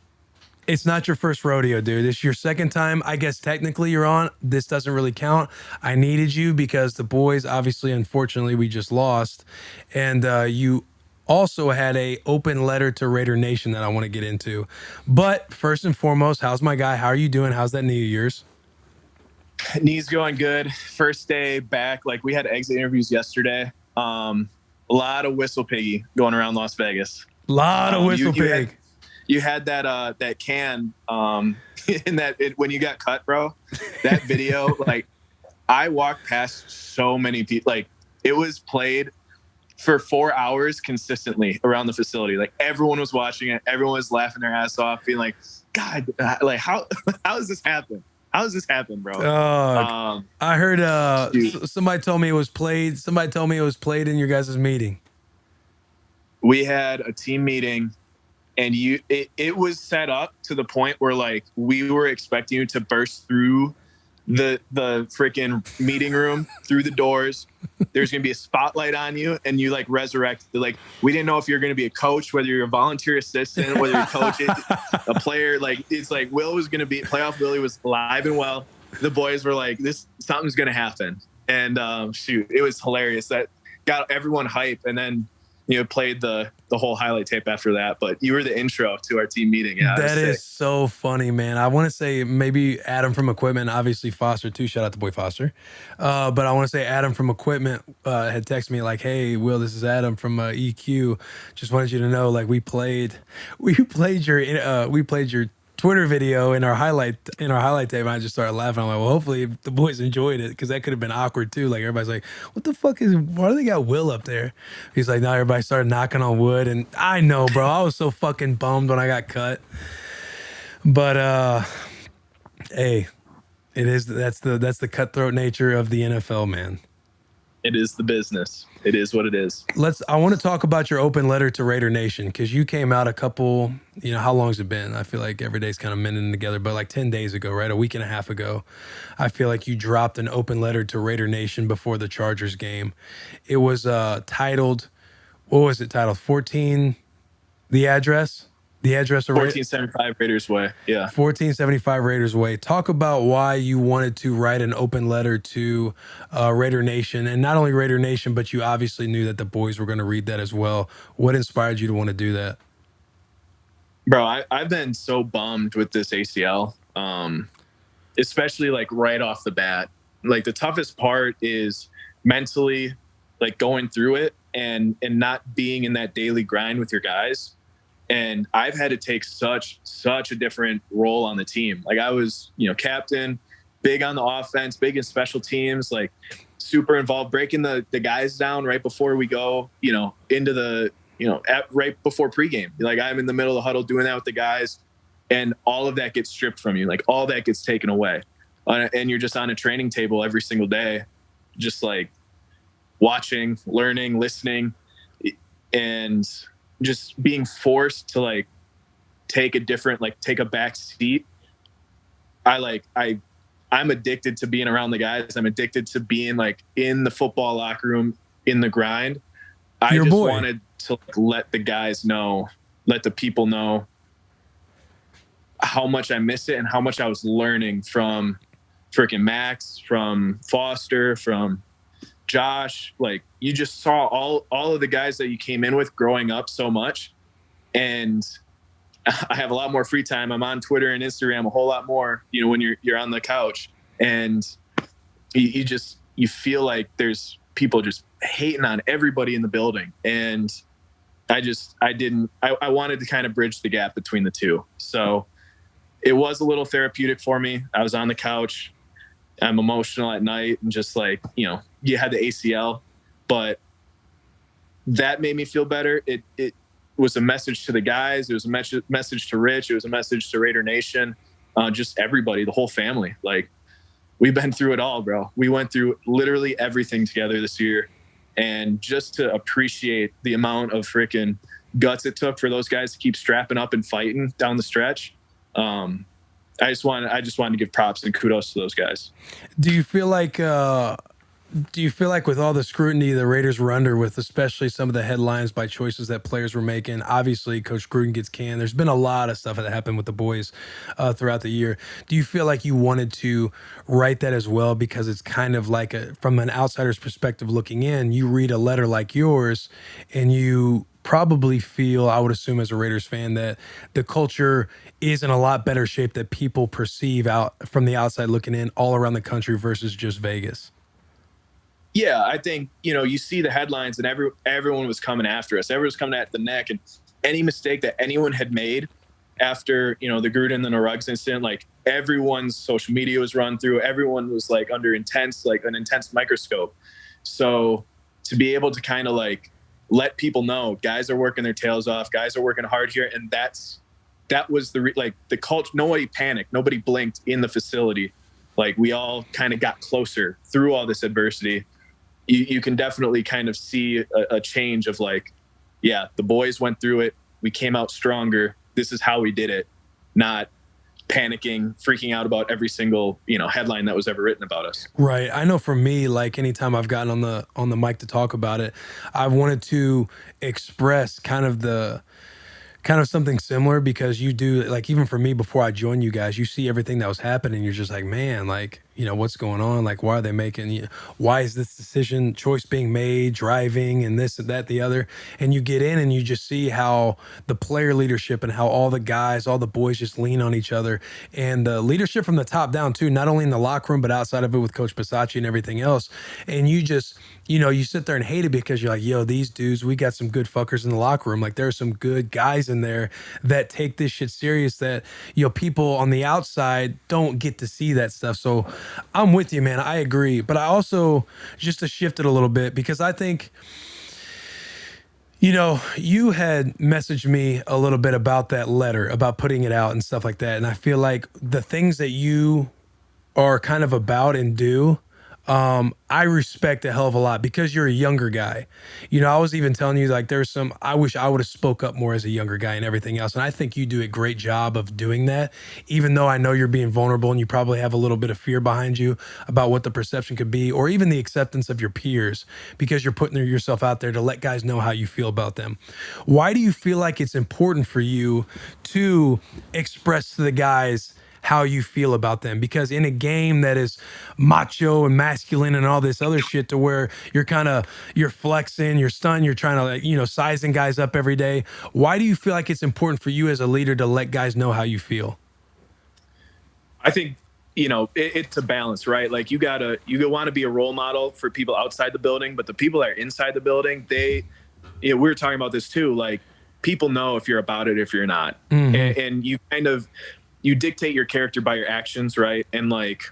It's not your first rodeo, dude. It's your second time. I guess technically you're on. This doesn't really count. I needed you because the boys, obviously, unfortunately, we just lost. And you also had a open letter to Raider Nation that I want to get into. But first and foremost, how's my guy? How are you doing? How's that knee of yours? Knee's going good. First day back. Like, we had exit interviews yesterday. A lot of whistle piggy going around Las Vegas. Lot of whistle pig. You had that can in when you got cut, bro. That video, like, I walked past so many people. Like, it was played for 4 hours consistently around the facility. Like, everyone was watching it. Everyone was laughing their ass off, being like, God, like, how does this happen? How does this happen, bro? I heard somebody told me it was played. Somebody told me it was played in your guys' meeting. We had a team meeting. And it was set up to the point where, like, we were expecting you to burst through the freaking meeting room, through the doors. There's going to be a spotlight on you, and you, like, resurrect. Like, we didn't know if you're going to be a coach, whether you're a volunteer assistant, whether you're coaching a player. Like, it's like Will was going to be – Playoff Willy was live and well. The boys were like, something's going to happen. And, shoot, it was hilarious. That got everyone hype. And then – played the whole highlight tape after that, but you were the intro to our team meeting. Yeah, that is so funny, man. I want to say maybe Adam from Equipment, obviously Foster too. Shout out to boy Foster. But I want to say Adam from Equipment had texted me like, "Hey, Will, this is Adam from EQ. Just wanted you to know, like, we played your Twitter video in our highlight tape." And I just started laughing. I'm like, well, hopefully the boys enjoyed it, because that could have been awkward too. Like, everybody's like, what the fuck why do they got Will up there? He's like, now everybody started knocking on wood. And I know, bro, I was so fucking bummed when I got cut. But hey, that's the cutthroat nature of the NFL, man. It is the business. It is what it is. I want to talk about your open letter to Raider Nation, because you came out a couple, how long has it been? I feel like every day's kind of mending together, but like 10 days ago, right? A week and a half ago, I feel like you dropped an open letter to Raider Nation before the Chargers game. It was titled, what was it titled? 14, the address? The address of 1475 Raiders Way. Yeah. 1475 Raiders Way. Talk about why you wanted to write an open letter to Raider Nation, and not only Raider Nation, but you obviously knew that the boys were going to read that as well. What inspired you to want to do that? Bro, I've been so bummed with this ACL, especially like right off the bat. Like, the toughest part is mentally, like, going through it and not being in that daily grind with your guys. And I've had to take such a different role on the team. Like, I was, captain, big on the offense, big in special teams, like, super involved, breaking the guys down right before we go, into the, right before pregame. Like, I'm in the middle of the huddle doing that with the guys, and all of that gets stripped from you. Like, all that gets taken away. And you're just on a training table every single day, just like watching, learning, listening, and just being forced to, like, take a back seat. I'm addicted to being around the guys. I'm addicted to being, like, in the football locker room, in the grind. I just wanted to, like, let the guys know, let the people know how much I miss it and how much I was learning from freaking Max, from Foster, from Josh. Like, you just saw all of the guys that you came in with growing up so much. And I have a lot more free time. I'm on Twitter and Instagram a whole lot more, when you're on the couch, and you just, you feel like there's people just hating on everybody in the building. And I wanted to kind of bridge the gap between the two. So it was a little therapeutic for me. I was on the couch. I'm emotional at night and just like, you had the ACL, but that made me feel better. It was a message to the guys. It was a message to Rich. It was a message to Raider Nation, just everybody, the whole family. Like, we've been through it all, bro. We went through literally everything together this year. And just to appreciate the amount of freaking guts it took for those guys to keep strapping up and fighting down the stretch. I just wanted to give props and kudos to those guys. Do you feel like with all the scrutiny the Raiders were under, with especially some of the headlines by choices that players were making, obviously Coach Gruden gets canned. There's been a lot of stuff that happened with the boys throughout the year. Do you feel like you wanted to write that as well? Because it's kind of like from an outsider's perspective looking in, you read a letter like yours and you probably feel, I would assume as a Raiders fan, that the culture is in a lot better shape that people perceive out from the outside looking in all around the country versus just Vegas. Yeah, I think, you see the headlines and everyone was coming after us. Everyone was coming at the neck, and any mistake that anyone had made after, the Gruden and the Ruggs incident, like everyone's social media was run through. Everyone was like under an intense microscope. So to be able to kind of like let people know guys are working their tails off, guys are working hard here. And that was the culture. Nobody panicked. Nobody blinked in the facility. Like, we all kind of got closer through all this adversity. You can definitely kind of see a change of like, yeah, the boys went through it. We came out stronger. This is how we did it. Not panicking, freaking out about every single, headline that was ever written about us. Right. I know for me, like anytime I've gotten on the mic to talk about it, I've wanted to express kind of something similar, because you do, like, even for me, before I joined you guys, you see everything that was happening. You're just like, man, like, what's going on? Like, why are they making, why is this choice being made, driving and this and that, the other. And you get in and you just see how the player leadership and how all the guys, all the boys just lean on each other, and the leadership from the top down too, not only in the locker room, but outside of it with Coach Bissacia and everything else. And you just, you sit there and hate it because you're like, yo, these dudes, we got some good fuckers in the locker room. Like, there are some good guys in there that take this shit serious, that, people on the outside don't get to see that stuff. So I'm with you, man. I agree. But I also, just to shift it a little bit, because I think, you had messaged me a little bit about that letter, about putting it out and stuff like that. And I feel like the things that you are kind of about and do, I respect a hell of a lot, because you're a younger guy. I was even telling you, like, I wish I would have spoke up more as a younger guy and everything else. And I think you do a great job of doing that, even though I know you're being vulnerable and you probably have a little bit of fear behind you about what the perception could be, or even the acceptance of your peers, because you're putting yourself out there to let guys know how you feel about them. Why do you feel like it's important for you to express to the guys how you feel about them? Because in a game that is macho and masculine and all this other shit, to where you're flexing, you're stunned, you're trying to, like, sizing guys up every day. Why do you feel like it's important for you as a leader to let guys know how you feel? I think, it's a balance, right? Like, you want to be a role model for people outside the building, but the people that are inside the building, we were talking about this too. Like, people know if you're about it, if you're not. Mm-hmm. And you kind of, you dictate your character by your actions, right? And like,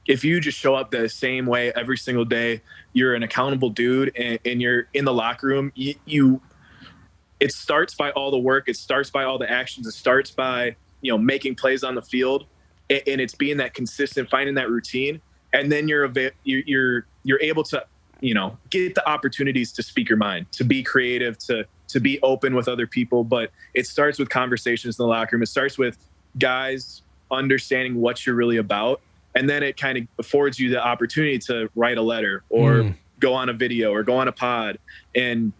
if you just show up the same way every single day, you're an accountable dude, and you're in the locker room, it starts by all the work. It starts by all the actions. It starts by, making plays on the field, and it's being that consistent, finding that routine. And then you're able to, get the opportunities to speak your mind, to be creative, to be open with other people. But it starts with conversations in the locker room. It starts with guys understanding what you're really about, and then it kind of affords you the opportunity to write a letter or go on a video or go on a pod, and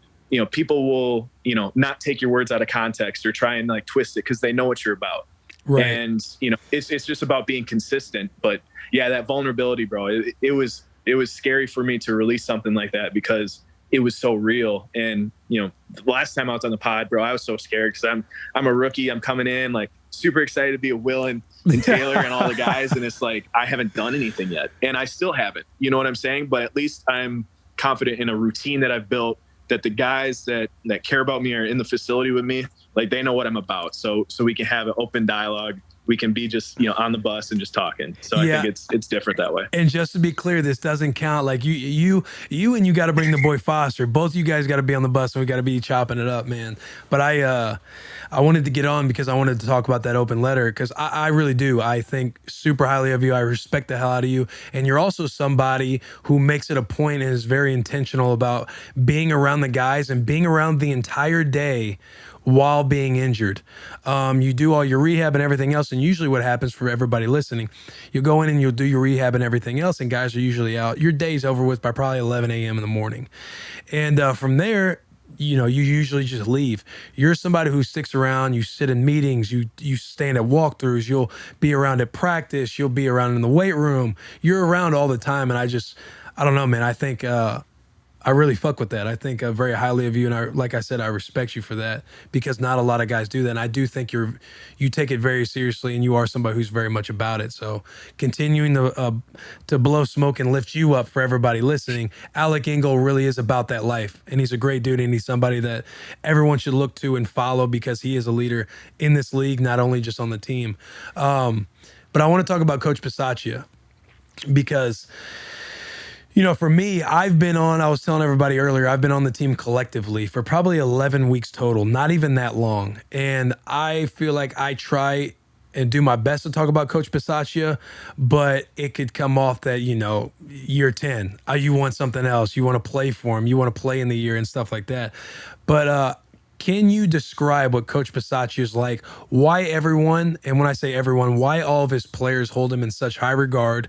people will not take your words out of context or try and like twist it, because they know what you're about. Right. And it's just about being consistent. But yeah, that vulnerability, bro, it was scary for me to release something like that, because it was so real. And, the last time I was on the pod, bro, I was so scared because I'm a rookie. I'm coming in like super excited to be with Will and Taylor and all the guys. And it's like, I haven't done anything yet. And I still haven't, you know what I'm saying? But at least I'm confident in a routine that I've built, that the guys that care about me are in the facility with me. Like, they know what I'm about. So we can have an open dialogue. We can be just, on the bus and just talking. So I think it's different that way. And just to be clear, this doesn't count. Like you got to bring the boy Foster. Both of you guys got to be on the bus, and we got to be chopping it up, man. But I wanted to get on because I wanted to talk about that open letter, because I really do. I think super highly of you. I respect the hell out of you. And you're also somebody who makes it a point and is very intentional about being around the guys and being around the entire day while being injured. You do all your rehab and everything else. And usually what happens, for everybody listening, you go in and you'll do your rehab and everything else, and guys are usually out. Your day's over with by probably 11 a.m. in the morning. And from there, you usually just leave. You're somebody who sticks around. You sit in meetings. You stand at walkthroughs. You'll be around at practice. You'll be around in the weight room. You're around all the time. And I don't know, man. I think I really fuck with that. I think very highly of you, and like I said, I respect you for that, because not a lot of guys do that. And I do think you take it very seriously, and you are somebody who's very much about it. So continuing to blow smoke and lift you up for everybody listening, Alec Ingold really is about that life, and he's a great dude, and he's somebody that everyone should look to and follow, because he is a leader in this league, not only just on the team. But I want to talk about Coach Bissacia, because for me, I was telling everybody earlier, I've been on the team collectively for probably 11 weeks total, not even that long. And I feel like I try and do my best to talk about Coach Bissacia, but it could come off that, year 10, you want something else. You want to play for him. You want to play in the year and stuff like that. But can you describe what Coach Bissacia is like? Why everyone, and when I say everyone, why all of his players hold him in such high regard,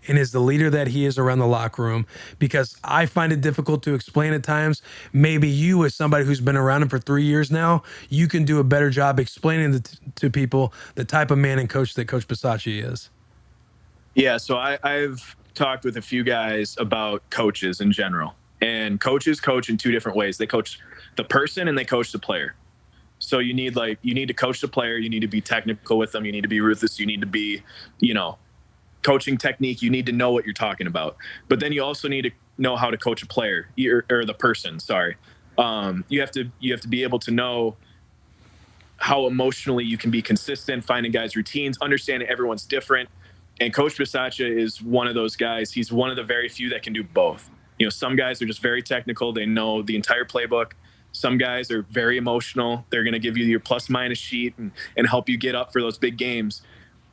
and is the leader that he is around the locker room? Because I find it difficult to explain at times. Maybe you, as somebody who's been around him for 3 years now, you can do a better job explaining to people the type of man and coach that Coach Bissacia is. Yeah, so I've talked with a few guys about coaches in general. And coaches coach in two different ways. They coach the person and they coach the player. So you need to coach the player. You need to be technical with them. You need to be ruthless. You need to be, coaching technique. You need to know what you're talking about. But then you also need to know how to coach a player or the person. Sorry. You have to be able to know how emotionally you can be consistent, finding guys' routines, understanding everyone's different. And Coach Bissacia is one of those guys. He's one of the very few that can do both. Some guys are just very technical. They know the entire playbook. Some guys are very emotional. They're going to give you your plus minus sheet and help you get up for those big games.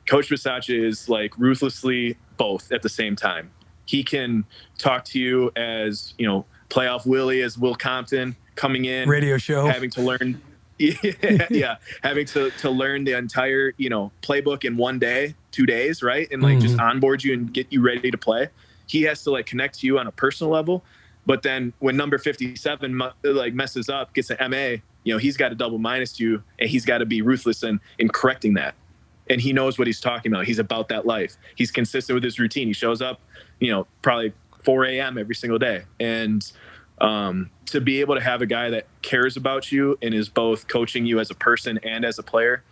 Coach Bissacia is like ruthlessly both at the same time. He can talk to you as, Playoff Willy, as Will Compton coming in. Radio show. Having to learn. Yeah. Having to learn the entire, playbook in 1 day, 2 days, right? And just onboard you and get you ready to play. He has to connect to you on a personal level. But then when number 57 messes up, gets an MA, he's got to double minus you, and he's got to be ruthless in correcting that. And he knows what he's talking about. He's about that life. He's consistent with his routine. He shows up, probably 4 a.m. every single day. And to be able to have a guy that cares about you and is both coaching you as a person and as a player,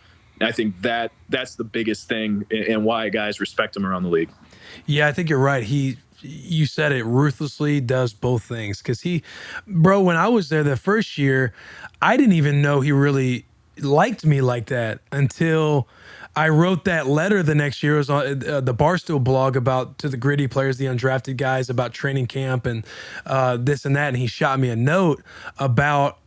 I think that's the biggest thing and why guys respect him around the league. Yeah, I think you're right. You said it, ruthlessly does both things. Because when I was there the first year, I didn't even know he really liked me like that until I wrote that letter the next year. It was on the Barstool blog to the gritty players, the undrafted guys, about training camp and this and that. And he shot me a note about,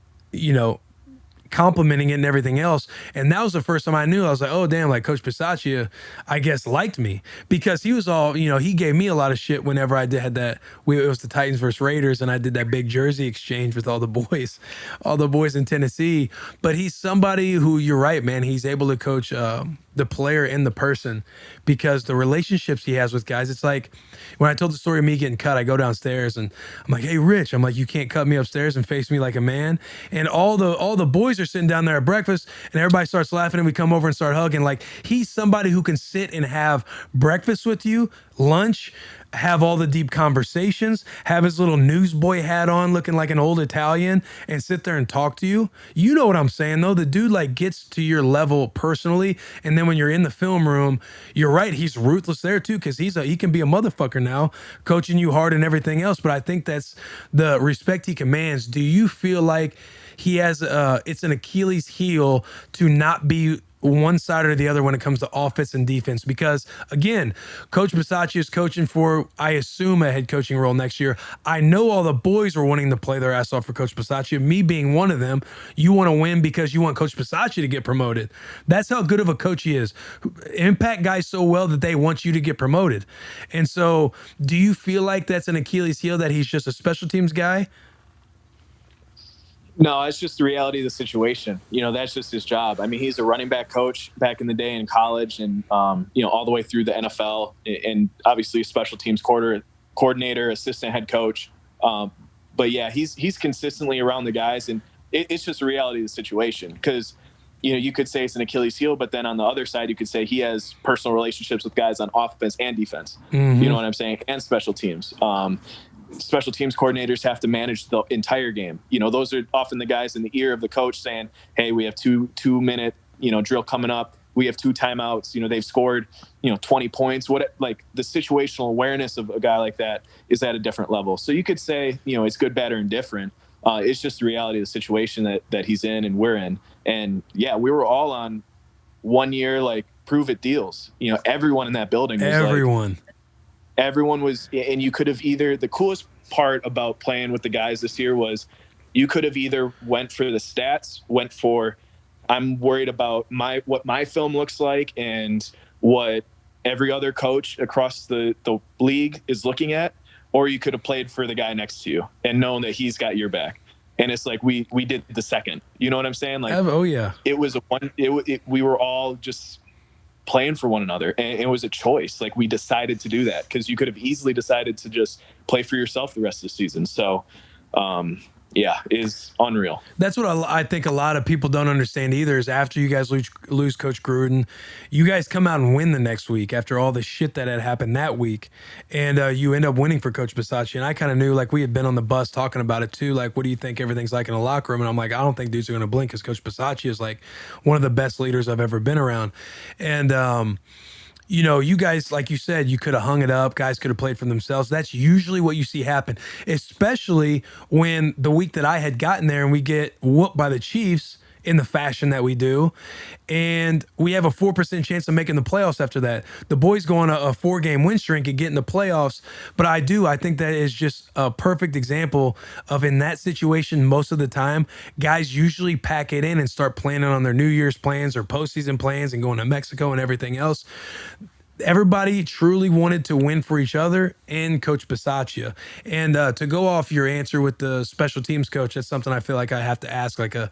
complimenting it and everything else. And that was the first time I knew. I was like, oh, damn, Coach Bissacia, I guess, liked me, because he was all, he gave me a lot of shit whenever I had that. It was the Titans versus Raiders, and I did that big jersey exchange with all the boys in Tennessee. But he's somebody who, you're right, man, he's able to coach the player and the person, because the relationships he has with guys, it's like when I told the story of me getting cut, I go downstairs and I'm like, hey, Rich, I'm like, you can't cut me upstairs and face me like a man. And all the boys are are sitting down there at breakfast and everybody starts laughing and we come over and start hugging. Like, he's somebody who can sit and have breakfast with you, lunch, have all the deep conversations, have his little newsboy hat on looking like an old Italian and sit there and talk to you. You know what I'm saying, though? The dude like gets to your level personally. And then when you're in the film room, you're right, he's ruthless there too, because he can be a motherfucker now, coaching you hard and everything else. But I think that's the respect he commands. Do you feel like he has it's an Achilles heel to not be one side or the other when it comes to offense and defense? Because again, Coach Bissacia is coaching for, I assume, a head coaching role next year. I know all the boys were wanting to play their ass off for Coach Bissacia, me being one of them. You want to win because you want Coach Bissacia to get promoted. That's how good of a coach he is. Impact guys so well that they want you to get promoted. And so do you feel like that's an Achilles heel, that he's just a special teams guy? No, it's just the reality of the situation. That's just his job. I mean, he's a running back coach back in the day in college and, all the way through the NFL, and obviously a special teams coordinator, assistant head coach. But yeah, he's consistently around the guys, and it's just the reality of the situation. Because, you could say it's an Achilles heel, but then on the other side, you could say he has personal relationships with guys on offense and defense. Mm-hmm. You know what I'm saying? And special teams. Special teams coordinators have to manage the entire game. Those are often the guys in the ear of the coach saying, hey, we have two minute, drill coming up. We have 2 timeouts. They've scored, 20 points. Like the situational awareness of a guy like that is at a different level. So you could say, it's good, bad, or indifferent. It's just the reality of the situation that he's in and we're in. And yeah, we were all on 1 year, like, prove it deals. Everyone in that building was everyone was, and you could have the coolest part about playing with the guys this year was you could have either went for the stats, went for, I'm worried about what my film looks like and what every other coach across the league is looking at, or you could have played for the guy next to you and known that he's got your back. And it's like, we did the second, you know what I'm saying? Like, oh yeah, it was we were all just playing for one another, and it was a choice. Like, we decided to do that because you could have easily decided to just play for yourself the rest of the season. So yeah, is unreal. That's what I think a lot of people don't understand either, is after you guys lose Coach Gruden, you guys come out and win the next week after all the shit that had happened that week. And you end up winning for Coach Bissacia. And I kind of knew, like, we had been on the bus talking about it too. Like, what do you think everything's like in the locker room? And I'm like, I don't think dudes are going to blink, because Coach Bissacia is like one of the best leaders I've ever been around. And, you guys, like you said, you could have hung it up. Guys could have played for themselves. That's usually what you see happen, especially when the week that I had gotten there and we get whooped by the Chiefs in the fashion that we do. And we have a 4% chance of making the playoffs after that. The boys go on a 4-game win streak and get in the playoffs. But I think that is just a perfect example of, in that situation, most of the time, guys usually pack it in and start planning on their New Year's plans or postseason plans and going to Mexico and everything else. Everybody truly wanted to win for each other and Coach Bissacia. And to go off your answer with the special teams coach, that's something I feel like I have to ask, like a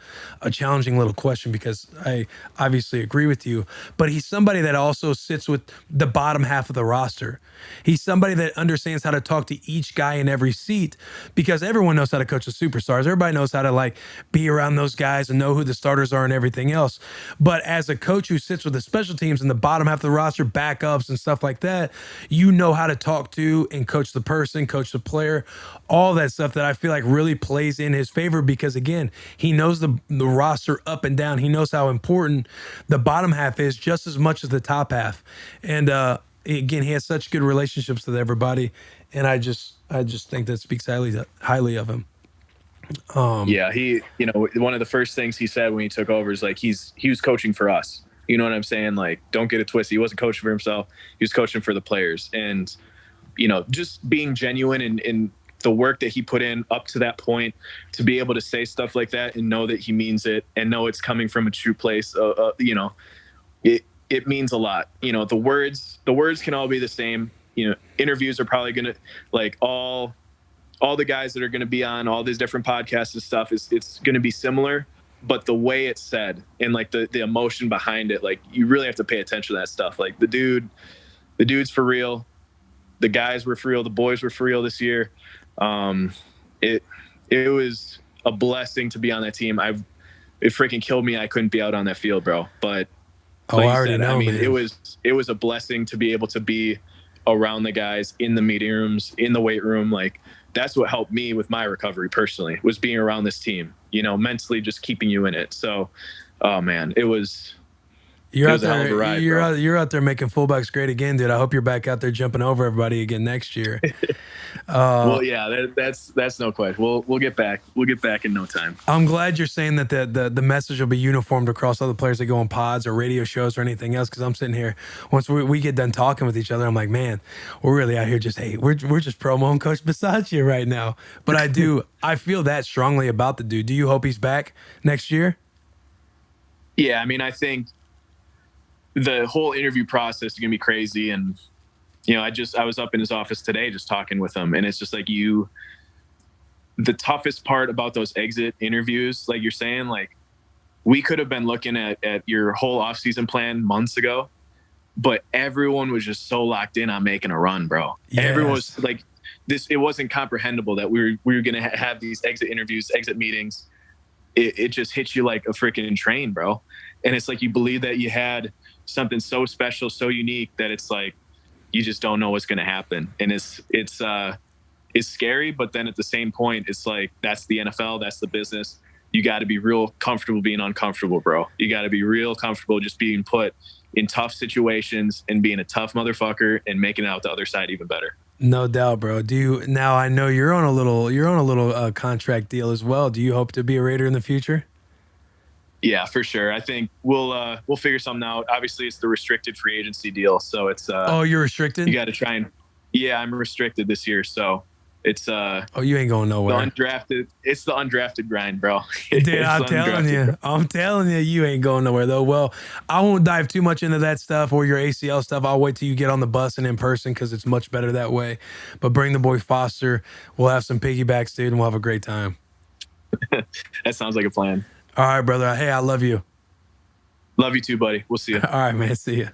challenging little question, because I obviously agree with you. But he's somebody that also sits with the bottom half of the roster. He's somebody that understands how to talk to each guy in every seat, because everyone knows how to coach the superstars. Everybody knows how to, like, be around those guys and know who the starters are and everything else. But as a coach who sits with the special teams and the bottom half of the roster, backups and stuff like that, you know how to talk to and coach the person, coach the player, all that stuff that I feel like really plays in his favor, because again, he knows the roster up and down. He knows how important the bottom half is just as much as the top half. And again, he has such good relationships with everybody, and I just think that speaks highly of him. Yeah, he, one of the first things he said when he took over is like, he was coaching for us. You know what I'm saying? Like, don't get it twisted. He wasn't coaching for himself. He was coaching for the players. And, just being genuine in the work that he put in up to that point, to be able to say stuff like that and know that he means it and know it's coming from a true place, it means a lot. The words can all be the same. Interviews are probably going to, like, all the guys that are going to be on all these different podcasts and stuff, it's going to be similar. But the way it's said and, like, the emotion behind it, like, you really have to pay attention to that stuff. Like, the dude's for real. The guys were for real. The boys were for real this year. It was a blessing to be on that team. it freaking killed me I couldn't be out on that field, bro. But Oh, like I you already said, know, I mean, man. it was a blessing to be able to be around the guys in the meeting rooms, in the weight room. Like that's what helped me with my recovery personally, was being around this team, you know, mentally just keeping you in it. So, oh man, it was You're a out hell of a there. ride, You're bro. you're out there making fullbacks great again, dude. I hope you're back out there jumping over everybody again next year. Well, yeah, that's no question. We'll get back. We'll get back in no time. I'm glad you're saying that the message will be uniformed across all the players that go on pods or radio shows or anything else. Because I'm sitting here, once we get done talking with each other, I'm like, man, we're really out here just, hey, we're just promoting Coach Bissacia right now. But I feel that strongly about the dude. Do you hope he's back next year? Yeah, I mean, I think the whole interview process is gonna be crazy. And you know, I was up in his office today just talking with him, and it's just like the toughest part about those exit interviews, like you're saying, like we could have been looking at your whole offseason plan months ago, but everyone was just so locked in on making a run, bro. Yes. Everyone was like it wasn't comprehensible that we were going to have these exit interviews, exit meetings. It just hits you like a freaking train, bro. And it's like you believe that you had something so special, so unique, that it's like you just don't know what's going to happen. And it's scary, but then at the same point, it's like that's the NFL, that's the business. You got to be real comfortable being uncomfortable, bro. You got to be real comfortable just being put in tough situations and being a tough motherfucker and making it out the other side even better. No doubt, bro. Now I know you're on a little contract deal as well. Do you hope to be a Raider in the future? Yeah, for sure. I think we'll figure something out. Obviously, it's the restricted free agency deal, so it's Oh, you're restricted? you got to try and yeah, I'm restricted this year, so it's oh, you ain't going nowhere. It's the undrafted grind, bro. Dude, I'm telling you, you ain't going nowhere though. Well, I won't dive too much into that stuff or your ACL stuff. I'll wait till you get on the bus and in person because it's much better that way. But bring the boy Foster. We'll have some piggybacks, dude, and we'll have a great time. That sounds like a plan. All right, brother. Hey, I love you. Love you too, buddy. We'll see you. All right, man. See ya.